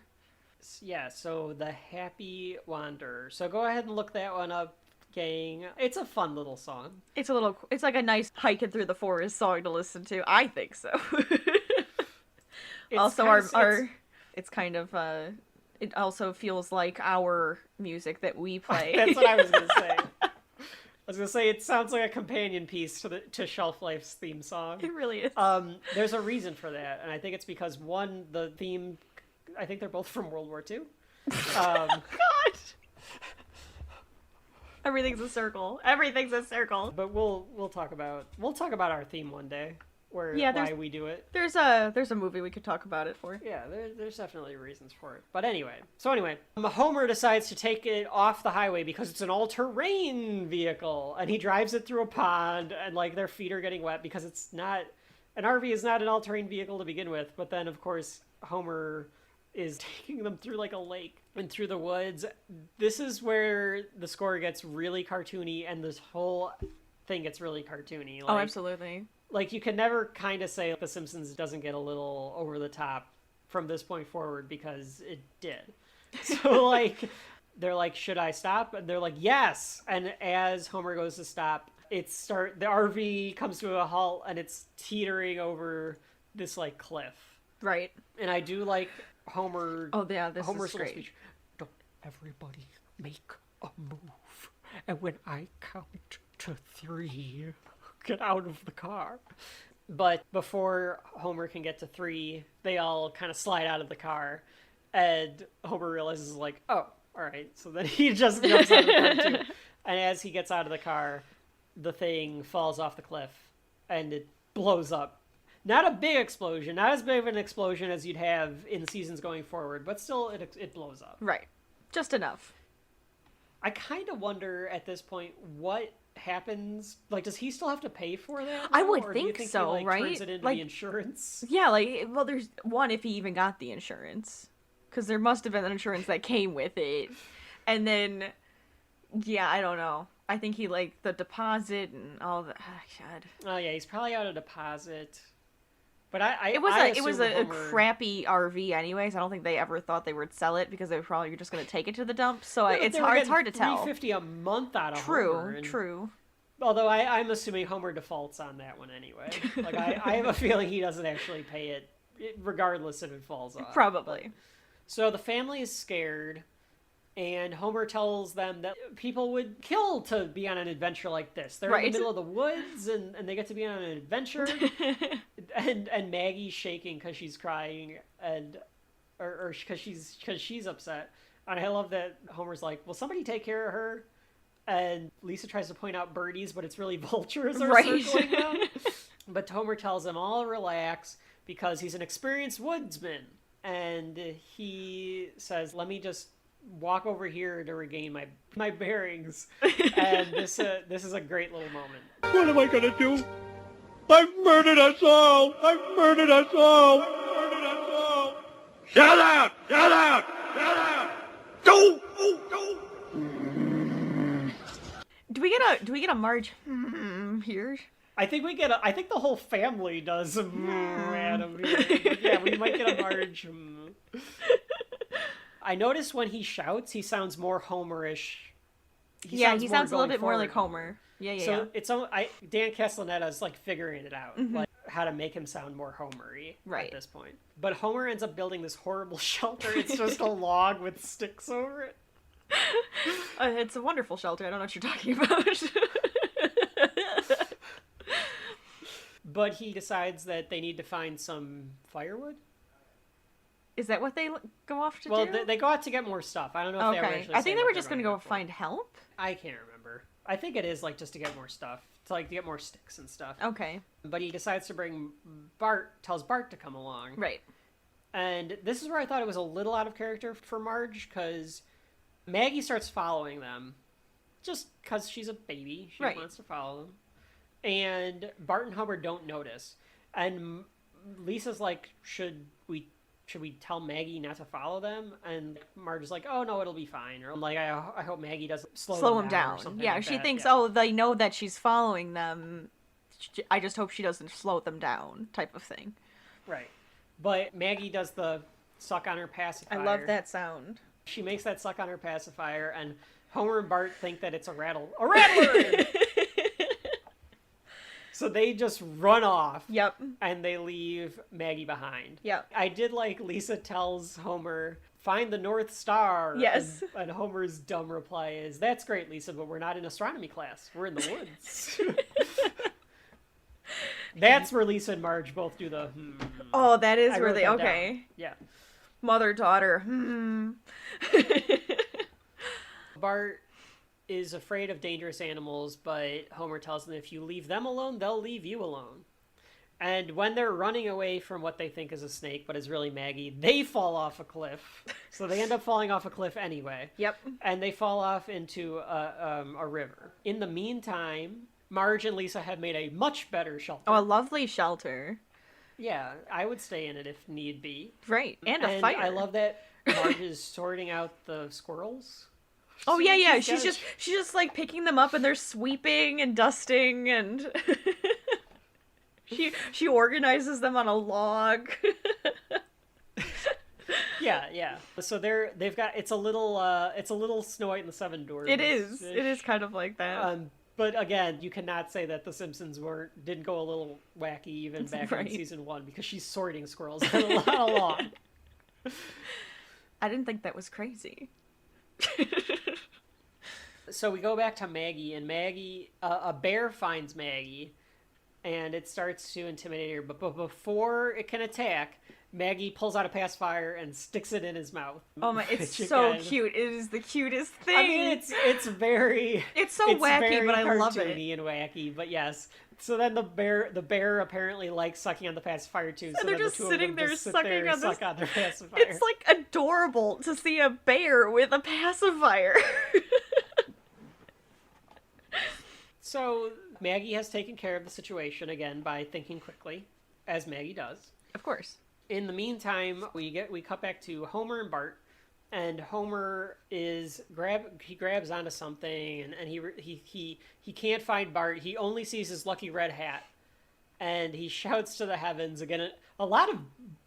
Yeah, so the Happy Wanderer. So go ahead and look that one up, gang. It's a fun little song. It's like a nice hiking through the forest song to listen to. I think so. It's kind of it also feels like our music that we play. That's what I was gonna say. I was gonna say it sounds like a companion piece to Shelf Life's theme song. It really is. There's a reason for that, and I think it's because one, the theme, I think they're both from World War II. God. Everything's a circle. Everything's a circle. But we'll talk about our theme one day, why we do it. There's a movie we could talk about it for. Yeah, there's definitely reasons for it. But anyway, Homer decides to take it off the highway because it's an all-terrain vehicle, and he drives it through a pond, and like their feet are getting wet because it's not an RV is not an all-terrain vehicle to begin with. But then of course Homer is taking them through like a lake and through the woods. This is where the score gets really cartoony, and this whole thing gets really cartoony. Oh, absolutely. Like, you can never kind of say The Simpsons doesn't get a little over the top from this point forward, because it did. So, like, they're like, should I stop? And they're like, yes! And as Homer goes to stop, the RV comes to a halt, and it's teetering over this, like, cliff. Right. And I do like Homer... Oh, yeah, this Homer's is great. speech. Don't everybody make a move. And when I count to 3... get out of the car. But before Homer can get to 3, they all kind of slide out of the car, and Homer realizes, like, oh, all right. So then he just jumps out of the car too. And as he gets out of the car, the thing falls off the cliff, and it blows up. Not a big explosion, not as big of an explosion as you'd have in seasons going forward, but still it blows up. Right. Just enough. I kind of wonder at this point what happens. Like, does he still have to pay for that now? I would or think do you so, he, like, right? turns it into Like, the insurance? Yeah, like, well, there's one, if he even got the insurance, because there must have been an insurance that came with it. And then, yeah, I don't know. I think he, like, the deposit and all that. Oh, God. Oh yeah, he's probably out of deposit. But It was a crappy RV anyways. I don't think they ever thought they would sell it because they were probably just going to take it to the dump. So it's hard to tell. $350 a month out of Homer. True. Although I'm assuming Homer defaults on that one anyway. Like I have a feeling he doesn't actually pay it, regardless if it falls off. Probably. So the family is scared. And Homer tells them that people would kill to be on an adventure like this. They're in Right. the middle of the woods, and they get to be on an adventure. and Maggie's shaking because she's crying, or because she's upset. And I love that Homer's like, "Will somebody take care of her?" And Lisa tries to point out birdies, but it's really vultures are Right. circling them. But Homer tells them all relax because he's an experienced woodsman, and he says, "Let me just walk over here to regain my bearings." And this is a great little moment. What am I gonna do? I've murdered us all! I've murdered us all! I've murdered us all! Shout out! Shout out! Shout out! Go! Go! Do we get a Marge here? I think the whole family does Adam here. Yeah, we might get a Marge. I noticed when he shouts, he sounds more Homerish. He sounds a little bit more like Homer. Yeah. It's Dan Castellaneta's like figuring it out, like how to make him sound more Homery at this point. But Homer ends up building this horrible shelter. It's just a log with sticks over it. It's a wonderful shelter. I don't know what you're talking about. But he decides that they need to find some firewood. Is that what they go off to do? Well, they go out to get more stuff. I don't know if they were actually I think they saying were what just they're going to go for. find help. I can't remember. I think it is like just to get more stuff. To like to get more sticks and stuff. Okay. But he decides to bring tells Bart to come along. Right. And this is where I thought it was a little out of character for Marge, because Maggie starts following them just because she's a baby. She wants to follow them. And Bart and Homer don't notice. And Lisa's like, should we tell Maggie not to follow them? And Marge is like, oh no, it'll be fine. Or I'm like, I hope Maggie doesn't slow them down. Or something Yeah, like she that. thinks, oh, they know that she's following them. I just hope she doesn't slow them down, type of thing. Right. But Maggie does the suck on her pacifier. I love that sound. She makes that suck on her pacifier, and Homer and Bart think that it's a rattler! So they just run off. Yep. And they leave Maggie behind. Yep. I did like Lisa tells Homer, find the North Star. Yes. And Homer's dumb reply is, that's great, Lisa, but we're not in astronomy class. We're in the woods. That's where Lisa and Marge both do the Oh, that is where wrote they, that okay. down. Yeah. Mother-daughter. Bart is afraid of dangerous animals, but Homer tells them if you leave them alone, they'll leave you alone. And when they're running away from what they think is a snake, but is really Maggie, they fall off a cliff. So they end up falling off a cliff anyway. Yep. And they fall off into a river. In the meantime, Marge and Lisa have made a much better shelter. Oh, a lovely shelter. Yeah, I would stay in it if need be. Right, and a fire. I love that Marge is sorting out the squirrels. Oh yeah. She's just like picking them up, and they're sweeping and dusting, and she organizes them on a log. Yeah. So they've got it's a little Snow White and the Seven Dwarfs. It is kind of like that. But again, you cannot say that the Simpsons didn't go a little wacky even back in season 1, because she's sorting squirrels on a log. I didn't think that was crazy. So we go back to Maggie, and Maggie, a bear finds Maggie, and it starts to intimidate her. But before it can attack, Maggie pulls out a pacifier and sticks it in his mouth. Oh my! It's so cute. It is the cutest thing. I mean, it's very. It's so wacky, but I love it. Cartoony and wacky, but yes. So then the bear apparently likes sucking on the pacifier too. So they're then just the two sitting of them there just sucking on suck on their pacifier. It's like adorable to see a bear with a pacifier. So Maggie has taken care of the situation again by thinking quickly, as Maggie does. Of course. In the meantime, we cut back to Homer and Bart, and Homer he grabs onto something, and he can't find Bart. He only sees his lucky red hat, and he shouts to the heavens again. A lot of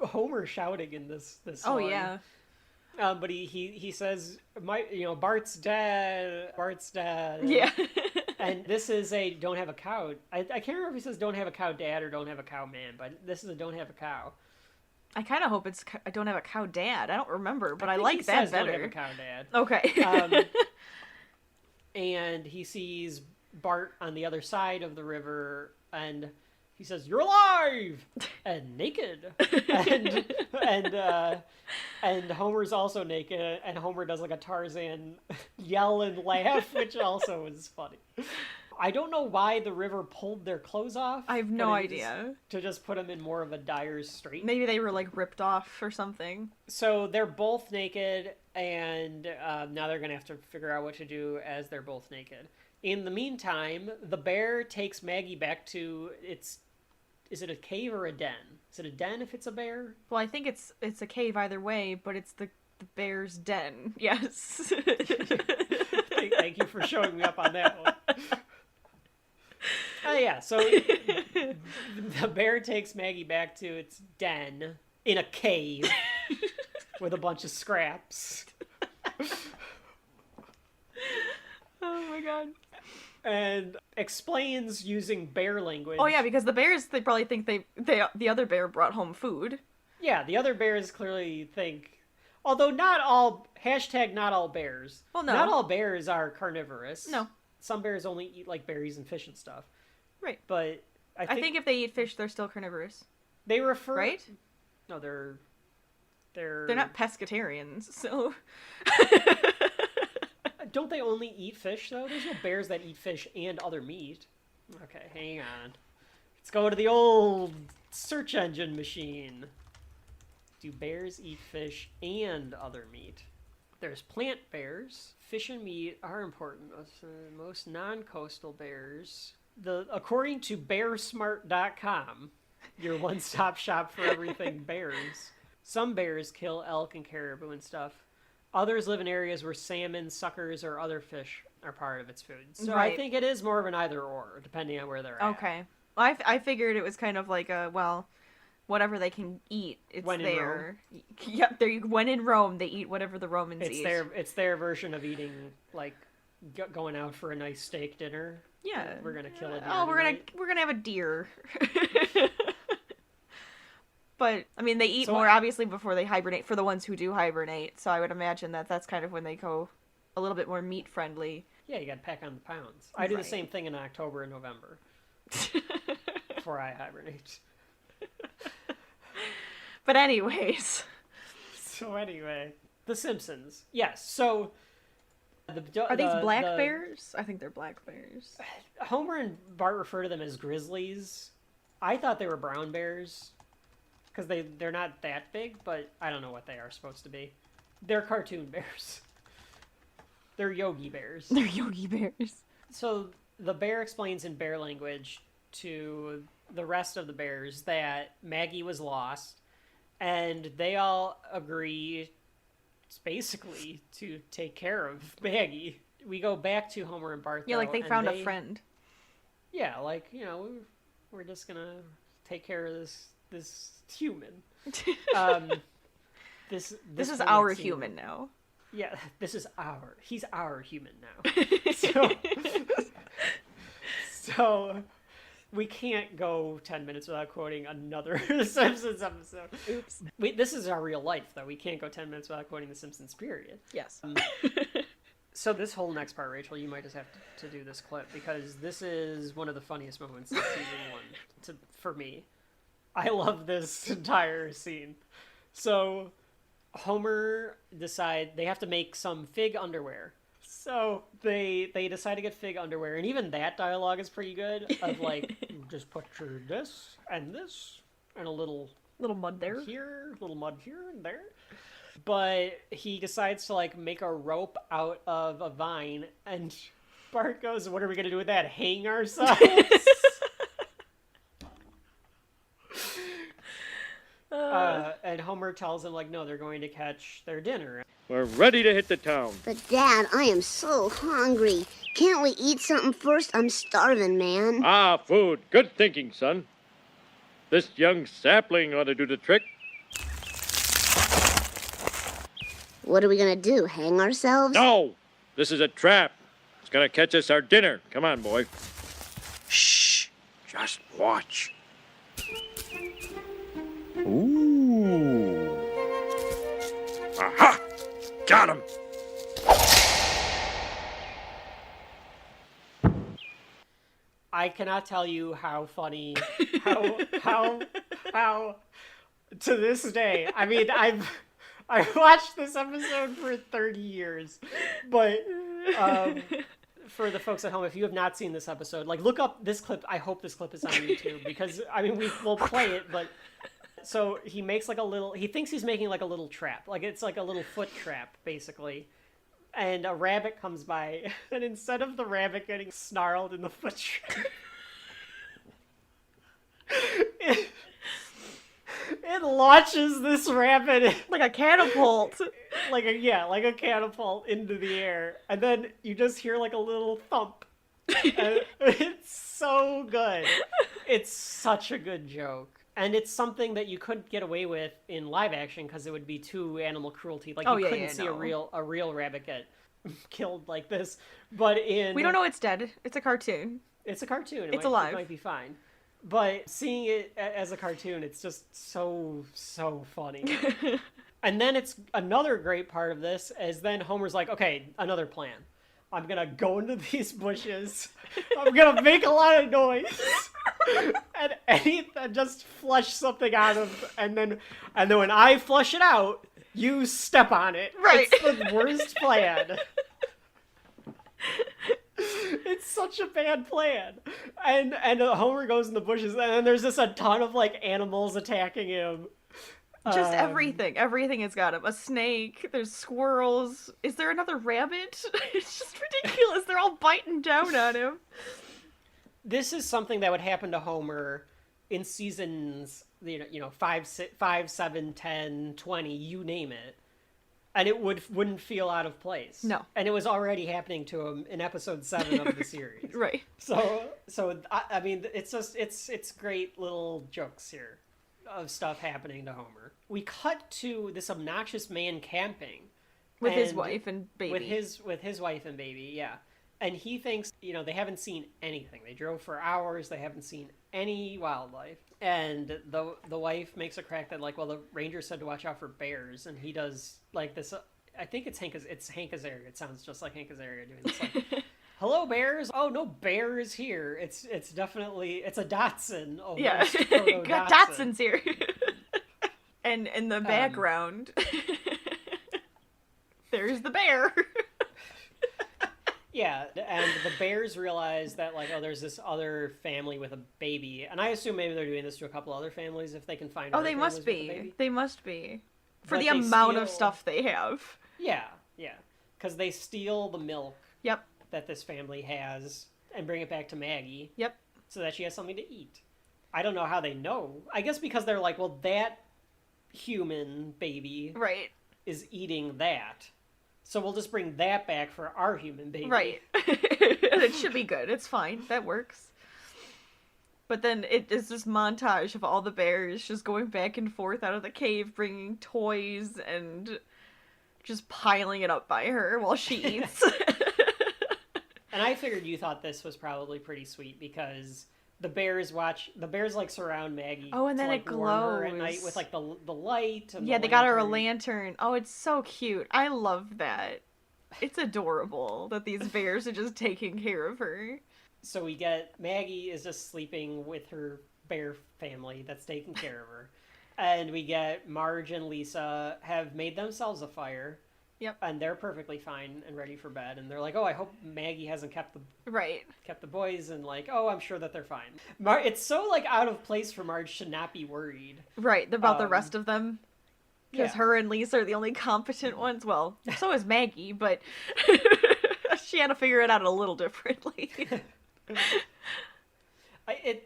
Homer shouting in this song. Oh yeah. But he says, Bart's dead. Bart's dead. Yeah. And this is a don't have a cow. I can't remember if he says don't have a cow dad or don't have a cow man, but this is a don't have a cow. I kind of hope I don't have a cow dad. I don't remember, but I think like he that says don't better. have a cow dad. Okay. And he sees Bart on the other side of the river, and he says, "You're alive and naked," and Homer's also naked, and Homer does like a Tarzan yell and laugh, which also is funny. I don't know why the river pulled their clothes off. I have no idea. To just put them in more of a dyer's strait. Maybe they were like ripped off or something. So they're both naked, and now they're gonna have to figure out what to do as they're both naked. In the meantime, the bear takes Maggie back to its... Is it a cave or a den? Is it a den if it's a bear? Well, I think it's a cave either way, but it's the bear's den. Yes. Thank you for showing me up on that one. Yeah, so the bear takes Maggie back to its den in a cave with a bunch of scraps. Oh my god. And explains using bear language. Oh yeah, because the bears, they probably think the other bear brought home food. Yeah, the other bears clearly think... Although not all bears. Well, no. Not all bears are carnivorous. No. Some bears only eat like berries and fish and stuff. Right. But I think if they eat fish, they're still carnivorous. They refer... Right? No, they're not pescatarians, so... Don't they only eat fish, though? There's no bears that eat fish and other meat. Okay, hang on. Let's go to the old search engine machine. Do bears eat fish and other meat? There's plant bears. Fish and meat are important. Most non-coastal bears. According to bearsmart.com, your one-stop shop for everything bears, some bears kill elk and caribou and stuff. Others live in areas where salmon, suckers, or other fish are part of its food. So right. I think it is more of an either-or, depending on where they're at. Okay. Well, I figured it was kind of like whatever they can eat, it's when there. Yep, when in Rome, they eat whatever the Romans eat. It's their version of eating, like, going out for a nice steak dinner. Yeah. We're gonna kill a deer. Oh, we're gonna have a deer. But, I mean, they eat more, obviously, before they hibernate, for the ones who do hibernate, so I would imagine that's kind of when they go a little bit more meat-friendly. Yeah, you gotta pack on the pounds. I do the same thing in October and November. Before I hibernate. But anyways. So anyway, The Simpsons. Yes, so... Are these black bears? I think they're black bears. Homer and Bart refer to them as grizzlies. I thought they were brown bears. Because they're not that big, but I don't know what they are supposed to be. They're cartoon bears. They're Yogi bears. They're Yogi bears. So the bear explains in bear language to the rest of the bears that Maggie was lost, and they all agree, basically, to take care of Maggie. We go back to Homer and Bart, Yeah, though, like they found a friend. Yeah, like, we're just gonna take care of this human. This is our human now. Yeah, he's our human now. So we can't go 10 minutes without quoting another Simpsons episode. Oops. This is our real life, though. We can't go 10 minutes without quoting The Simpsons, period. Yes. So this whole next part, Rachel, you might just have to do this clip, because this is one of the funniest moments in season 1 for me. I love this entire scene. So Homer decide they have to make some fig underwear. So they decide to get fig underwear, and even that dialogue is pretty good. Of like, just picture this and a little mud there, a little mud here and there. But he decides to like make a rope out of a vine, and Bart goes, "What are we gonna do with that? Hang ourselves?" And Homer tells him, like, no, they're going to catch their dinner. We're ready to hit the town. But, Dad, I am so hungry. Can't we eat something first? I'm starving, man. Ah, food. Good thinking, son. This young sapling ought to do the trick. What are we gonna do, hang ourselves? No! This is a trap. It's gonna catch us our dinner. Come on, boy. Shh. Just watch. Ooh. got him! I cannot tell you how funny, how to this day. I mean, I've watched this episode for 30 years, but for the folks at home, if you have not seen this episode, like, look up this clip. I hope this clip is on YouTube because, I mean, we'll play it, but so he makes like he thinks he's making like a little trap. Like, it's like a little foot trap, basically. And a rabbit comes by, and instead of the rabbit getting snarled in the foot trap, it launches this rabbit like a catapult. like a catapult into the air, and then you just hear like a little thump. And it's so good. It's such a good joke. And it's something that you couldn't get away with in live action because it would be too animal cruelty. Like, you couldn't see a real rabbit get killed like this. But we don't know it's dead. It's a cartoon. It's a cartoon. It's alive. It might be fine. But seeing it as a cartoon, it's just so funny. And then it's another great part of this is then Homer's like, okay, another plan. I'm gonna go into these bushes. I'm gonna make a lot of noise, and just flush something out of, and then when I flush it out, you step on it. Right. It's the worst plan. It's such a bad plan. And Homer goes in the bushes, and then there's just a ton of like animals attacking him. Just everything. Everything has got him. A snake. There's squirrels. Is there another rabbit? It's just ridiculous. They're all biting down on him. This is something that would happen to Homer in seasons, 5, 7, 10, 20, you name it. And it wouldn't feel out of place. No. And it was already happening to him in episode 7 of the series. Right. So I mean, it's just, it's great little jokes here of stuff happening to Homer. We cut to this obnoxious man camping with his wife and baby. With his wife and baby, yeah. And he thinks, they haven't seen anything. They drove for hours. They haven't seen any wildlife. And the wife makes a crack that, like, well, the ranger said to watch out for bears, and he does like this. I think it's Hank Azaria. It sounds just like Hank Azaria doing this. Like, hello, bears. Oh, no bears here. It's definitely a Dachshund. Oh, yeah, got Dachshunds here. And in the background, there's the bear. Yeah, and the bears realize that, like, oh, there's this other family with a baby, and I assume maybe they're doing this to a couple other families if they can find. Oh, they must be. They must be, for but the amount of stuff they have. Yeah, because they steal the milk. Yep. That this family has and bring it back to Maggie. Yep. So that she has something to eat. I don't know how they know. I guess because they're like, well, that human baby is eating that. So we'll just bring that back for our human baby. Right. It should be good. It's fine. That works. But then it is this montage of all the bears just going back and forth out of the cave, bringing toys and just piling it up by her while she eats. And I figured you thought this was probably pretty sweet because the bears like surround Maggie. Oh, and then like, it glows warm her at night with like the light. And they got her a lantern. Oh, it's so cute. I love that. It's adorable that these bears are just taking care of her. So we get Maggie is just sleeping with her bear family that's taking care of her, and we get Marge and Lisa have made themselves a fire. Yep. And they're perfectly fine and ready for bed. And they're like, oh, I hope Maggie hasn't kept the boys. And like, oh, I'm sure that they're fine. It's so like out of place for Marge to not be worried. Right. About the rest of them. Because her and Lisa are the only competent ones. Well, so is Maggie, but she had to figure it out a little differently.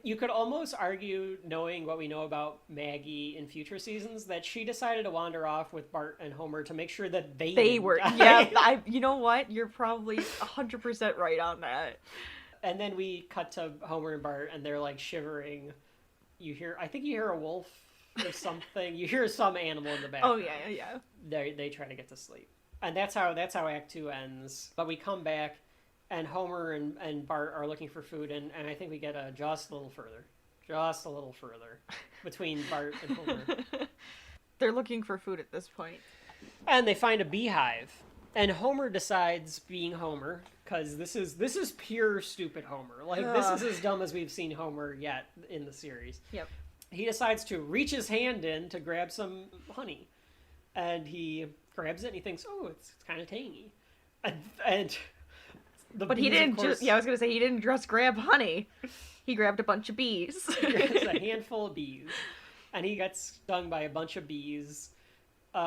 You could almost argue, knowing what we know about Maggie in future seasons, that she decided to wander off with Bart and Homer to make sure that they were. Die. Yeah, you know what? You're probably 100% right on that. And then we cut to Homer and Bart, and they're like shivering. I think you hear a wolf or something. You hear some animal in the background. Oh yeah. They try to get to sleep, and that's how Act 2 ends. But we come back. And Homer and Bart are looking for food, and I think we get just a little further between Bart and Homer. They're looking for food at this point. And they find a beehive. And Homer decides, being Homer, because this is pure stupid Homer. Like, this is as dumb as we've seen Homer yet in the series. Yep. He decides to reach his hand in to grab some honey. And he grabs it and he thinks, oh, it's kind of tangy. And the But bees, he didn't of course, I was going to say, he didn't just grab honey. He grabbed a bunch of bees. It's a handful of bees. And he gets stung by a bunch of bees.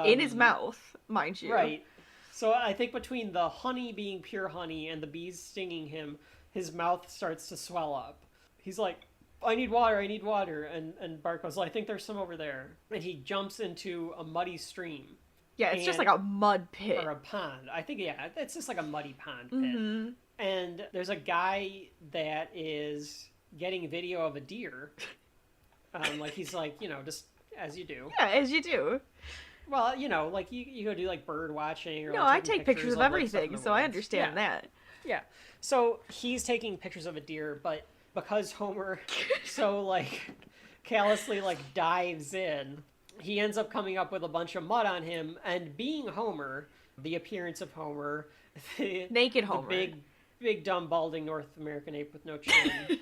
In his mouth, mind you. Right. So I think between the honey being pure honey and the bees stinging him, his mouth starts to swell up. He's like, I need water. And Bart goes, well, I think there's some over there. And he jumps into a muddy stream. Yeah, it's just like a mud pit. Or a pond. I think, yeah, it's just like a muddy pond pit. And there's a guy that is getting video of a deer. Like, he's like, just as you do. Yeah, as you do. Well, like you go do like bird watching or no, like, I take pictures of everything, so I understand that. Yeah. So he's taking pictures of a deer, but because Homer so like callously like dives in, he ends up coming up with a bunch of mud on him, and being Homer, the appearance of Homer, naked Homer, the big dumb balding North American ape with no chin.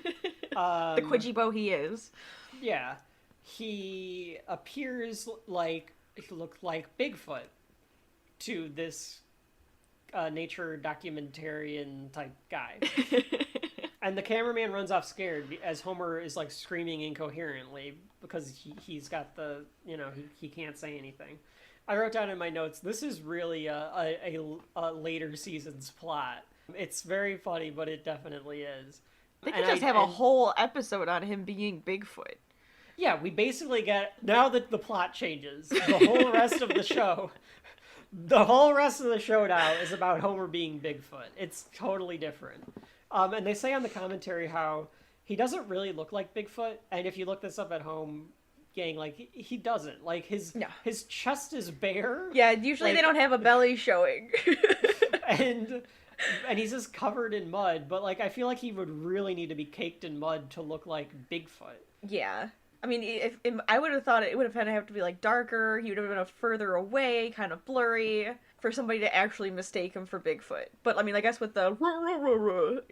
The Quidgy he is. Yeah. He appears like he looked like Bigfoot to this nature documentarian type guy. And the cameraman runs off scared as Homer is like screaming incoherently because he's got the, he can't say anything. I wrote down in my notes, this is really a later season's plot. It's very funny, but it definitely is. They could just have a whole episode on him being Bigfoot. Yeah, we basically get, now that the plot changes, the whole rest of the show now is about Homer being Bigfoot. It's totally different. And they say on the commentary how he doesn't really look like Bigfoot, and if you look this up at home, gang, like, he doesn't. Like, his chest is bare. Yeah, usually they don't have a belly showing. and he's just covered in mud, but, like, I feel like he would really need to be caked in mud to look like Bigfoot. Yeah. I mean, if I would have thought it would have to be, like, darker, he would have been further away, kind of blurry, for somebody to actually mistake him for Bigfoot. But, I mean, I guess with the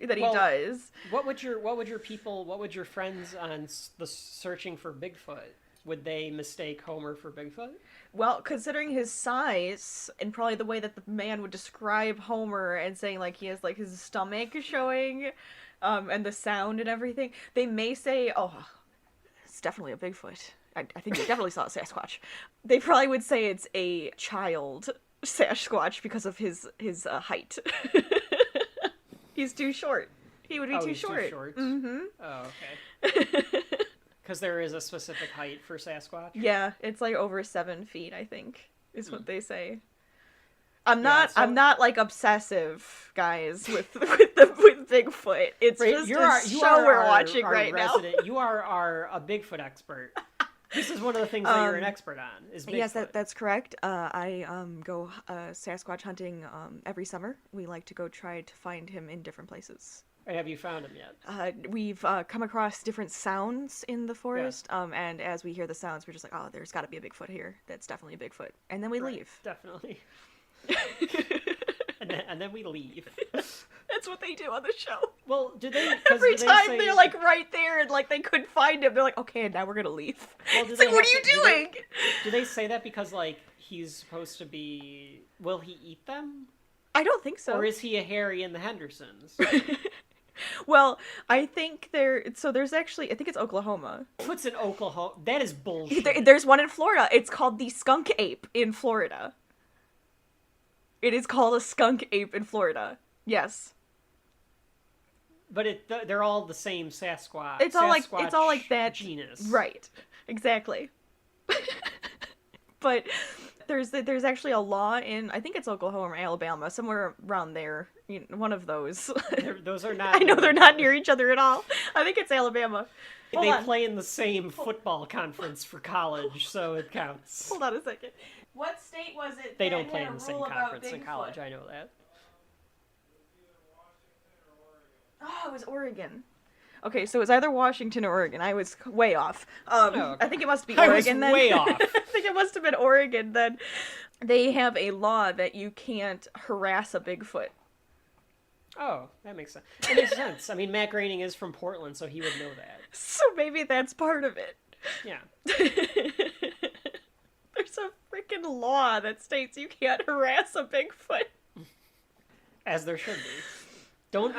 that he does. What would your friends on the searching for Bigfoot, would they mistake Homer for Bigfoot? Well, considering his size, and probably the way that the man would describe Homer and saying, like, he has, like, his stomach showing, and the sound and everything, they may say, oh, it's definitely a Bigfoot. I think you definitely saw a Sasquatch. They probably would say it's a child Sasquatch because of his height. He's too short. He would be too short. Too short? Mm-hmm. Oh, okay. Because there is a specific height for Sasquatch? Yeah, it's like over 7 feet, I think, is what they say. I'm not like obsessive, guys, with Bigfoot. It's just a show we're watching right now. You are a Bigfoot expert. This is one of the things that you're an expert on, is Bigfoot. Yes, that's correct. I go Sasquatch hunting every summer. We like to go try to find him in different places. Have you found him yet? We've come across different sounds in the forest, and as we hear the sounds, we're just like, oh, there's got to be a Bigfoot here. That's definitely a Bigfoot. And then we leave. Definitely. and then we leave. That's what they do on the show. Well, every time they're like right there and like they couldn't find him, they're like, okay, and now we're gonna leave. Well, it's like, what are you doing? Do they say that because like he's supposed to be? Will he eat them? I don't think so. Or is he a Harry and the Hendersons? Well, I think there's actually, I think it's Oklahoma. What's in Oklahoma? That is bullshit. There's one in Florida. It's called the skunk ape in Florida. It is called a skunk ape in Florida. Yes. But they're all the same Sasquatch. It's all like that genus. Right. Exactly. But there's actually a law in, I think it's Oklahoma or Alabama, somewhere around there. One of those. Those are not. I know they're not near each other at all. I think it's Alabama. They play in the same football conference for college, so it counts. Hold on a second. What state was it? They don't play in the same conference in college. I know that. Oh, it was Oregon. Okay, so it's either Washington or Oregon. I was way off. okay. I think it must be I was Oregon then. way off. I think it must have been Oregon then. They have a law that you can't harass a Bigfoot. Oh, that makes sense. It makes sense. I mean, Matt Groening is from Portland, so he would know that. So maybe that's part of it. Yeah. There's a freaking law that states you can't harass a Bigfoot. As there should be. Don't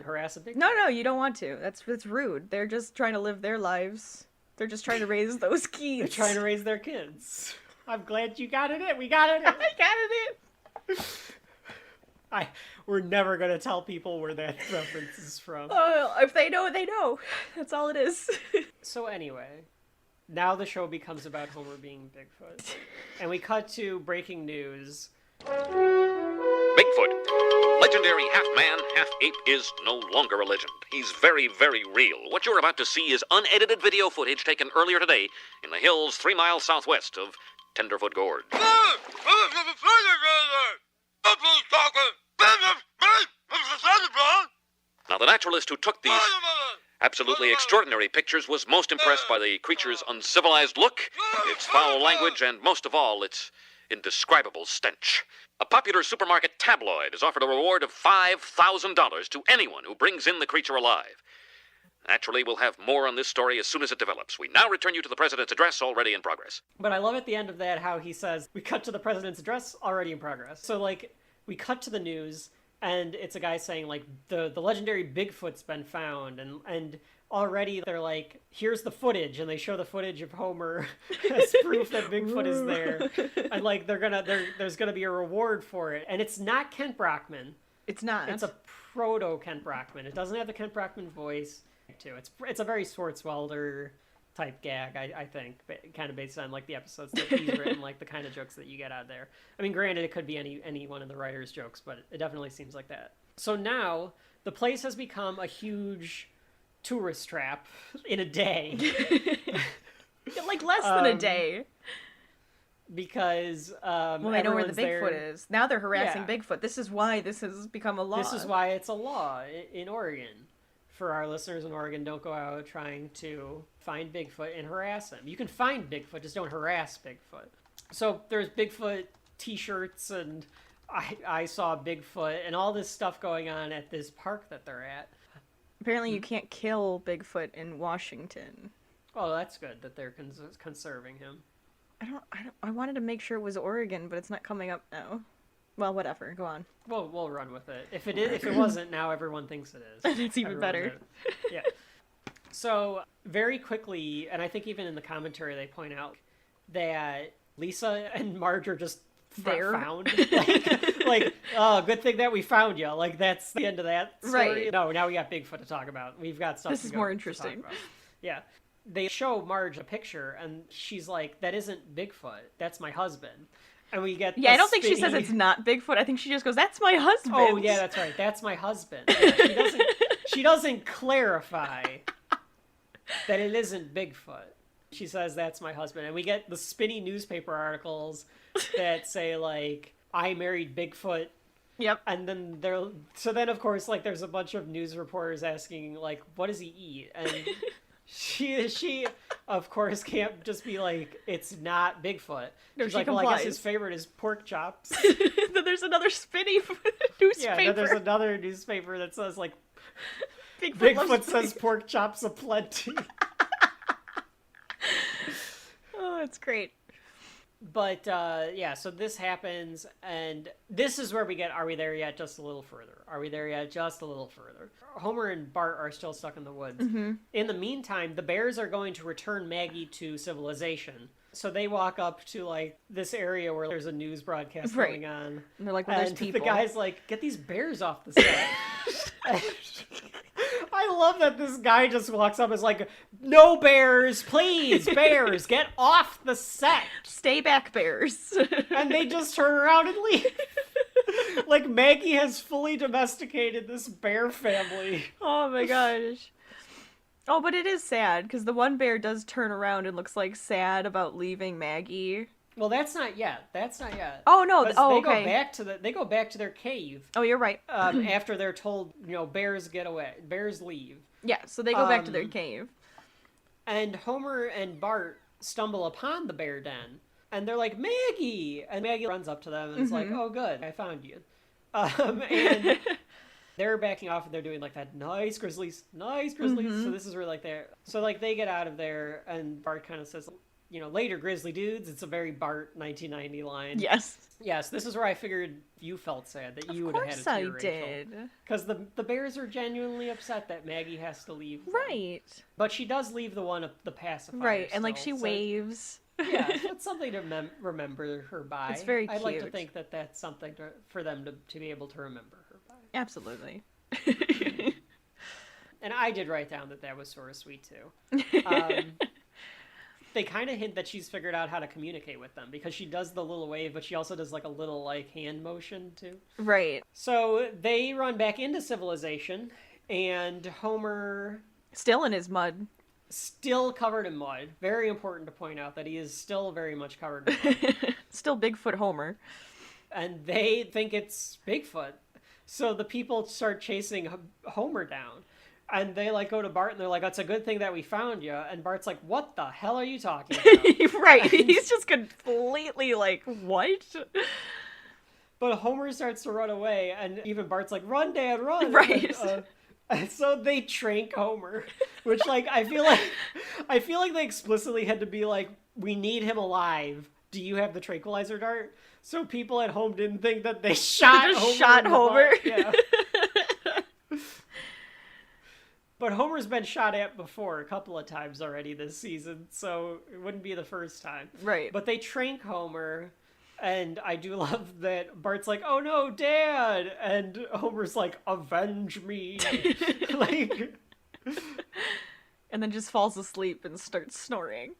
harass a Bigfoot. No, you don't want to. That's rude. They're just trying to live their lives. They're just trying to raise those kids. They're trying to raise their kids. I'm glad you got it in. We got it in. I got it in. We're never gonna tell people where that reference is from. Oh, if they know, they know. That's all it is. So anyway, now the show becomes about Homer being Bigfoot. And we cut to breaking news. Bigfoot, the legendary half-man, half-ape, is no longer a legend. He's very, very real. What you're about to see is unedited video footage taken earlier today in the hills 3 miles southwest of Tenderfoot Gorge. Now, the naturalist who took these absolutely extraordinary pictures was most impressed by the creature's uncivilized look, its foul language, and most of all, its indescribable stench. A popular supermarket tabloid has offered a reward of $5,000 to anyone who brings in the creature alive. Naturally, we'll have more on this story as soon as it develops. We now return you to the president's address, already in progress. But I love at the end of that how he says, we cut to the president's address, already in progress. So, we cut to the news, and it's a guy saying, the legendary Bigfoot's been found, and already they're like, here's the footage, and they show the footage of Homer as proof that Bigfoot is there. And, there's gonna be a reward for it. And it's not Kent Brockman. It's not. It's a proto-Kent Brockman. It doesn't have the Kent Brockman voice, too. It's a very Swartzwelder type gag, I think, kind of based on the episodes that he's written, the kind of jokes that you get out of there. I mean, granted, it could be any one of the writer's jokes, but it definitely seems like that. So now the place has become a huge tourist trap in a day. Less than a day. Because they know where the Bigfoot is. Now they're harassing Yeah. Bigfoot. This is why this has become a law. This is why it's a law in Oregon. For our listeners in Oregon, don't go out trying to find Bigfoot and harass him. You can find Bigfoot, just don't harass Bigfoot. So there's Bigfoot t-shirts, and I saw Bigfoot, and all this stuff going on at this park that they're at. Apparently you can't kill Bigfoot in Washington. Oh, that's good that they're conserving him. I wanted to make sure it was Oregon, but it's not coming up now. Well, whatever. Go on. Well, we'll run with it. If it wasn't, now everyone thinks it is. It's even better. Yeah. So very quickly, and I think even in the commentary they point out that Lisa and Marge are just found. Oh, good thing that we found you. That's the end of that story. Right. No, now we got Bigfoot to talk about. We've got stuff. This is more interesting. Yeah. They show Marge a picture, and she's like, "That isn't Bigfoot. That's my husband." And we get I don't think she says it's not Bigfoot. I think she just goes, "That's my husband." Oh yeah, that's right. That's my husband. Yeah, she doesn't clarify that it isn't Bigfoot. She says that's my husband, and we get the spinny newspaper articles that say I married Bigfoot. Yep. And then then of course there's a bunch of news reporters asking what does he eat, and she of course can't just be it's not Bigfoot. No, She's she well, I guess complies. his favorite is pork chops. Then there's another spinny newspaper. Yeah, then there's another newspaper that says Bigfoot says pork chops aplenty. Oh, that's great. But so this happens, and this is where we get, are we there yet? Just a little further. Are we there yet? Just a little further. Homer and Bart are still stuck in the woods. Mm-hmm. In the meantime, the bears are going to return Maggie to civilization. So they walk up to this area where there's a news broadcast going on. And they're there's people. The guy's get these bears off the set. I love that this guy just walks up and is no bears, please, bears, get off the set. Stay back, bears. And they just turn around and leave. Maggie has fully domesticated this bear family. Oh my gosh. Oh, but it is sad, because the one bear does turn around and looks sad about leaving Maggie. Well, that's not yet. Oh no! Okay. They go back to their cave. Oh, you're right. After they're told, bears get away, bears leave. Yeah, so they go back to their cave. And Homer and Bart stumble upon the bear den. And they're like, Maggie! And Maggie runs up to them and is like, oh, good, I found you. And they're backing off and they're doing like that, nice grizzlies. So this is where like they're... So like they get out of there and Bart kind of says, later grizzly dudes. It's a very Bart 1990 line. Yes, this is where I figured you felt sad that you would have had a tear, Of course I did. Because the bears are genuinely upset that Maggie has to leave them. Right. But she does leave the pacifier. Right, and like still, she waves. Yeah, that's something to remember her by. It's very cute. I'd like to think that that's something for them to be able to remember her by. Absolutely. And I did write down that was sort of sweet too. They kind of hint that she's figured out how to communicate with them because she does the little wave, but she also does like a little like hand motion too. Right. So they run back into civilization, and Homer... Still in his mud. Still covered in mud. Very important to point out that he is still very much covered in mud. Still Bigfoot Homer. And they think it's Bigfoot. So the people start chasing Homer down. And they like go to Bart and they're like, it's a good thing that we found you. And Bart's like, what the hell are you talking about? Right. He's just completely like, what? But Homer starts to run away. And even Bart's like, run, Dad, run. Right. And so they trank Homer, which like I feel like they explicitly had to be like, we need him alive. Do you have the tranquilizer dart? So people at home didn't think that they shot Homer. Yeah. But Homer's been shot at before a couple of times already this season, so it wouldn't be the first time. Right. But they trank Homer. And I do love that Bart's like, oh no, Dad! And Homer's like, avenge me! Like... And then just falls asleep and starts snoring.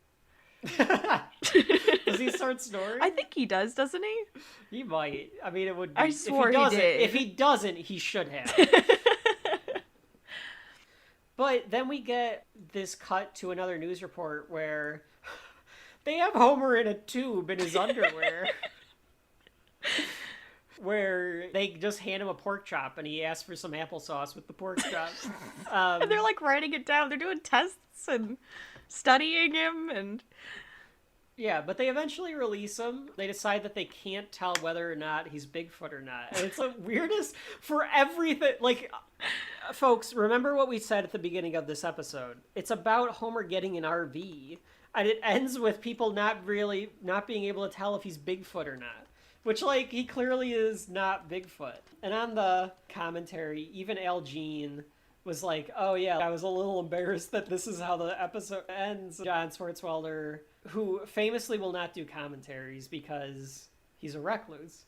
Does he start snoring? I think he does, doesn't he? He might. I mean, it would be... I swore he did. If he doesn't, he should have. But then we get this cut to another news report where... They have Homer in a tube in his underwear. Where they just hand him a pork chop and he asks for some applesauce with the pork chop. And they're like writing it down. They're doing tests and studying him and... Yeah, but they eventually release him. They decide that they can't tell whether or not he's Bigfoot or not. And it's the weirdest for everything. Like, folks, remember what we said at the beginning of this episode. It's about Homer getting an RV. And it ends with people not being able to tell if he's Bigfoot or not. Which, like, he clearly is not Bigfoot. And on the commentary, even Al Jean was like, oh yeah, I was a little embarrassed that this is how the episode ends. John Swartzwelder, who famously will not do commentaries because he's a recluse.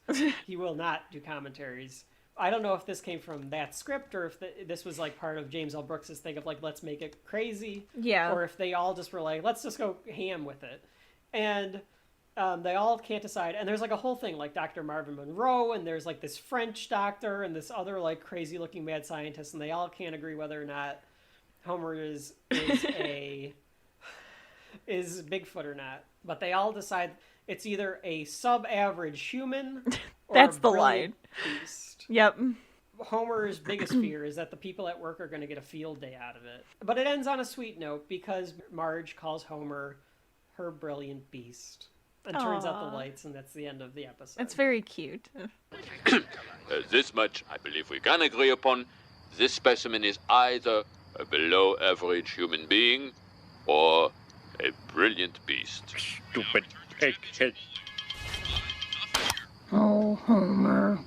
He will not do commentaries. I don't know if this came from that script or if this was like part of James L. Brooks's thing of like, let's make it crazy. Yeah. Or if they all just were like, let's just go ham with it. And they all can't decide. And there's like a whole thing like Dr. Marvin Monroe and there's like this French doctor and this other like crazy looking mad scientist. And they all can't agree whether or not Homer is Bigfoot or not. But they all decide it's either a sub-average human or That's a the brilliant line. beast. Yep. Homer's biggest fear is that the people at work are going to get a field day out of it. But it ends on a sweet note because Marge calls Homer her brilliant beast. And turns out the lights, and that's the end of the episode. It's very cute. This much I believe we can agree upon. This specimen is either a below average human being or a brilliant beast. Stupid egghead. Oh, Homer,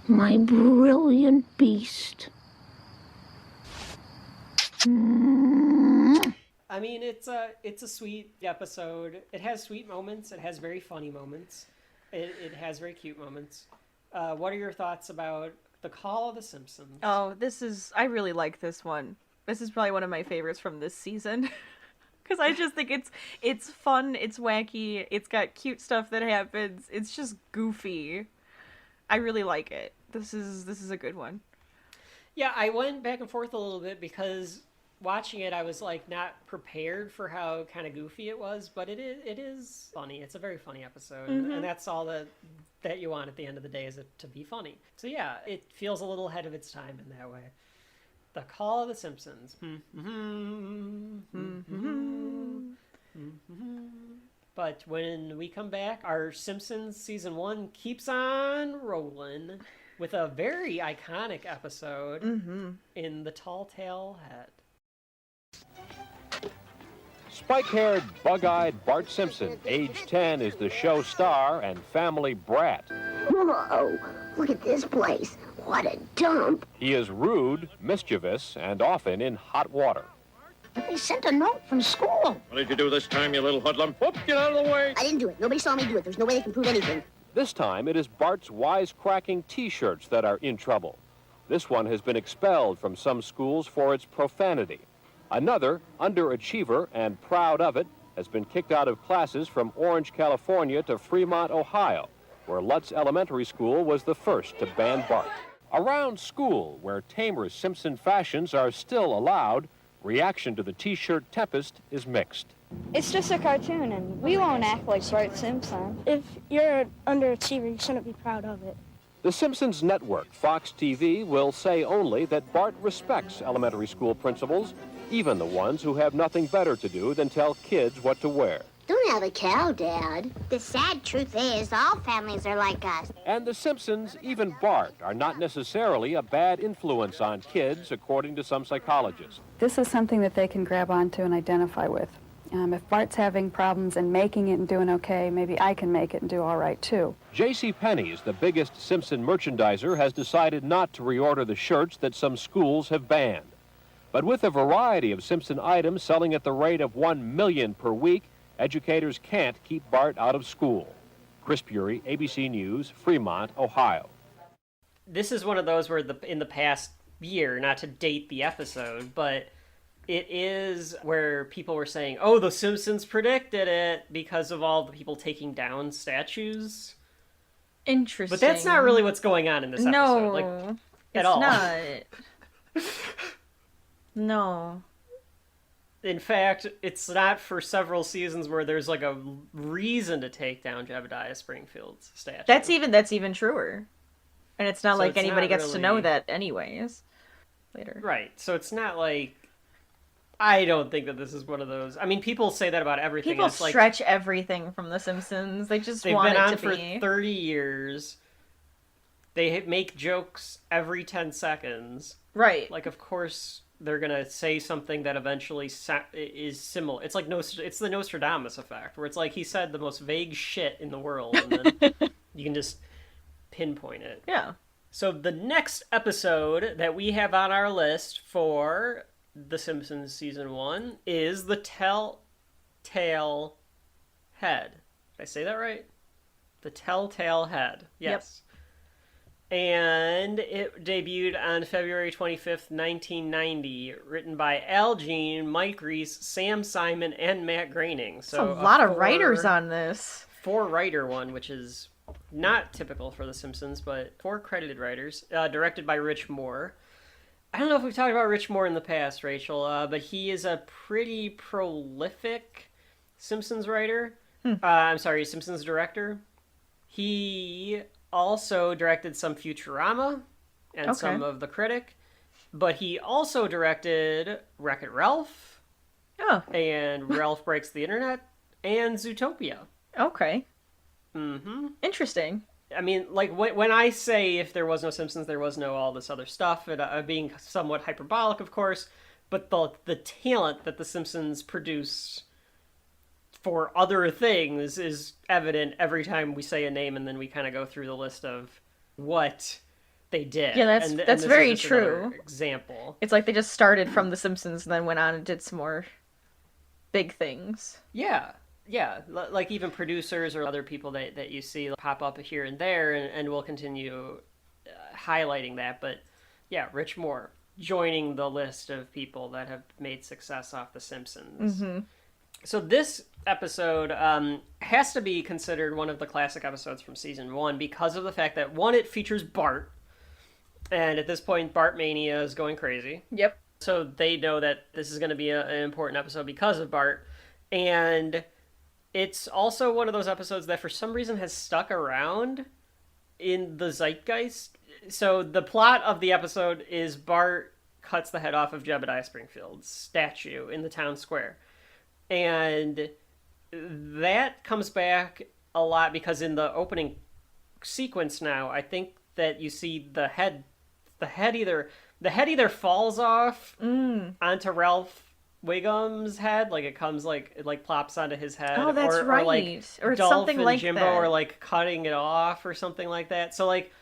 my brilliant beast. I mean, it's a sweet episode. It has sweet moments. It has very funny moments. It has very cute moments. What are your thoughts about The Call of the Simpsons? Oh, I really like this one. This is probably one of my favorites from this season. Because I just think it's fun, it's wacky, it's got cute stuff that happens, it's just goofy. I really like it. This is a good one. Yeah, I went back and forth a little bit because watching it I was like not prepared for how kind of goofy it was, but it is funny. It's a very funny episode, and that's all that you want at the end of the day is it to be funny. So yeah, it feels a little ahead of its time in that way. The Call of the Simpsons. But when we come back, our Simpsons Season 1 keeps on rolling with a very iconic episode in The Tall Tale Head. Spike-haired, bug-eyed Bart Simpson, age 10, is the show star and family brat. Whoa, look at this place. What a dump. He is rude, mischievous, and often in hot water. They sent a note from school. What did you do this time, you little hoodlum? Whoop, get out of the way. I didn't do it. Nobody saw me do it. There's no way they can prove anything. This time, it is Bart's wisecracking T-shirts that are in trouble. This one has been expelled from some schools for its profanity. Another, underachiever and proud of it, has been kicked out of classes from Orange, California to Fremont, Ohio, where Lutz Elementary School was the first to ban Bart. Around school, where tamer Simpson fashions are still allowed, reaction to the T-shirt tempest is mixed. It's just a cartoon, and we won't act like Bart Simpson. If you're an underachiever, you shouldn't be proud of it. The Simpsons network, Fox TV, will say only that Bart respects elementary school principals, even the ones who have nothing better to do than tell kids what to wear. Don't have a cow, Dad. The sad truth is, all families are like us. And the Simpsons, even Bart, are not necessarily a bad influence on kids, according to some psychologists. This is something that they can grab onto and identify with. If Bart's having problems and making it and doing okay, maybe I can make it and do all right, too. J.C. Penney's, the biggest Simpson merchandiser, has decided not to reorder the shirts that some schools have banned. But with a variety of Simpson items selling at the rate of 1 million per week, educators can't keep Bart out of school. Chris Bury, ABC News, Fremont, Ohio. This is one of those where in the past year, not to date the episode, but it is where people were saying, oh, the Simpsons predicted it because of all the people taking down statues. Interesting. But that's not really what's going on in this episode. No, like, it's at all. not. No. In fact, it's not for several seasons where there's like a reason to take down Jebediah Springfield's statue. That's even truer. And it's not So like it's anybody not gets to know really- that anyways. Later. Right. So it's not like, I don't think that this is one of those. I mean, people say that about everything. People it's like, stretch everything from The Simpsons. They just they've want been it on to for be 30 years. They make jokes every 10 seconds. Right. Like, of course, they're going to say something that eventually is similar. It's like it's the Nostradamus effect, where it's like he said the most vague shit in the world, and then you can just pinpoint it. Yeah. So the next episode that we have on our list for The Simpsons Season 1 is The Telltale Head. Did I say that right? The Telltale Head. Yes. And it debuted on February 25th, 1990, written by Al Jean, Mike Reese, Sam Simon, and Matt Groening. So a lot of writers on this. 4-writer one, which is not typical for The Simpsons, but 4 credited writers, directed by Rich Moore. I don't know if we've talked about Rich Moore in the past, Rachel, but he is a pretty prolific Simpsons writer. Simpsons director. He also directed some Futurama and some of The Critic, but he also directed Wreck-It Ralph, and Ralph Breaks the Internet, and Zootopia. Okay. Mm-hmm. Interesting. I mean, like, when I say if there was no Simpsons, there was no all this other stuff, and being somewhat hyperbolic, of course, but the talent that the Simpsons produce for other things is evident every time we say a name, and then we kind of go through the list of what they did. Yeah, that's this very is just another true. Example. It's like they just started from The Simpsons and then went on and did some more big things. Yeah. Yeah, like even producers or other people that you see pop up here and there, and we'll continue highlighting that. But yeah, Rich Moore joining the list of people that have made success off The Simpsons. Mm-hmm. So this episode has to be considered one of the classic episodes from season 1 because of the fact that, one, it features Bart. And at this point, Bart Mania is going crazy. Yep. So they know that this is going to be an important episode because of Bart. And it's also one of those episodes that for some reason has stuck around in the zeitgeist. So the plot of the episode is Bart cuts the head off of Jebediah Springfield's statue in the town square. And that comes back a lot because in the opening sequence now, I think that you see the head either falls off onto Ralph Wiggum's head, like it comes it plops onto his head. Oh, that's right. Or Or Dolph something and like Jimbo that. are like cutting it off or something like that. So like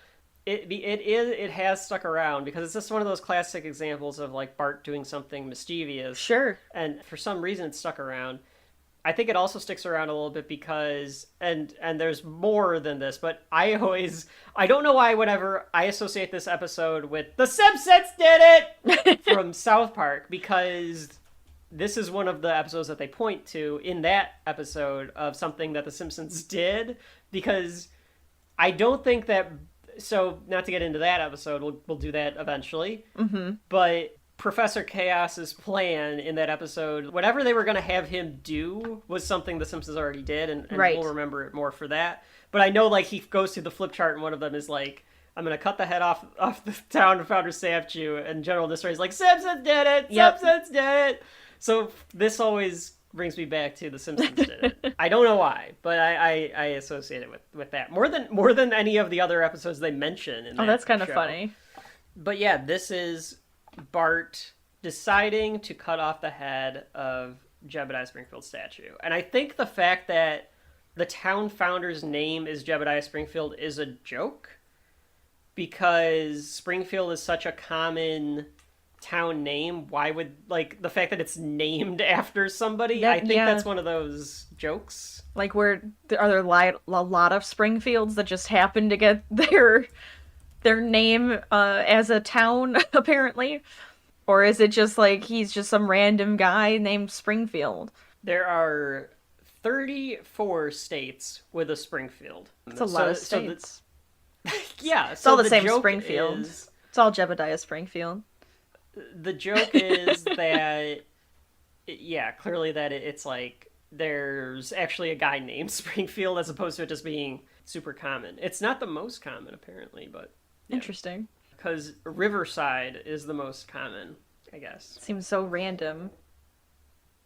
it has stuck around because it's just one of those classic examples of like Bart doing something mischievous. Sure. And for some reason it stuck around. I think it also sticks around a little bit because and there's more than this, but I don't know why whenever I associate this episode with The Simpsons did it from South Park, because this is one of the episodes that they point to in that episode of something that The Simpsons did, because I don't think that, so not to get into that episode, we'll do that eventually, but Professor Chaos's plan in that episode, whatever they were going to have him do was something The Simpsons already did, and Right. we'll remember it more for that. But I know like he goes through the flip chart and one of them is like, I'm going to cut the head off the town founder statue, and General Destroy is like, Simpsons did it! Yep. Simpsons did it! So this always brings me back to The Simpsons did it. I don't know why, but I associate it with that. More than any of the other episodes they mention in that that's kind of show. funny. But yeah, this is Bart deciding to cut off the head of Jebediah Springfield's statue. And I think the fact that the town founder's name is Jebediah Springfield is a joke, because Springfield is such a common town name. Why would, like, the fact that it's named after somebody, I think that's one of those jokes. Like, are there a lot of Springfields that just happen to get their name as a town, apparently? Or is it just like he's just some random guy named Springfield? There are 34 states with a Springfield. It's a lot of states. Yeah. It's all the same Springfield. It's all Jebediah Springfield. The joke is that, yeah, clearly that it's like there's actually a guy named Springfield as opposed to it just being super common. It's not the most common, apparently, but... Yeah. Interesting. Because Riverside is the most common, I guess. Seems so random.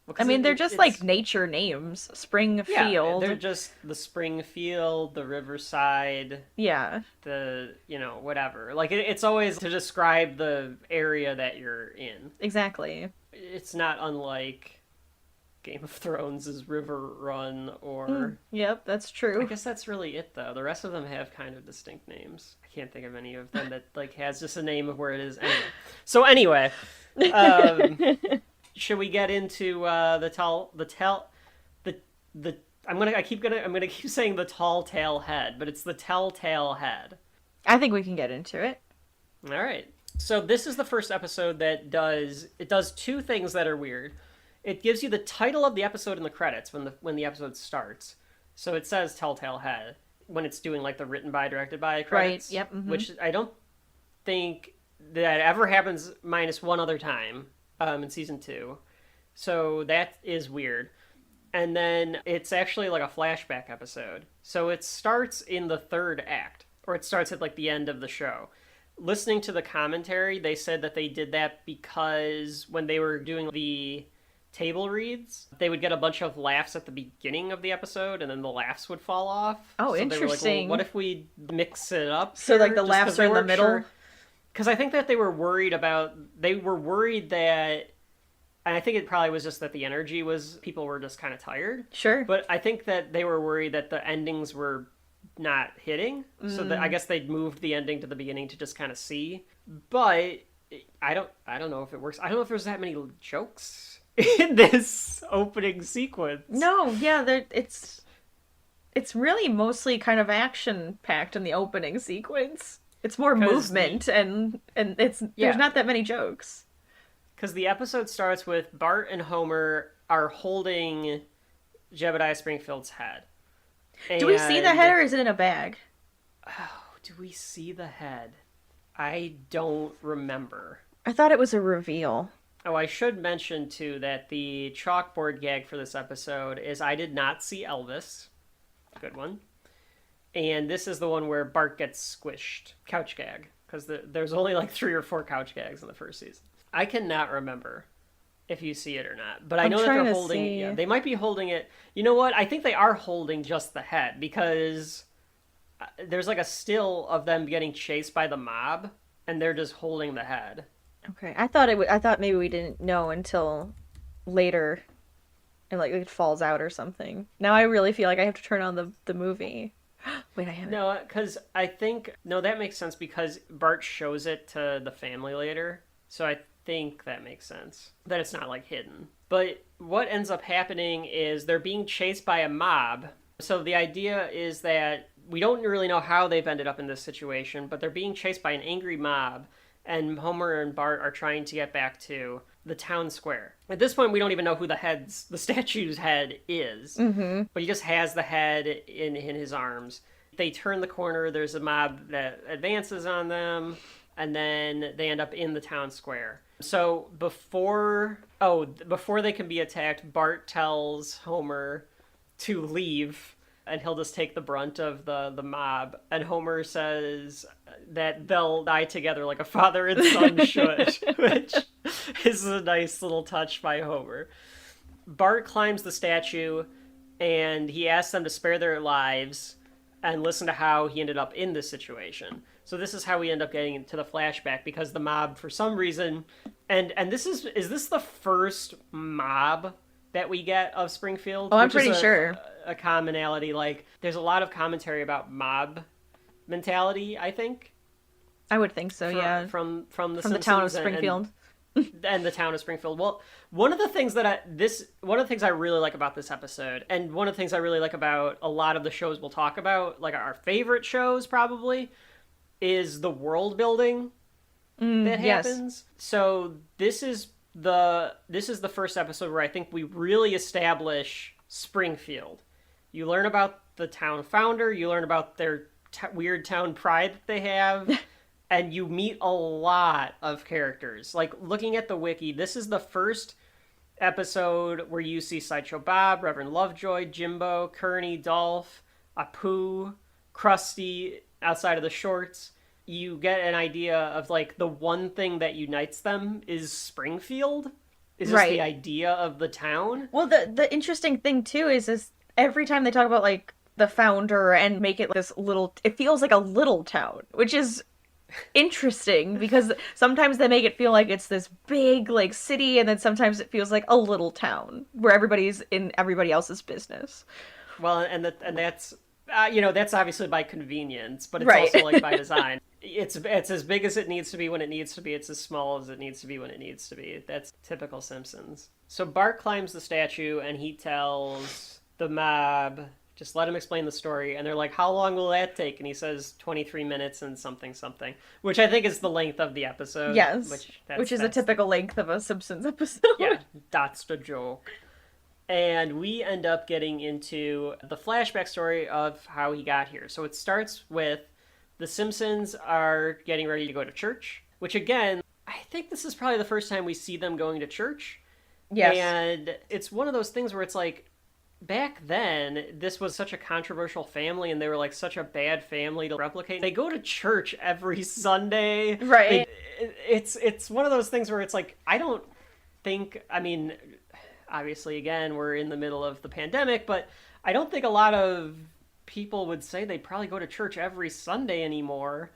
Well, I mean, they're just like nature names. Springfield. Yeah, they're just the Springfield, the Riverside. Yeah. The, whatever. Like, it's always to describe the area that you're in. Exactly. It's not unlike Game of Thrones' River Run or... Yep, that's true. I guess that's really it, though. The rest of them have kind of distinct names. I can't think of any of them that, like, has just a name of where it is. Anyway. So, anyway... should we get into I'm gonna keep saying the tall tale head, but it's the telltale head. I think we can get into it. All right. So this is the first episode that does two things that are weird. It gives you the title of the episode in the credits when the episode starts. So it says Telltale Head when it's doing like the written by, directed by credits. Right. Yep. Mm-hmm. Which I don't think that ever happens minus one other time in season 2. So that is weird. And then it's actually like a flashback episode. So it starts in the third act, or it starts at like the end of the show. Listening to the commentary, they said that they did that because when they were doing the table reads, they would get a bunch of laughs at the beginning of the episode, and then the laughs would fall off. Oh, so interesting. They were like, well, what if we mix it up? So like the laughs are in the middle? Because I think that they were worried that, and I think it probably was just that the energy was, people were just kind of tired. Sure. But I think that they were worried that the endings were not hitting. So that I guess they'd moved the ending to the beginning to just kind of see. But I don't know if it works. I don't know if there's that many jokes in this opening sequence. No, yeah, it's really mostly kind of action packed in the opening sequence. It's more movement and there's not that many jokes. Because the episode starts with Bart and Homer are holding Jebediah Springfield's head. Do we see the head, or is it in a bag? Oh, do we see the head? I don't remember. I thought it was a reveal. Oh, I should mention, too, that the chalkboard gag for this episode is I did not see Elvis. Good one. And this is the one where Bart gets squished. Couch gag. Because there's only like 3 or 4 couch gags in the first season. I cannot remember if you see it or not, but I I'm know that trying they're to holding. see. Yeah, they might be holding it. You know what? I think they are holding just the head because there's like a still of them getting chased by the mob, and they're just holding the head. Okay, I thought I thought maybe we didn't know until later, and like it falls out or something. Now I really feel like I have to turn on the movie. Wait, I haven't. No, because I think that makes sense because Bart shows it to the family later, so I think that makes sense that it's not like hidden. But what ends up happening is they're being chased by a mob. So the idea is that we don't really know how they've ended up in this situation, but they're being chased by an angry mob, and Homer and Bart are trying to get back to the town square. At this point, we don't even know who the statue's head is, but he just has the head in his arms. They turn the corner, there's a mob that advances on them, and then they end up in the town square. So before they can be attacked, Bart tells Homer to leave, and he'll just take the brunt of the mob. And Homer says that they'll die together like a father and son should, which is a nice little touch by Homer. Bart climbs the statue, and he asks them to spare their lives and listen to how he ended up in this situation. So this is how we end up getting into the flashback, because the mob, for some reason, and this is this the first mob that we get of Springfield? Oh, I'm pretty sure. A commonality, like there's a lot of commentary about mob mentality, I think. I would think so, yeah. From the town of Simpsons Springfield. And the town of Springfield. Well, one of the things I really like about this episode, and one of the things I really like about a lot of the shows we'll talk about, like our favorite shows probably, is the world building that happens. So this is the first episode where I think we really establish Springfield. You learn about the town founder, you learn about their weird town pride that they have, and you meet a lot of characters. Like, looking at the wiki, this is the first episode where you see Sideshow Bob, Reverend Lovejoy, Jimbo, Kearney, Dolph, Apu, Krusty, outside of the shorts. You get an idea of, like, the one thing that unites them is Springfield. Is just the idea of the town. Well, the interesting thing, too, is every time they talk about, like, the founder and make it this little... It feels like a little town, which is interesting, because sometimes they make it feel like it's this big, like, city, and then sometimes it feels like a little town where everybody's in everybody else's business. Well, and that's... that's obviously by convenience, but it's also, like, by design. It's as big as it needs to be when it needs to be. It's as small as it needs to be when it needs to be. That's typical Simpsons. So Bart climbs the statue, and he tells the mob, just let him explain the story. And they're like, how long will that take? And he says 23 minutes and something, which I think is the length of the episode. Yes, which is a typical length of a Simpsons episode. Yeah, that's the joke. And we end up getting into the flashback story of how he got here. So it starts with the Simpsons are getting ready to go to church, which, again, I think this is probably the first time we see them going to church. Yes. And it's one of those things where it's like, back then, this was such a controversial family, and they were like such a bad family to replicate. They go to church every Sunday. Right. It's one of those things where it's like, I don't think, I mean... Obviously, again, we're in the middle of the pandemic, but I don't think a lot of people would say they probably go to church every Sunday anymore.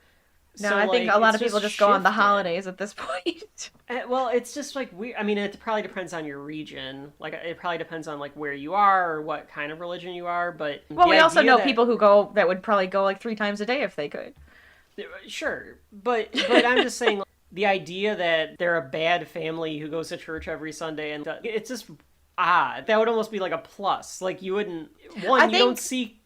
No, So, I think like, a lot it's of people just go on the holidays at this point. Well, it's just like it probably depends on your region. Like, it probably depends on, like, where you are or what kind of religion you are. But Well, we also know people who that would probably go like 3 times a day if they could. Sure, but I'm just saying. The idea that they're a bad family who goes to church every Sunday, and it's just odd. That would almost be like a plus. Like, you wouldn't... don't see...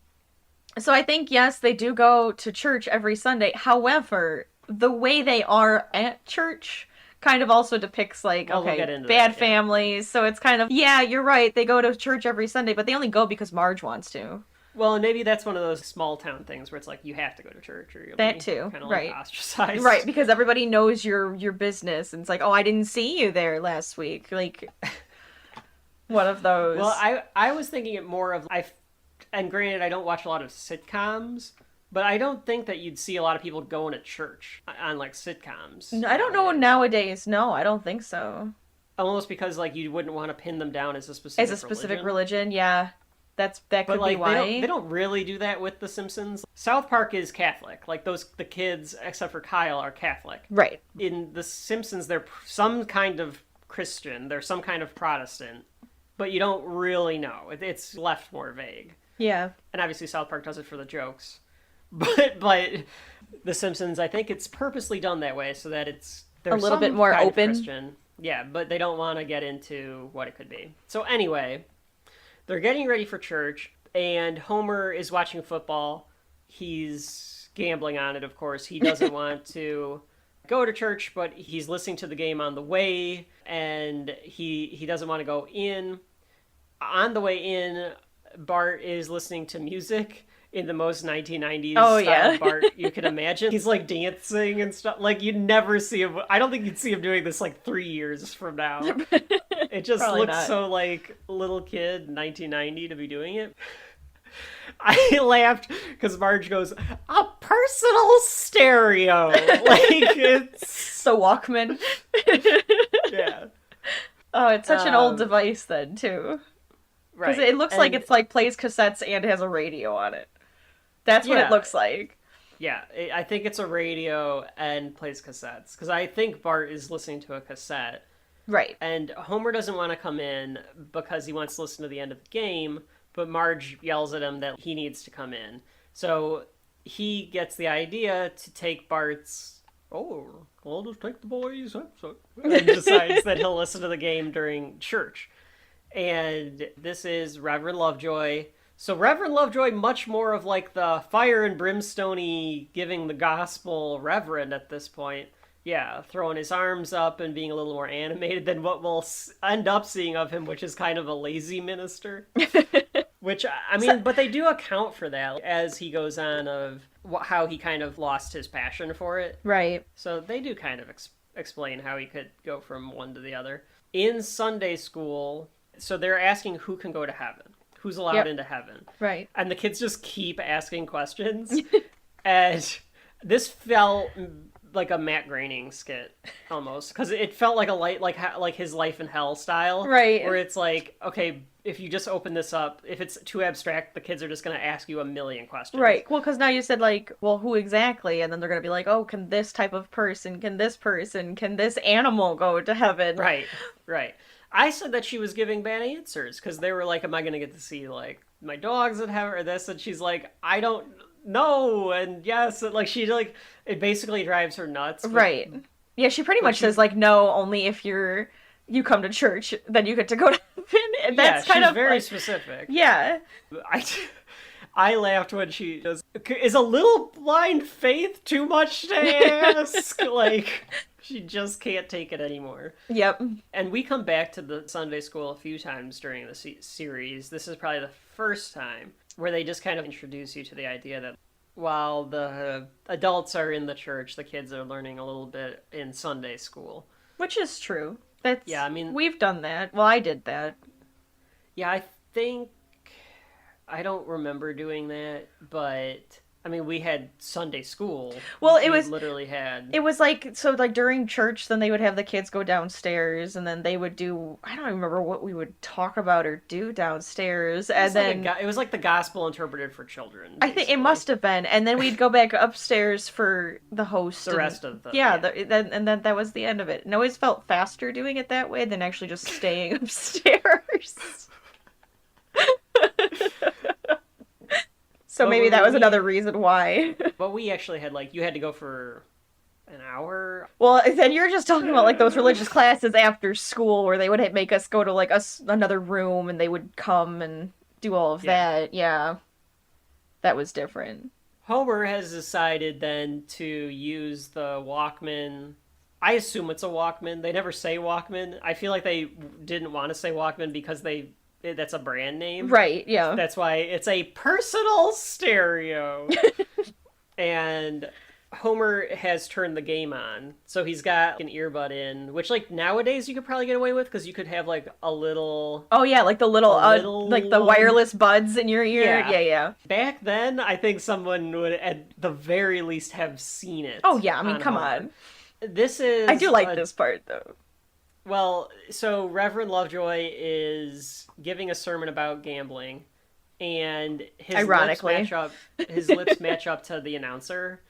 So I think, yes, they do go to church every Sunday. However, the way they are at church kind of also depicts, like, bad families. So it's kind of, yeah, you're right. They go to church every Sunday, but they only go because Marge wants to. Well, and maybe that's one of those small town things where it's like, you have to go to church or you'll be kind of like ostracized. Right, because everybody knows your business, and it's like, oh, I didn't see you there last week. Like, one of those. Well, I was thinking it more of, and granted, I don't watch a lot of sitcoms, But I don't think that you'd see a lot of people going to church on, like, sitcoms. No, I don't know nowadays. No, I don't think so. Almost because, like, you wouldn't want to pin them down as a specific religion. Yeah. That could be why. They don't really do that with The Simpsons. South Park is Catholic. Like, the kids, except for Kyle, are Catholic. Right. In The Simpsons, they're some kind of Christian. They're some kind of Protestant. But you don't really know. It's left more vague. Yeah. And obviously South Park does it for the jokes. But The Simpsons, I think it's purposely done that way so that they're a little bit more open. Christian. Yeah, but they don't want to get into what it could be. So anyway, they're getting ready for church, and Homer is watching football. He's gambling on it, of course. He doesn't want to go to church, but he's listening to the game on the way, and he doesn't want to go in. On the way in, Bart is listening to music in the most 1990s style Bart you can imagine. He's like dancing and stuff. Like, you'd never see him. I don't think you'd see him doing this like 3 years from now. It just looks so like little kid 1990 to be doing it. I laughed because Marge goes, a personal stereo. Like, it's the Walkman. Yeah. Oh, it's such an old device then too. Because it looks like it's like plays cassettes and has a radio on it. That's what it looks like. Yeah, I think it's a radio and plays cassettes. Because I think Bart is listening to a cassette. Right. And Homer doesn't want to come in because he wants to listen to the end of the game, but Marge yells at him that he needs to come in. So he gets the idea to take Bart's, I'll just take the boys' episode. And decides that he'll listen to the game during church. And this is Reverend Lovejoy. So Reverend Lovejoy, much more of like the fire and brimstone-y giving the gospel reverend at this point. Yeah, throwing his arms up and being a little more animated than what we'll end up seeing of him, which is kind of a lazy minister. Which, I mean, but they do account for that as he goes on of how he kind of lost his passion for it. Right. So they do kind of explain how he could go from one to the other. In Sunday school, so they're asking who can go to heaven. Who's allowed into heaven. Right. And the kids just keep asking questions. And this felt like a Matt Groening skit almost, because it felt like like his Life in Hell style. Right. Where it's like, okay, if you just open this up, if it's too abstract, the kids are just going to ask you a million questions. Right. Well, because now you said like, well, who exactly? And then they're going to be like, oh, can this type of person, can this animal go to heaven? Right. Right. I said that she was giving bad answers because they were like, am I going to get to see like my dogs in heaven or this? And she's like, I don't know. And yes, and like she like, it basically drives her nuts. But, right. Yeah, she pretty much says like, no, only if you come to church, then you get to go to heaven. And that's kind of very like, specific. Yeah. I laughed when she goes, is a little blind faith too much to ask? Like, she just can't take it anymore. Yep. And we come back to the Sunday school a few times during the series. This is probably the first time where they just kind of introduce you to the idea that while the adults are in the church, the kids are learning a little bit in Sunday school. Which is true. That's, yeah, I mean, we've done that. Well, I did that. Yeah, I think I don't remember doing that, but I mean, we had Sunday school. Well, it was like, so like during church, then they would have the kids go downstairs, and then they would do, I don't remember what we would talk about or do downstairs, and then it was like the gospel interpreted for children. Basically. I think it must have been, and then we'd go back upstairs for the host. The rest of the and then that was the end of it. And I always felt faster doing it that way than actually just staying upstairs. So maybe that was another reason why. But we actually had, like, you had to go for an hour. Well, then you're just talking about, like, those religious classes after school where they would make us go to, like, another room and they would come and do all of that. Yeah. That was different. Homer has decided then to use the Walkman. I assume it's a Walkman. They never say Walkman. I feel like they didn't want to say Walkman because that's a brand name. Right, yeah. That's why it's a personal stereo. And Homer has turned the game on, so he's got an earbud in, which like nowadays you could probably get away with because you could have like a little. Oh yeah, like the little, like the wireless buds in your ear. Yeah. Back then, I think someone would at the very least have seen it. Oh yeah, I mean, come on. This is. I do like this part though. Well, so Reverend Lovejoy is giving a sermon about gambling, and his lips match up to the announcer.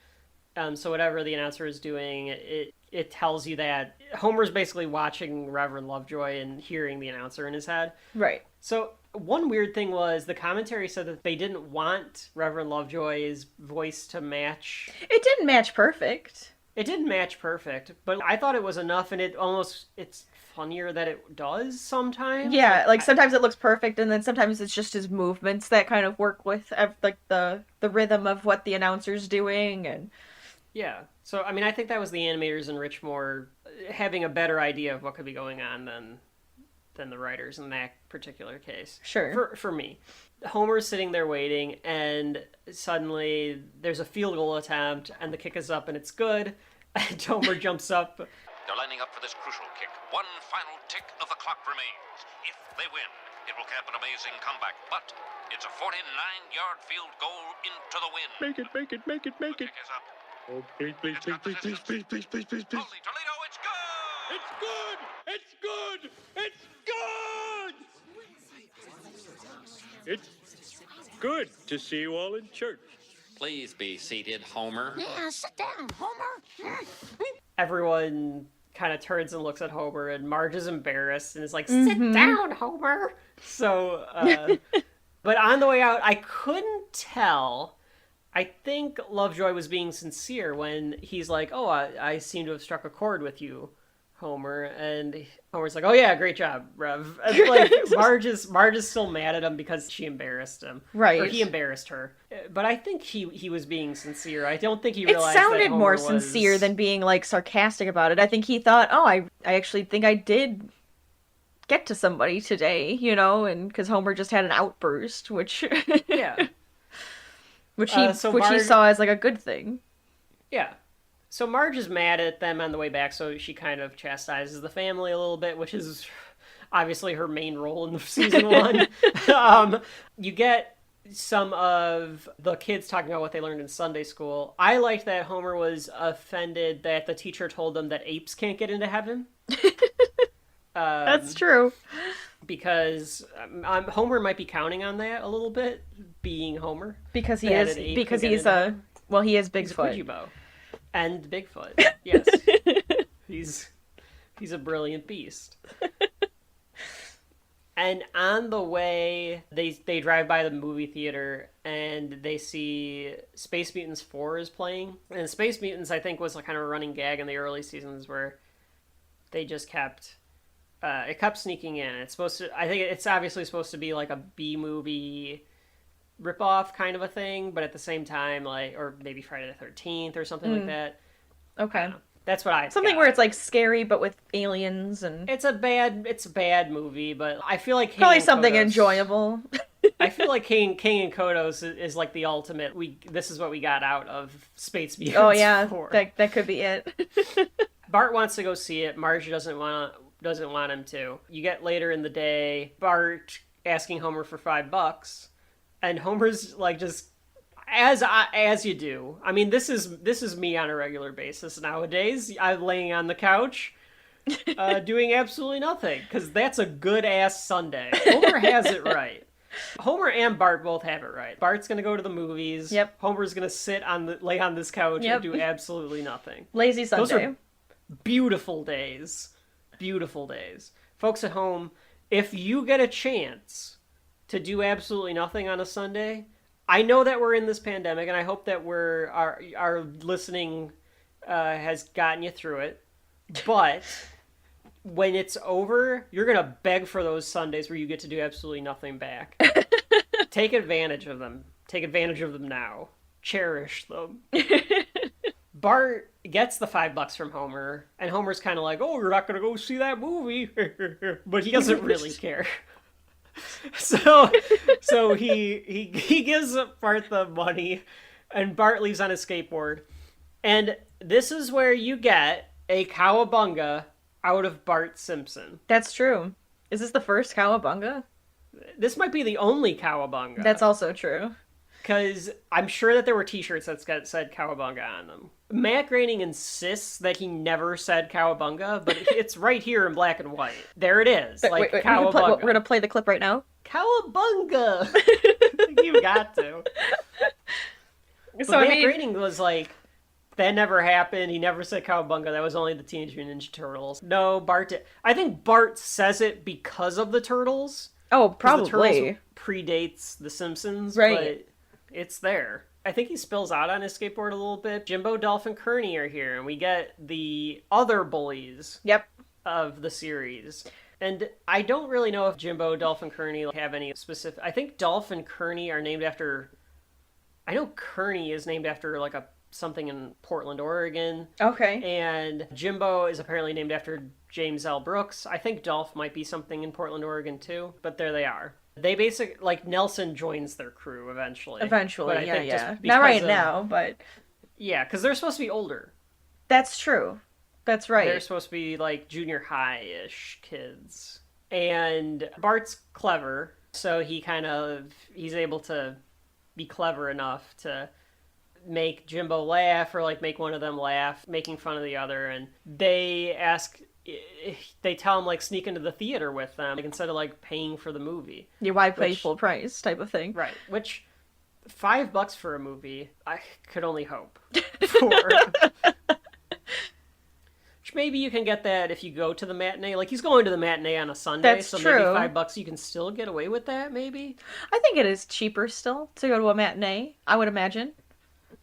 So whatever the announcer is doing, it tells you that Homer's basically watching Reverend Lovejoy and hearing the announcer in his head. Right. So one weird thing was the commentary said that they didn't want Reverend Lovejoy's voice to match. It didn't match perfect. It didn't match perfect, but I thought it was enough, and it's funnier that it does sometimes. Yeah, like sometimes it looks perfect, and then sometimes it's just his movements that kind of work with like the rhythm of what the announcer's doing, and yeah. So I mean, I think that was the animators and Rich Moore having a better idea of what could be going on than the writers in that particular case. Sure. For me. Homer's sitting there waiting, and suddenly there's a field goal attempt, and the kick is up, and it's good. And Homer jumps up. They're lining up for this crucial kick. One final tick of the clock remains. If they win, it will cap an amazing comeback. But it's a 49-yard field goal into the wind. Make it. The kick is up. Oh, please. Holy Toledo, it's good! It's good! It's good to see you all in church. Please be seated, Homer. Yeah, sit down, Homer. Everyone kind of turns and looks at Homer, and Marge is embarrassed and is like, sit down, Homer. So, but on the way out, I couldn't tell. I think Lovejoy was being sincere when he's like, oh, I seem to have struck a chord with you, Homer. And Homer's like, oh yeah, great job, Rev. And like, Marge is still mad at him because she embarrassed him. Right. Or he embarrassed her. But I think he was being sincere. I don't think he realized it sounded that Homer more was... sincere than being like sarcastic about it. I think he thought, oh, I actually think I did get to somebody today, you know, and because Homer just had an outburst, which yeah. Which he saw as like a good thing. Yeah. So Marge is mad at them on the way back, so she kind of chastises the family a little bit, which is obviously her main role in season 1. You get some of the kids talking about what they learned in Sunday school. I liked that Homer was offended that the teacher told them that apes can't get into heaven. That's true. Because Homer might be counting on that a little bit, being Homer. Because he is Bigfoot. He's a Kujibo. And Bigfoot. Yes. He's a brilliant beast. And on the way, they drive by the movie theater and they see Space Mutants 4 is playing. And Space Mutants, I think, was kind of a running gag in the early seasons where they just kept... it kept sneaking in. I think it's obviously supposed to be like a B-movie ripoff kind of a thing, but at the same time, or maybe Friday the 13th or something like that. Okay. That's what I Something got. where it's like scary but with aliens and it's a bad movie, but I feel like probably something enjoyable. I feel like King and Kodos is like the ultimate. This is what we got out of Space Mutants. Oh yeah, 4. that could be it. Bart wants to go see it. Marge doesn't want him to. You get later in the day, Bart asking Homer for $5, and Homer's like just as you do. I mean, this is me on a regular basis nowadays. I'm laying on the couch, doing absolutely nothing because that's a good ass Sunday. Homer has it right. Homer and Bart both have it right. Bart's gonna go to the movies. Yep. Homer's gonna lay on this couch and do absolutely nothing. Lazy Sunday. Those are beautiful days. Beautiful days. Folks at home, if you get a chance to do absolutely nothing on a Sunday, I know that we're in this pandemic, and I hope that our listening has gotten you through it. But when it's over, you're going to beg for those Sundays where you get to do absolutely nothing back. Take advantage of them. Take advantage of them now. Cherish them. Bart gets the $5 from Homer, and Homer's kind of like, oh, you're not going to go see that movie. But he doesn't really care. So he gives Bart the money, and Bart leaves on his skateboard. And this is where you get a cowabunga out of Bart Simpson. That's true. Is this the first cowabunga? This might be the only cowabunga. That's also true. Because I'm sure that there were t-shirts that said cowabunga on them. Matt Groening insists that he never said cowabunga, but it's right here in black and white. There it is. Like, wait, cowabunga. we're going to play the clip right now? Cowabunga! You got to. So, Matt Groening was like, that never happened. He never said cowabunga. That was only the Teenage Mutant Ninja Turtles. No, Bart did. I think Bart says it because of the Turtles. Oh, probably. The Turtles predates The Simpsons, right? But it's there. I think he spills out on his skateboard a little bit. Jimbo, Dolph, and Kearney are here, and we get the other bullies of the series. And I don't really know if Jimbo, Dolph, and Kearney have any specific... I think Dolph and Kearney are named after... I know Kearney is named after, like, something in Portland, Oregon. Okay. And Jimbo is apparently named after James L. Brooks. I think Dolph might be something in Portland, Oregon, too. But there they are. They basically, like, Nelson joins their crew eventually. Eventually, yeah. Not right now, but... Yeah, because they're supposed to be older. That's true. That's right. They're supposed to be, like, junior high-ish kids. And Bart's clever, so he's able to be clever enough to make Jimbo laugh, or, like, make one of them laugh, making fun of the other, and they tell him, like, sneak into the theater with them, like, instead of, like, paying for the movie. Yeah, why pay full price type of thing. Right, which, $5 for a movie, I could only hope for. Which maybe you can get that if you go to the matinee. Like, he's going to the matinee on a Sunday, That's so true. maybe $5 you can still get away with that, maybe? I think it is cheaper still to go to a matinee, I would imagine.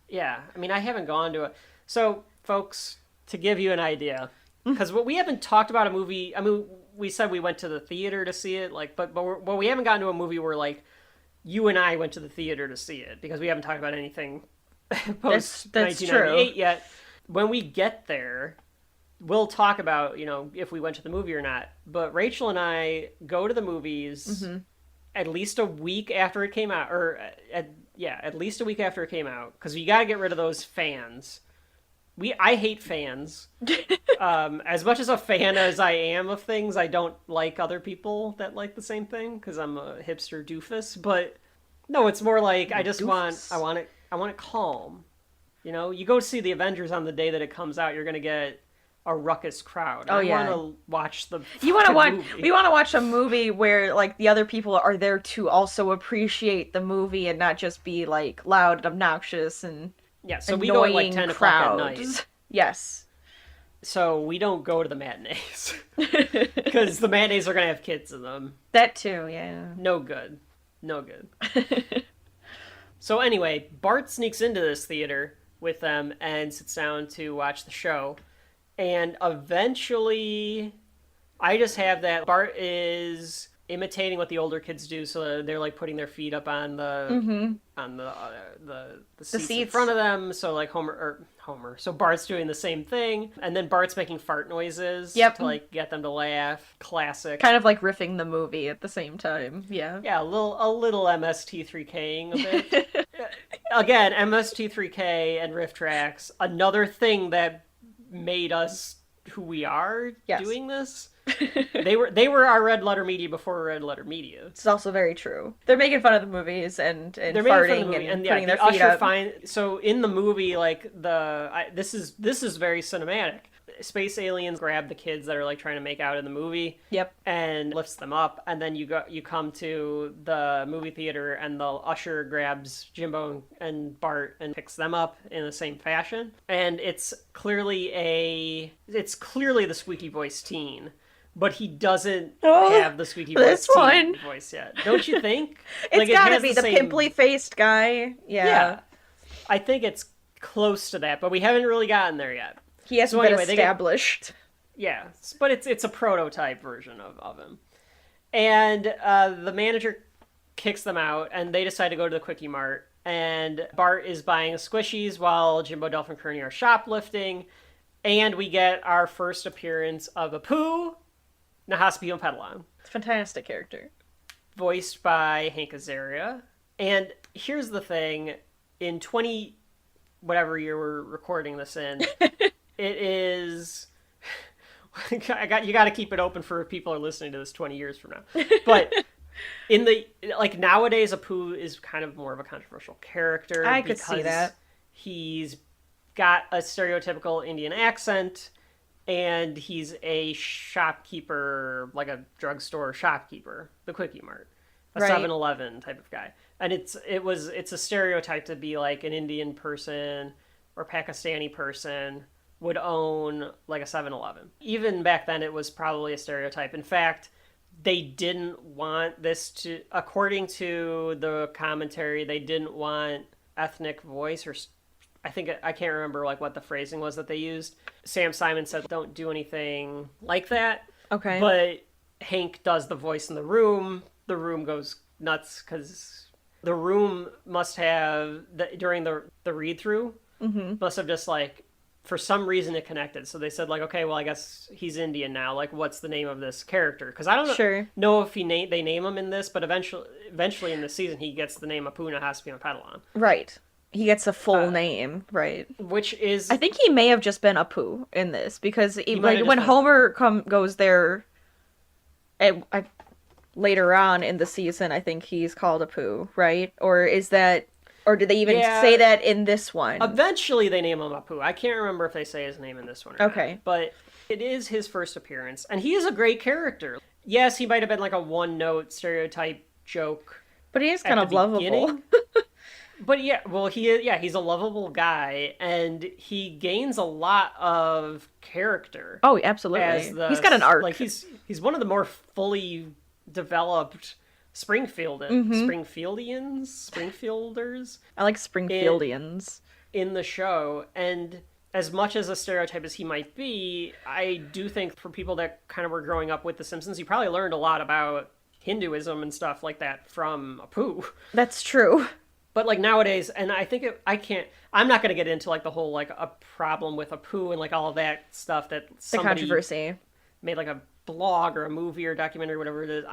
Yeah, I mean, I haven't gone to it. So, folks, to give you an idea, because we haven't talked about a movie. I mean, we said we went to the theater to see it, like, but we haven't gotten to a movie where, like, you and I went to the theater to see it, because we haven't talked about anything post 1998 yet. When we get there, we'll talk about, you know, if we went to the movie or not. But Rachel and I go to the movies at least a week after it came out, or at least a week after it came out, because you got to get rid of those fans. I hate fans. As much as a fan as I am of things, I don't like other people that like the same thing, because I'm a hipster doofus. But no, it's more like I want it calm. You know, you go see the Avengers on the day that it comes out, you're gonna get a ruckus crowd. Oh, yeah. I want to watch the. We want to watch a movie where, like, the other people are there to also appreciate the movie and not just be, like, loud and obnoxious and so we go at, like, 10 o'clock at night. Yes. So we don't go to the matinees because the matinees are gonna have kids in them. That too, yeah. No good. So anyway, Bart sneaks into this theater with them and sits down to watch the show. And eventually, I just have that Bart is imitating what the older kids do, so they're, like, putting their feet up on the seats in front of them. So, like, Homer. So Bart's doing the same thing, and then Bart's making fart noises to, like, get them to laugh. Classic. Kind of like riffing the movie at the same time. Yeah. Yeah, a little MST3K'ing a bit. Again, MST3K and riff tracks. Another thing that made us who we are doing this. They were our red letter media before red letter media. It's also very true. They're making fun of the movies and they're farting and putting their feet up. So in the movie, like, this is very cinematic. Space aliens grab the kids that are, like, trying to make out in the movie. Yep. And lifts them up, and then you come to the movie theater, and the usher grabs Jimbo and Bart and picks them up in the same fashion. And it's clearly the squeaky voice teen, but he doesn't have the squeaky voice teen voice yet. Don't you think? It's gotta be the pimply faced guy. Yeah. I think it's close to that, but we haven't really gotten there yet. He hasn't been established. Yeah, but it's a prototype version of him. And the manager kicks them out, and they decide to go to the Quickie Mart. And Bart is buying squishies while Jimbo, Dolph, and Kearney are shoplifting. And we get our first appearance of Apu, Nahaspio Pedalon. It's a fantastic character. Voiced by Hank Azaria. And here's the thing. In whatever year we're recording this in. It is. You got to keep it open for if people are listening to this 20 years from now. But in the nowadays, Apu is kind of more of a controversial character. I could see that. He's got a stereotypical Indian accent, and he's a shopkeeper, like a drugstore shopkeeper, the Quickie Mart, a 7-Eleven type of guy. And it's a stereotype to be like an Indian person or Pakistani person would own like a 7-Eleven. Even back then, it was probably a stereotype. In fact, they didn't want this to, according to the commentary, they didn't want ethnic voice, or I can't remember like what the phrasing was that they used. Sam Simon said, don't do anything like that. Okay. But Hank does the voice in the room. The room goes nuts because the room must have, during the read-through, must have just like, for some reason it connected. So they said like, okay, well, I guess he's Indian now. Like, what's the name of this character? Because I don't know if they name him in this, but eventually in this season he gets the name Apu Nahaspima Padawan. Right. He gets a full name, right? Which is... I think he may have just been Apu in this, because when Homer goes there later on in the season, I think he's called Apu, right? Or is that... Or did they even say that in this one? Eventually they name him Apu. I can't remember if they say his name in this one or not. But it is his first appearance. And he is a great character. Yes, he might have been like a one-note stereotype joke. But he is kind of lovable. But yeah, well, he's a lovable guy. And he gains a lot of character. Oh, absolutely. He's got an arc. Like, he's one of the more fully developed... Springfielders. I like Springfieldians in the show. And as much as a stereotype as he might be, I do think for people that kind of were growing up with The Simpsons, you probably learned a lot about Hinduism and stuff like that from Apu. That's true. But like nowadays, and I think I'm not going to get into like the whole like a problem with Apu and like all of that stuff that somebody the controversy made like a blog or a movie or documentary, whatever it is.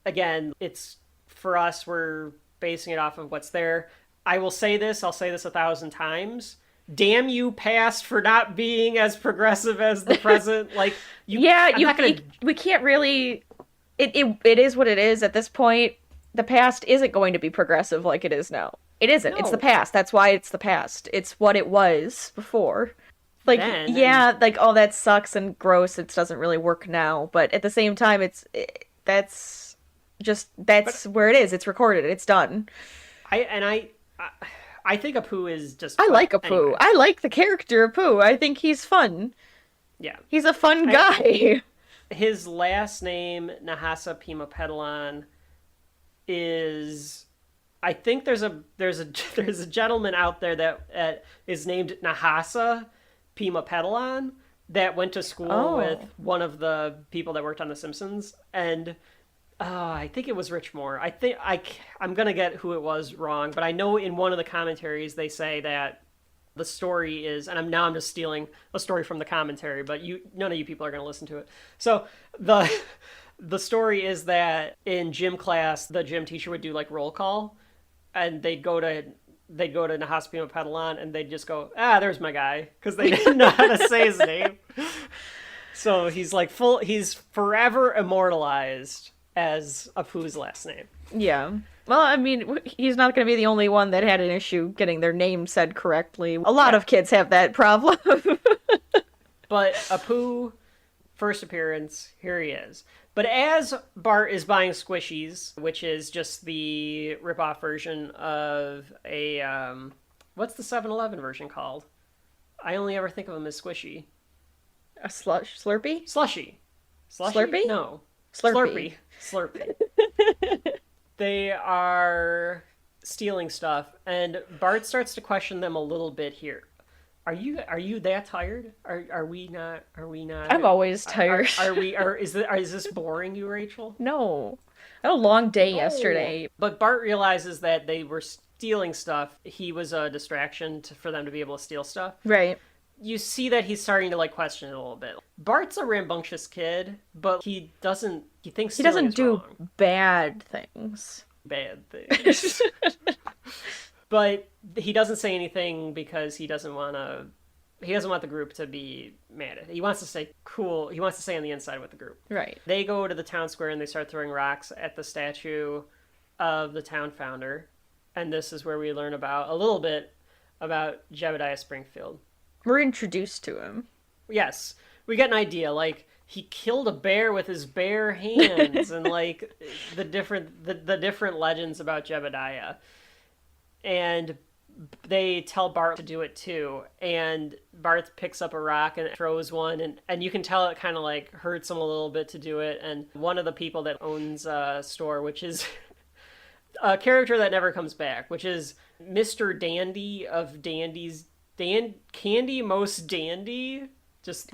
Again, it's for us, we're basing it off of what's there. I'll say this 1,000 times. Damn you, past, for not being as progressive as the present. Like, we can't really. It is what it is at this point. The past isn't going to be progressive like it is now. It isn't. No. It's the past. That's why it's the past. It's what it was before. Like, like, oh, that sucks and gross. It doesn't really work now. But at the same time, that's where it is. It's recorded. It's done. I think Apu is just... I like Apu. Anyway. I like the character Apu. I think he's fun. Yeah. He's a fun guy. His last name, Nahasa Pima Padawan, is... I think there's a gentleman out there that is named Nahasa Pima Padawan that went to school with one of the people that worked on The Simpsons, and... I think it was Rich Moore. I think I'm going to get who it was wrong, but I know in one of the commentaries they say that the story is, and I'm just stealing a story from the commentary, but none of you people are going to listen to it. So the story is that in gym class, the gym teacher would do like roll call, and they'd go to Nahaspima Padawan, and they'd just go, there's my guy, because they didn't know how to say his name. So he's like he's forever immortalized as Apu's last name. Yeah. Well, I mean, he's not going to be the only one that had an issue getting their name said correctly. A lot of kids have that problem. But Apu, first appearance, here he is. But as Bart is buying squishies, which is just the rip-off version of a... what's the 7-Eleven version called? I only ever think of them as squishy. A Slurpee? Slushy. Slurpee? No. Slurpee. They are stealing stuff, and Bart starts to question them a little bit here. Are you that tired? Are we not? I'm always tired. Is this boring you, Rachel? No. I had a long day yesterday. But Bart realizes that they were stealing stuff. He was a distraction for them to be able to steal stuff. Right. You see that he's starting to like question it a little bit. Bart's a rambunctious kid, but he thinks he doesn't do wrong. bad things. Bad things. But he doesn't say anything because he doesn't want the group to be mad at it. He wants to stay cool. He wants to stay on the inside with the group. Right. They go to the town square and they start throwing rocks at the statue of the town founder. And this is where we learn a little bit about Jebediah Springfield. We're introduced to him. Yes. We get an idea, like, he killed a bear with his bare hands, and, like, the different legends about Jebediah. And they tell Bart to do it, too. And Bart picks up a rock and throws one, and you can tell it kind of, like, hurts him a little bit to do it. And one of the people that owns a store, which is a character that never comes back, which is Mr. Dandy of Dandy's... Candy Most Dandy?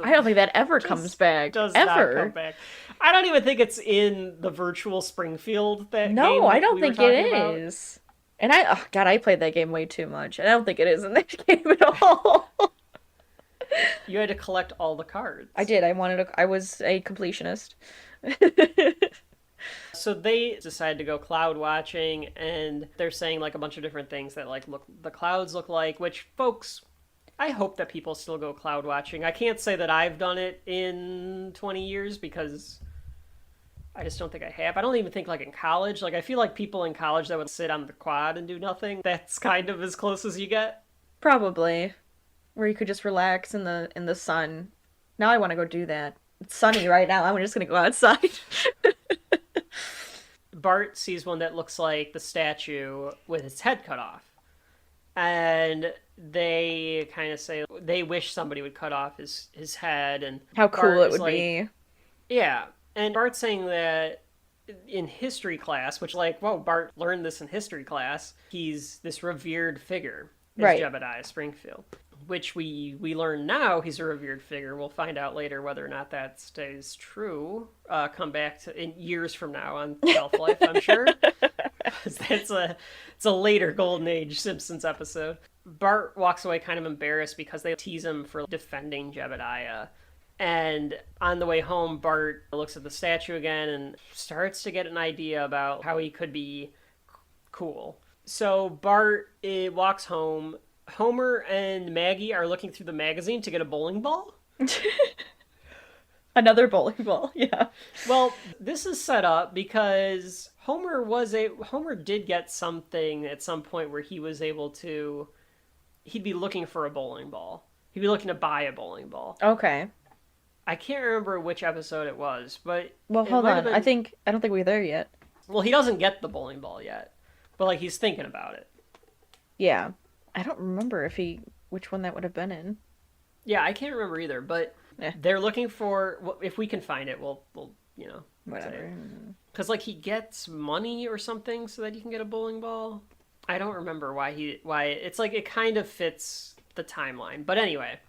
I don't think that ever comes back. Does ever. not come back. I don't even think it's in the virtual Springfield game I don't think it about. is. And I played that game way too much. And I don't think it is in that game at all. You had to collect all the cards. I did. I was a completionist. So they decided to go cloud watching, and they're saying like a bunch of different things that like the clouds look like, which folks, I hope that people still go cloud watching. I can't say that I've done it in 20 years because I just don't think I have. I don't even think like in college. Like I feel like people in college that would sit on the quad and do nothing, that's kind of as close as you get. Probably. Where you could just relax in the sun. Now I want to go do that. It's sunny right now. I'm just going to go outside. Bart sees one that looks like the statue with its head cut off. And they kind of say they wish somebody would cut off his head. And how cool it would be. Yeah. And Bart's saying that in history class, which like, whoa, Bart learned this in history class. He's this revered figure, is right. Jebediah Springfield. Which we learn now he's a revered figure. We'll find out later whether or not that stays true. Come back to in years from now on Shelf Life, I'm sure. It's a later Golden Age Simpsons episode. Bart walks away kind of embarrassed because they tease him for defending Jebediah. And on the way home, Bart looks at the statue again and starts to get an idea about how he could be cool. So Bart walks home. Homer and Maggie are looking through the magazine to get a bowling ball. Another bowling ball, yeah. Well, this is set up because Homer did get something at some point where he was able to... He'd be looking for a bowling ball. He'd be looking to buy a bowling ball. Okay. I can't remember which episode it was, but... Well, hold on. Been... I don't think we're there yet. Well, he doesn't get the bowling ball yet. But, like, he's thinking about it. Yeah. I don't remember which one that would have been in. Yeah, I can't remember either, but they're looking for... Well, if we can find it, we'll whatever. Because, like, he gets money or something so that he can get a bowling ball. I don't remember why it's like it kind of fits the timeline. But anyway,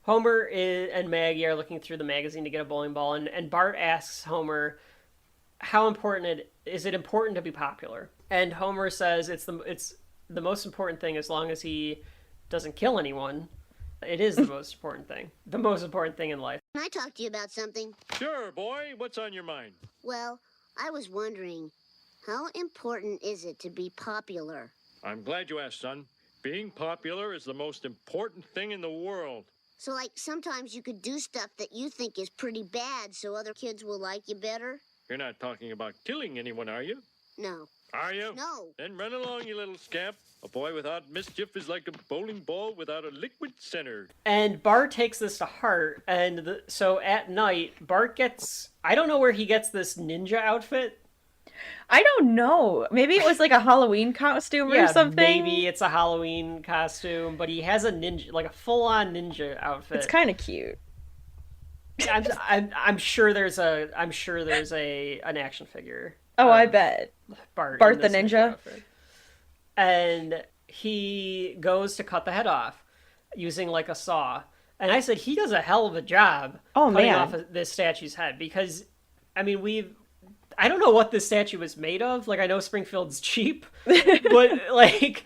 Homer and Maggie are looking through the magazine to get a bowling ball, and Bart asks Homer, how important is it important to be popular? And Homer says it's the most important thing as long as he doesn't kill anyone. It is the most important thing. The most important thing in life. Can I talk to you about something? Sure, boy. What's on your mind? Well, I was wondering, how important is it to be popular? I'm glad you asked, son. Being popular is the most important thing in the world. So, like, sometimes you could do stuff that you think is pretty bad so other kids will like you better? You're not talking about killing anyone, are you? No. Are you? No. Then run along, you little scamp. A boy without mischief is like a bowling ball without a liquid center. And Bart takes this to heart, and so at night, Bart gets... I don't know where he gets this ninja outfit. I don't know. Maybe it was like a Halloween costume or something. Maybe it's a Halloween costume, but he has a ninja, like a full-on ninja outfit. It's kind of cute. I'm sure there's an action figure. Oh, I bet. Bart the Ninja. And he goes to cut the head off using like a saw. And I said he does a hell of a job cutting off this statue's head because, I mean, I don't know what this statue was made of. Like, I know Springfield's cheap, but like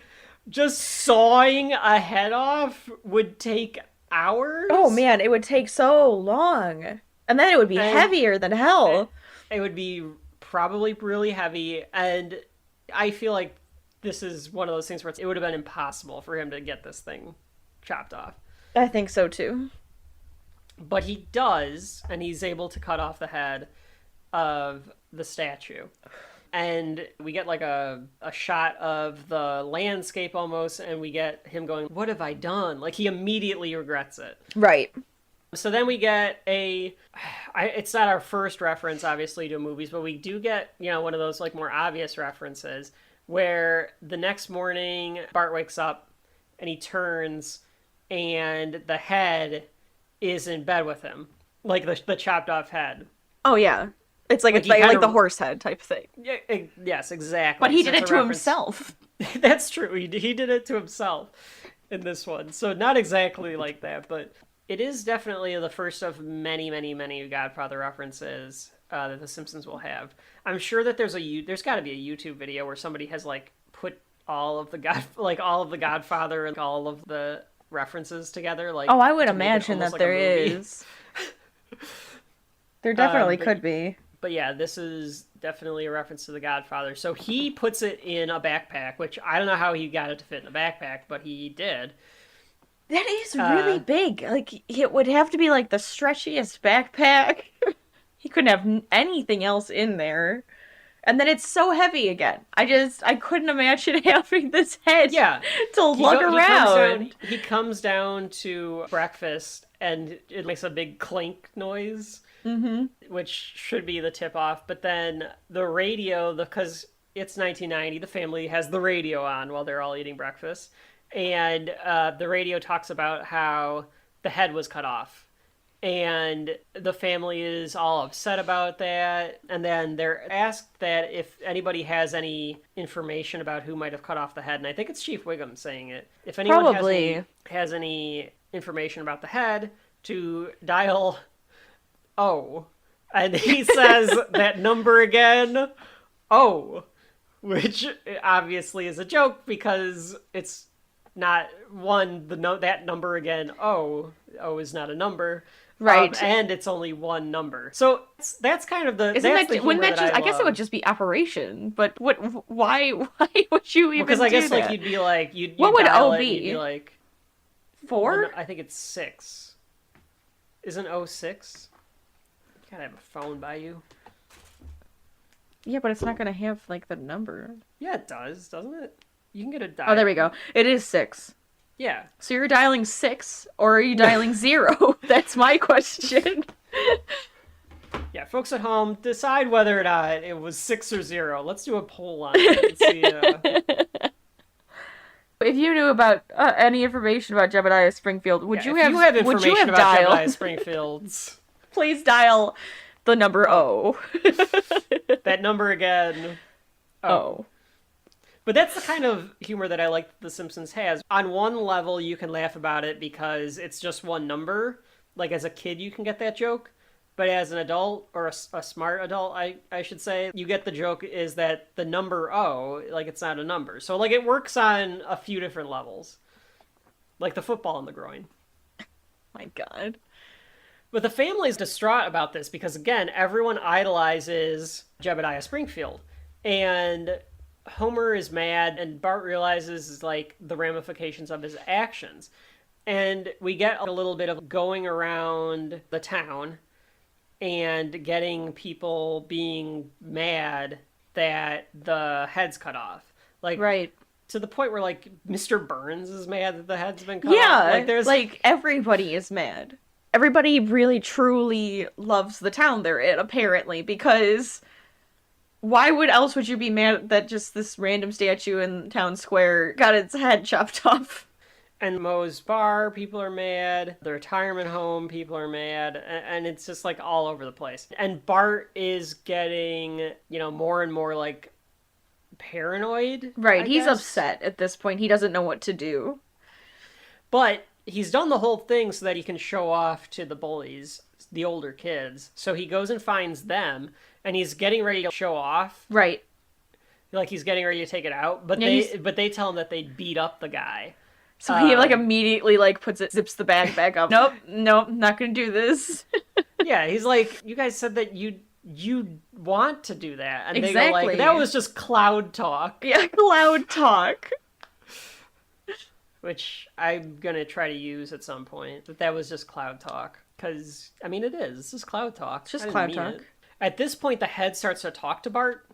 just sawing a head off would take hours. Oh man, it would take so long. And then it would be heavier than hell. It would be probably really heavy, and I feel like this is one of those things where it would have been impossible for him to get this thing chopped off. I think so too. But he does, and he's able to cut off the head of the statue. And we get like a shot of the landscape almost, and we get him going, what have I done? Like, he immediately regrets it. Right. So then we get it's not our first reference, obviously, to movies, but we do get, one of those like more obvious references where the next morning Bart wakes up and he turns and the head is in bed with him. Like the chopped off head. Oh, yeah. It's like the horse head type thing. Yeah, yes, exactly. But he did it to himself. That's true. He did it to himself in this one. So not exactly like that, but it is definitely the first of many, many, many Godfather references that The Simpsons will have. I'm sure that there's got to be a YouTube video where somebody has like put all of the Godfather and all of the references together. Like, I would imagine that there is. There definitely could be. But yeah, this is definitely a reference to The Godfather. So he puts it in a backpack, which I don't know how he got it to fit in a backpack, but he did. That is really big. Like, it would have to be like the stretchiest backpack. He couldn't have anything else in there. And then it's so heavy again. I couldn't imagine having this head to lug around. He comes down to breakfast and it makes a big clink noise. Mm-hmm. Which should be the tip off, but then the radio, because it's 1990, the family has the radio on while they're all eating breakfast, and the radio talks about how the head was cut off, and the family is all upset about that, and then they're asked that if anybody has any information about who might have cut off the head, and I think it's Chief Wiggum saying it. If anyone has any information about the head, to dial and he says that number again, which obviously is a joke because it's not that number again. Is not a number, right? And it's only one number. So that's kind of the. I guess it would just be operation, but why would you even? Because I guess that? like you'd be like you'd. What would O be? You'd be like 4? I think it's 6. Isn't 06? Gotta have a phone by you. Yeah, but it's not gonna have like the number. Yeah, it does, doesn't it? You can get a dial. Oh, there we go. It is 6. Yeah. So you're dialing 6 or are you dialing 0? That's my question. Yeah, folks at home, decide whether or not it was 6 or 0. Let's do a poll on it and see. If you knew about any information about Jebediah Springfield, would you have information about dialed Jebediah Springfield's? Please dial the number O. That number again. O. But that's the kind of humor that I like that The Simpsons has. On one level, you can laugh about it because it's just one number. Like, as a kid, you can get that joke. But as an adult, or a smart adult, I should say, you get the joke is that the number O, like, it's not a number. So, like, it works on a few different levels. Like the football in the groin. My God. But the family's distraught about this because, again, everyone idolizes Jebediah Springfield. And Homer is mad, and Bart realizes, like, the ramifications of his actions. And we get a little bit of going around the town and getting people being mad that the head's cut off. Like, right. To the point where, like, Mr. Burns is mad that the head's been cut off. Yeah, like, everybody is mad. Everybody really, truly loves the town they're in, apparently, because why else would you be mad that just this random statue in town square got its head chopped off? And Moe's bar, people are mad. The retirement home, people are mad. And it's just, like, all over the place. And Bart is getting, more and more, like, paranoid. Right, he's upset at this point. He doesn't know what to do. But he's done the whole thing so that he can show off to the bullies, the older kids. So he goes and finds them, and he's getting ready to show off. Right. Like, he's getting ready to take it out. But they tell him that they beat up the guy. So he, like, immediately, like, zips the bag back up. Nope, not gonna do this. Yeah, he's like, you guys said that you'd you want to do that. And Exactly. they go like, that was just cloud talk. Yeah, cloud talk. Which I'm going to try to use at some point. That was just cloud talk. Because, I mean, it is. It's just cloud talk. It's just I didn't cloud mean talk. it. At this point, the head starts to talk to Bart.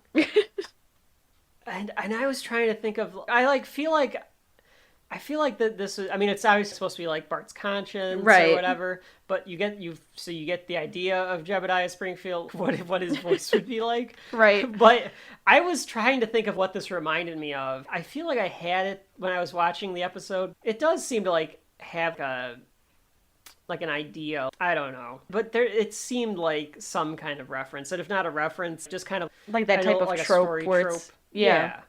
and I was trying to think of... I feel like that this is... I mean, it's obviously supposed to be like Bart's conscience or whatever. But you get the idea of Jebediah Springfield, what his voice would be like. Right. But I was trying to think of what this reminded me of. I feel like I had it when I was watching the episode. It does seem to have an idea. I don't know. But it seemed like some kind of reference. And if not a reference, just kind of... Like that type of trope where it's... Yeah.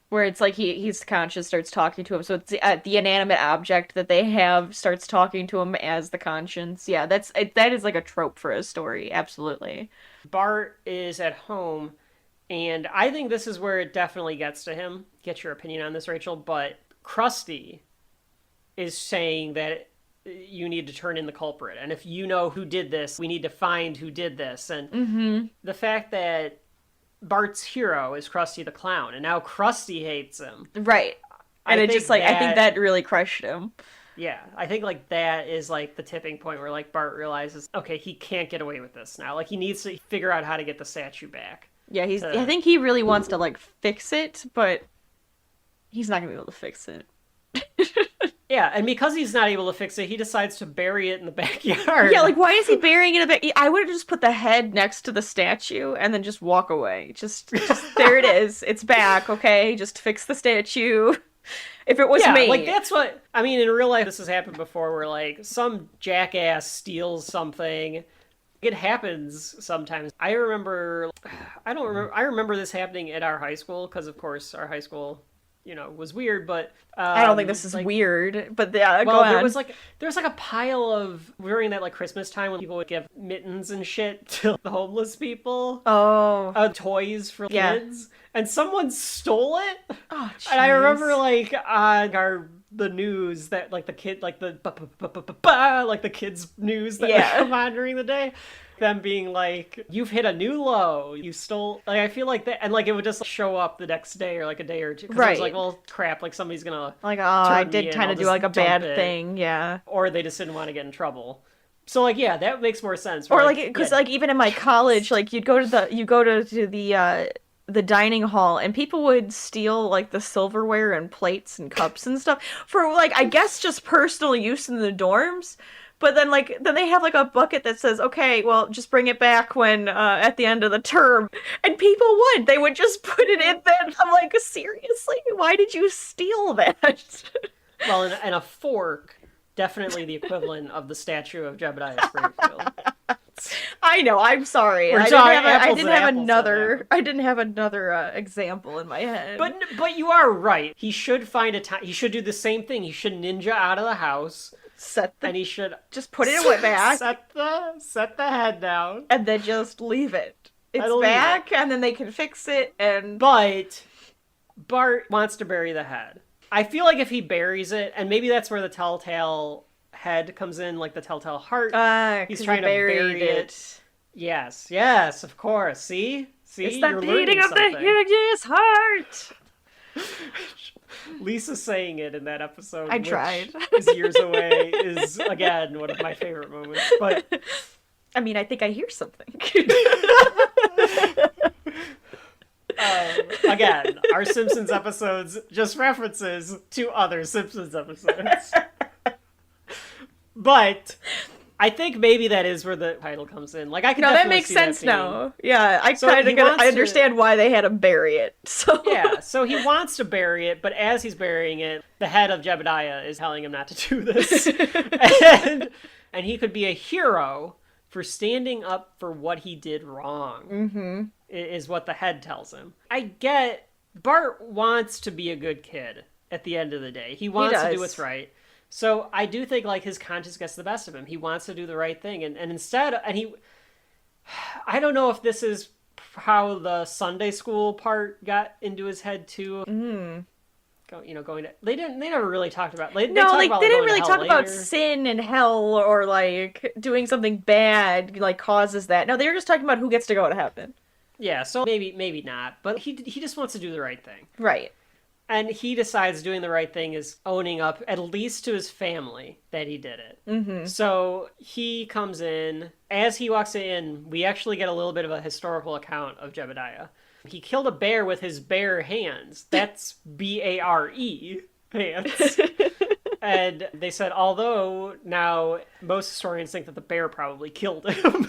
Where it's like he's conscious, starts talking to him. So it's the inanimate object that they have starts talking to him as the conscience. Yeah, that is like a trope for a story. Absolutely. Bart is at home, and I think this is where it definitely gets to him. Get your opinion on this, Rachel. But Krusty is saying that you need to turn in the culprit. And if you know who did this, we need to find who did this. And the fact that Bart's hero is Krusty the Clown, and now Krusty hates him. Right. And I think that really crushed him. Yeah, I think that is the tipping point where Bart realizes, okay, he can't get away with this now. He needs to figure out how to get the statue back. Yeah, I think he really wants to fix it, but he's not gonna be able to fix it. Yeah, and because he's not able to fix it, he decides to bury it in the backyard. Yeah, why is he burying it in the back? I would have just put the head next to the statue and then just walk away. Just there it is. It's back, okay? Just fix the statue. If it was me. That's what... I mean, in real life, this has happened before where, some jackass steals something. It happens sometimes. I remember this happening at our high school, because, of course, our high school... was weird, but I don't think this is weird, but yeah, well, go on. there was a pile of during that Christmas time when people would give mittens and shit to the homeless people. Oh, toys for kids, and someone stole it. Oh, and I remember on the news that the kid the kids news that would come on during the day. Them being you've hit a new low, you stole, I feel like that, and it would just show up the next day or a day or two, because it was well, crap, somebody's gonna I did kind of do a bad thing, yeah, or they just didn't want to get in trouble. So yeah, that makes more sense. Or because even in my college, you go to the dining hall, and people would steal the silverware and plates and cups and stuff for I guess just personal use in the dorms. But then they have a bucket that says, okay, well, just bring it back when at the end of the term. And people they would just put it in there. I'm seriously? Why did you steal that? Well, and a fork, definitely the equivalent of the statue of Jebediah Springfield. I know, I'm sorry. I didn't have another example in my head. But you are right. He should find he should do the same thing. He should ninja out of the house. And he should just put it back. Set the head down. And then just leave it. It's back, and then they can fix it, But Bart wants to bury the head. I feel if he buries it, and maybe that's where the telltale head comes in, the telltale heart. He's trying to bury it. Yes, of course. See? It's the beating of the hideous heart! Lisa saying it in that episode, I tried. Is years away, is again one of my favorite moments. But I mean, I think I hear something. Again, our Simpsons episodes just references to other Simpsons episodes. But I think maybe that is where the title comes in. I can that makes sense now. Yeah, I understand why they had to bury it. So yeah, so he wants to bury it, but as he's burying it, the head of Jebediah is telling him not to do this, and he could be a hero for standing up for what he did wrong. Mm-hmm. Is what the head tells him. I get Bart wants to be a good kid at the end of the day. He wants to do what's right. So I do think his conscience gets the best of him. He wants to do the right thing, and instead, I don't know if this is how the Sunday school part got into his head too. going to... They never really talked about... They No, talked like, about, they didn't going to really hell talk about later. sin and hell or, like, doing something bad, like, causes that. No, they were just talking about who gets to go to heaven. Yeah, so maybe not, but he just wants to do the right thing. Right. And he decides doing the right thing is owning up, at least to his family, that he did it. Mm-hmm. So he comes in. As he walks in, we actually get a little bit of a historical account of Jebediah. He killed a bear with his bare hands. That's B-A-R-E, hands. And they said, although now most historians think that the bear probably killed him.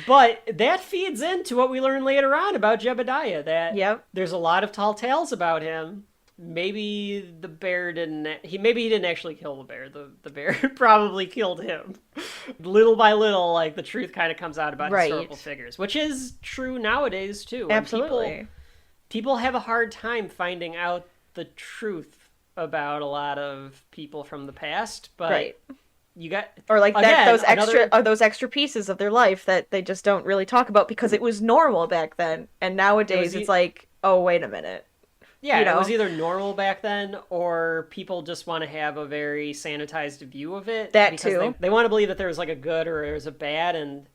But that feeds into what we learn later on about Jebediah, that there's a lot of tall tales about him. Maybe the bear didn't... Maybe he didn't actually kill the bear. The bear probably killed him. Little by little, like, the truth kind of comes out about historical figures, which is true nowadays, too. And Absolutely. People have a hard time finding out the truth about a lot of people from the past, but... You got, or like again, those extra pieces of their life that they just don't really talk about because it was normal back then, and nowadays it's like, oh, wait a minute. Yeah, you know? It was either normal back then, or people just want to have a very sanitized view of it. That because too. They want to believe that there was like a good or there's a bad, and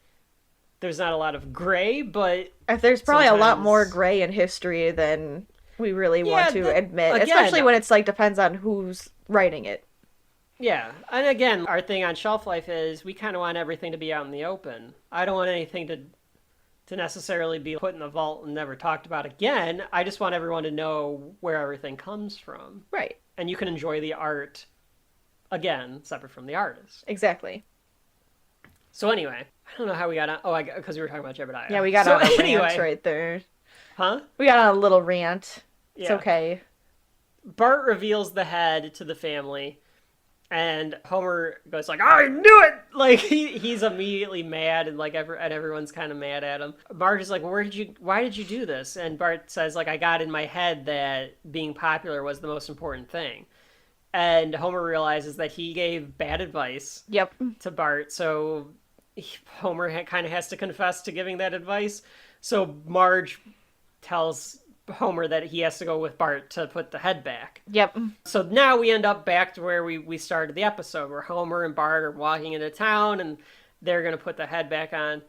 there's not a lot of gray, but there's probably a lot more gray in history than we really want to admit, again, especially when it's like depends on who's writing it. Yeah, and again, our thing on Shelf Life is we kind of want everything to be out in the open. I don't want anything to necessarily be put in the vault and never talked about again. I just want everyone to know where everything comes from. Right. And you can enjoy the art, again, separate from the artist. Exactly. So anyway, I don't know how we got on... Oh, because we were talking about Jebediah. Yeah, we got on a rant right there. Huh? We got on a little rant. It's Yeah. okay. Bart reveals the head to the family, and Homer goes like, I knew it! Like, he's immediately mad, and like and everyone's kind of mad at him. Bart is like, why did you do this? And Bart says, like, I got in my head that being popular was the most important thing. And Homer realizes that he gave bad advice to Bart, so Homer kind of has to confess to giving that advice. So Marge tells Homer that he has to go with Bart to put the head back. Yep. So now we end up back to where we started the episode, where Homer and Bart are walking into town and they're going to put the head back on.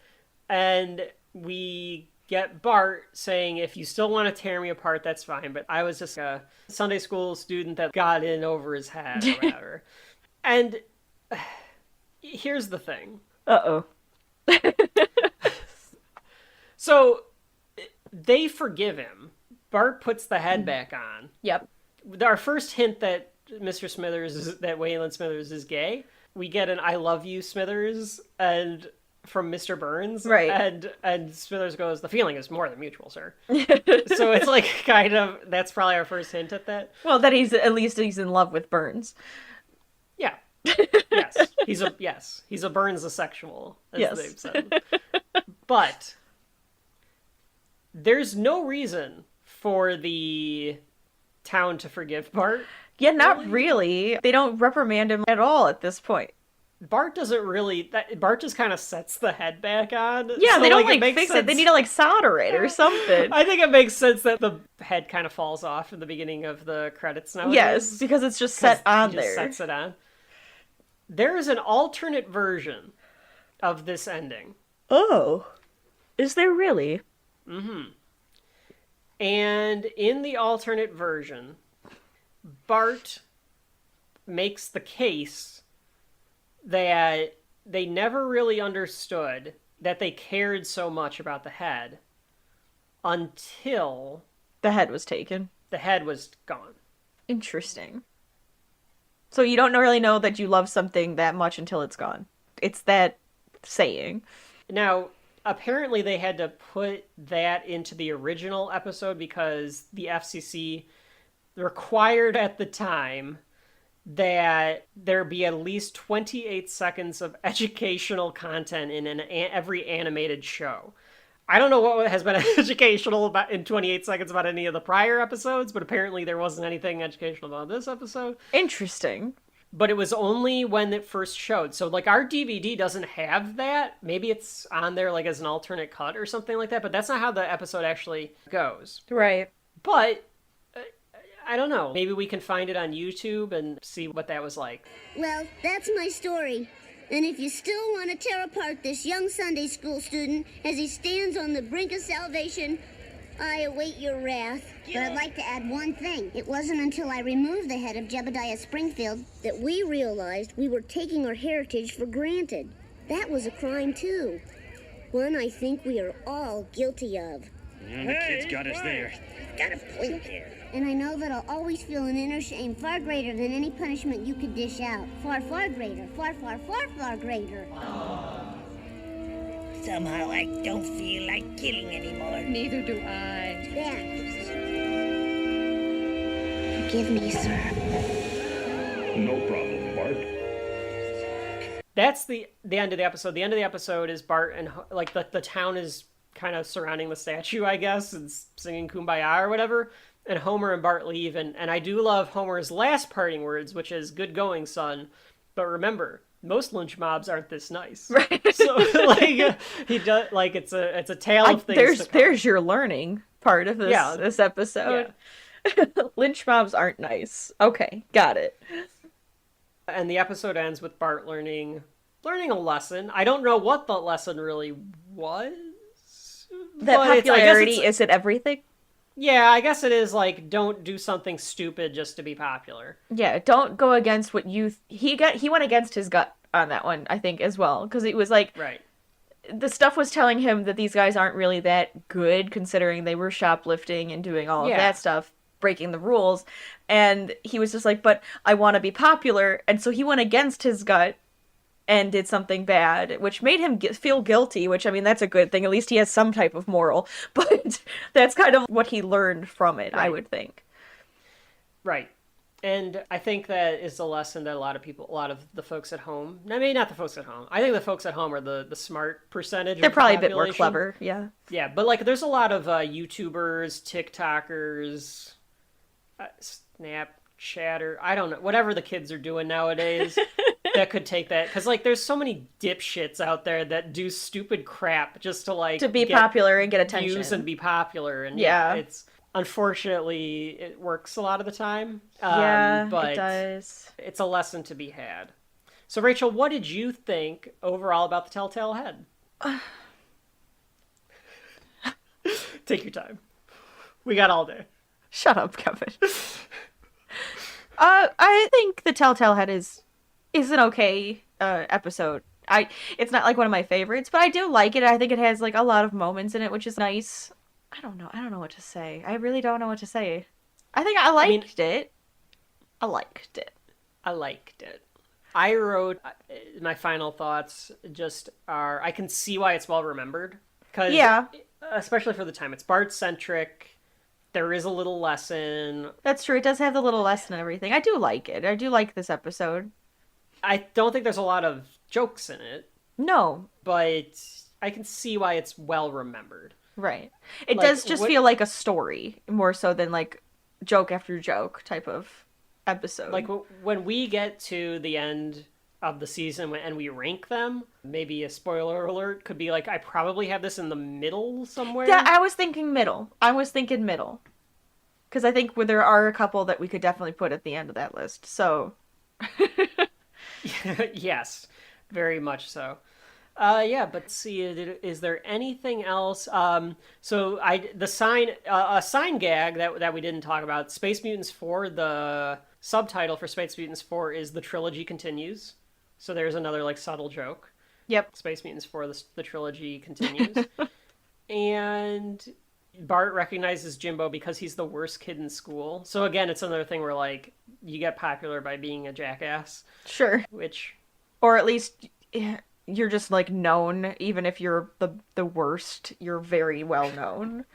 And we get Bart saying, if you still want to tear me apart, that's fine, but I was just a Sunday school student that got in over his head or whatever. And here's the thing. Uh-oh. So they forgive him. Bart puts the head back on. Yep. Our first hint that Mr. Smithers, that Waylon Smithers is gay, we get an I love you, Smithers, and from Mr. Burns. Right. And Smithers goes, the feeling is more than mutual, sir. So it's like kind of, that's probably our first hint at that. Well, that he's in love with Burns. Yeah. Yes. He's a Burns asexual, as they've said. But there's no reason for the town to forgive Bart. Yeah, not really. They don't reprimand him at all at this point. Bart doesn't really... Bart just kind of sets the head back on. Yeah, so, they don't, fix fix it. They need to, solder it or something. I think it makes sense that the head kind of falls off in the beginning of the credits nowadays. Yes, because it's just set on he just there. Sets it on. There is an alternate version of this ending. Oh. Is there really? Mm-hmm. And in the alternate version, Bart makes the case that they never really understood that they cared so much about the head until the head was taken. The head was gone. Interesting. So you don't really know that you love something that much until it's gone. It's that saying. Now, apparently they had to put that into the original episode because the FCC required at the time that there be at least 28 seconds of educational content in every animated show. I don't know what has been educational about in 28 seconds about any of the prior episodes, but apparently there wasn't anything educational about this episode. Interesting. But it was only when it first showed. So, our DVD doesn't have that. Maybe it's on there, as an alternate cut or something like that, but that's not how the episode actually goes. Right. But I don't know. Maybe we can find it on YouTube and see what that was like. Well, that's my story. And if you still want to tear apart this young Sunday school student as he stands on the brink of salvation, I await your wrath. But I'd like to add one thing. It wasn't until I removed the head of Jebediah Springfield that we realized we were taking our heritage for granted. That was a crime, too. One I think we are all guilty of. Yeah, the kid's got us there. Got a point there. And I know that I'll always feel an inner shame far greater than any punishment you could dish out. Far, far greater. Far, far, far, far greater. Somehow I don't feel like killing anymore. Neither do I. There. Forgive me, sir. No problem, Bart. That's the end of the episode. The end of the episode is Bart and, like, the town is kind of surrounding the statue, I guess, and singing Kumbaya or whatever. And Homer and Bart leave, and I do love Homer's last parting words, which is, "Good going, son. But remember, most lynch mobs aren't this nice." Right. So, like, he does, like, it's a tale of things. There's your learning part of this episode. Yeah. Lynch mobs aren't nice. Okay, got it. And the episode ends with Bart learning a lesson. I don't know what the lesson really was. That popularity isn't everything? Yeah, I guess it is, like, don't do something stupid just to be popular. Yeah, don't go against what he went against his gut on that one, I think, as well, because it was like, right, the stuff was telling him that these guys aren't really that good, considering they were shoplifting and doing all of that stuff, breaking the rules, and he was just like, but I want to be popular, and so he went against his gut and did something bad, which made him feel guilty, which, I mean, that's a good thing. At least he has some type of moral. But that's kind of what he learned from it, right. I would think. Right. And I think that is the lesson that a lot of the folks at home, I mean, not the folks at home. I think the folks at home are the smart percentage. They're probably a bit more clever, yeah. Yeah, but, like, there's a lot of YouTubers, TikTokers, Snapchatter, I don't know, whatever the kids are doing nowadays. That could take that, because, like, there's so many dipshits out there that do stupid crap just to, like, to be popular and get attention, views and be popular, and it's unfortunately it works a lot of the time. But it does. It's a lesson to be had. So, Rachel, what did you think overall about the Telltale Head? Take your time. We got all day. Shut up, Kevin. I think the Telltale Head is an okay episode. It's not like one of my favorites, but I do like it. I think it has like a lot of moments in it, which is nice. I don't know what to say. I really don't know what to say. I think I liked it. I liked it. I wrote my final thoughts just are, I can see why it's well remembered. Cause especially for the time. It's Bart-centric. There is a little lesson. That's true. It does have the little lesson and everything. I do like it. I do like this episode. I don't think there's a lot of jokes in it. No. But I can see why it's well remembered. Right. It does just feel like a story, more so than like joke after joke type of episode. Like when we get to the end of the season and we rank them, maybe a spoiler alert could be like, I probably have this in the middle somewhere. Yeah, I was thinking middle. Because I think there are a couple that we could definitely put at the end of that list. So... Yes, very much so. But see, is there anything else? A sign gag that we didn't talk about. Space Mutants 4, the subtitle for Space Mutants 4 is The Trilogy Continues. So there's another like subtle joke. Yep. Space Mutants 4, the trilogy continues. And Bart recognizes Jimbo because he's the worst kid in school. So again, it's another thing where like you get popular by being a jackass. Sure. Or at least you're just like known, even if you're the worst, you're very well known.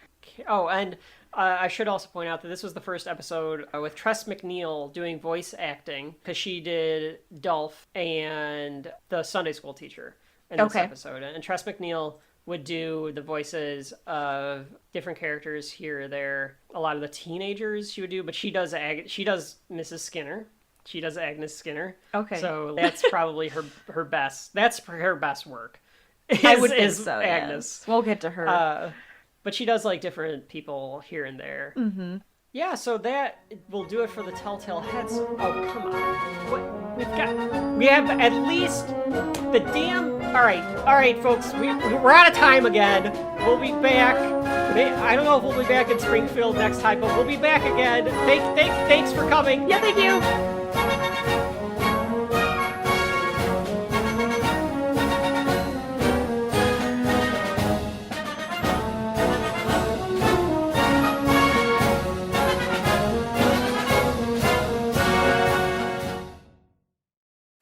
Oh, and I should also point out that this was the first episode with Tress MacNeille doing voice acting, because she did Dolph and the Sunday school teacher in this episode. And Tress MacNeille would do the voices of different characters here or there. A lot of the teenagers she would do, but she does Mrs. Skinner. She does Agnes Skinner. Okay. So that's probably her best. That's her best work. I would think so, Agnes. Yes. We'll get to her. But she does like different people here and there. Mm-hmm. Yeah, so that will do it for the Telltale Heads. Oh, come on. We have at least the damn... All right, folks. We're out of time again. We'll be back. I don't know if we'll be back in Springfield next time, but we'll be back again. Thanks for coming. Yeah, thank you.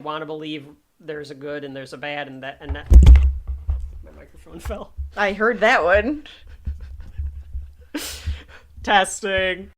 Want to believe there's a good and there's a bad, and that my microphone fell. I heard that one. Testing.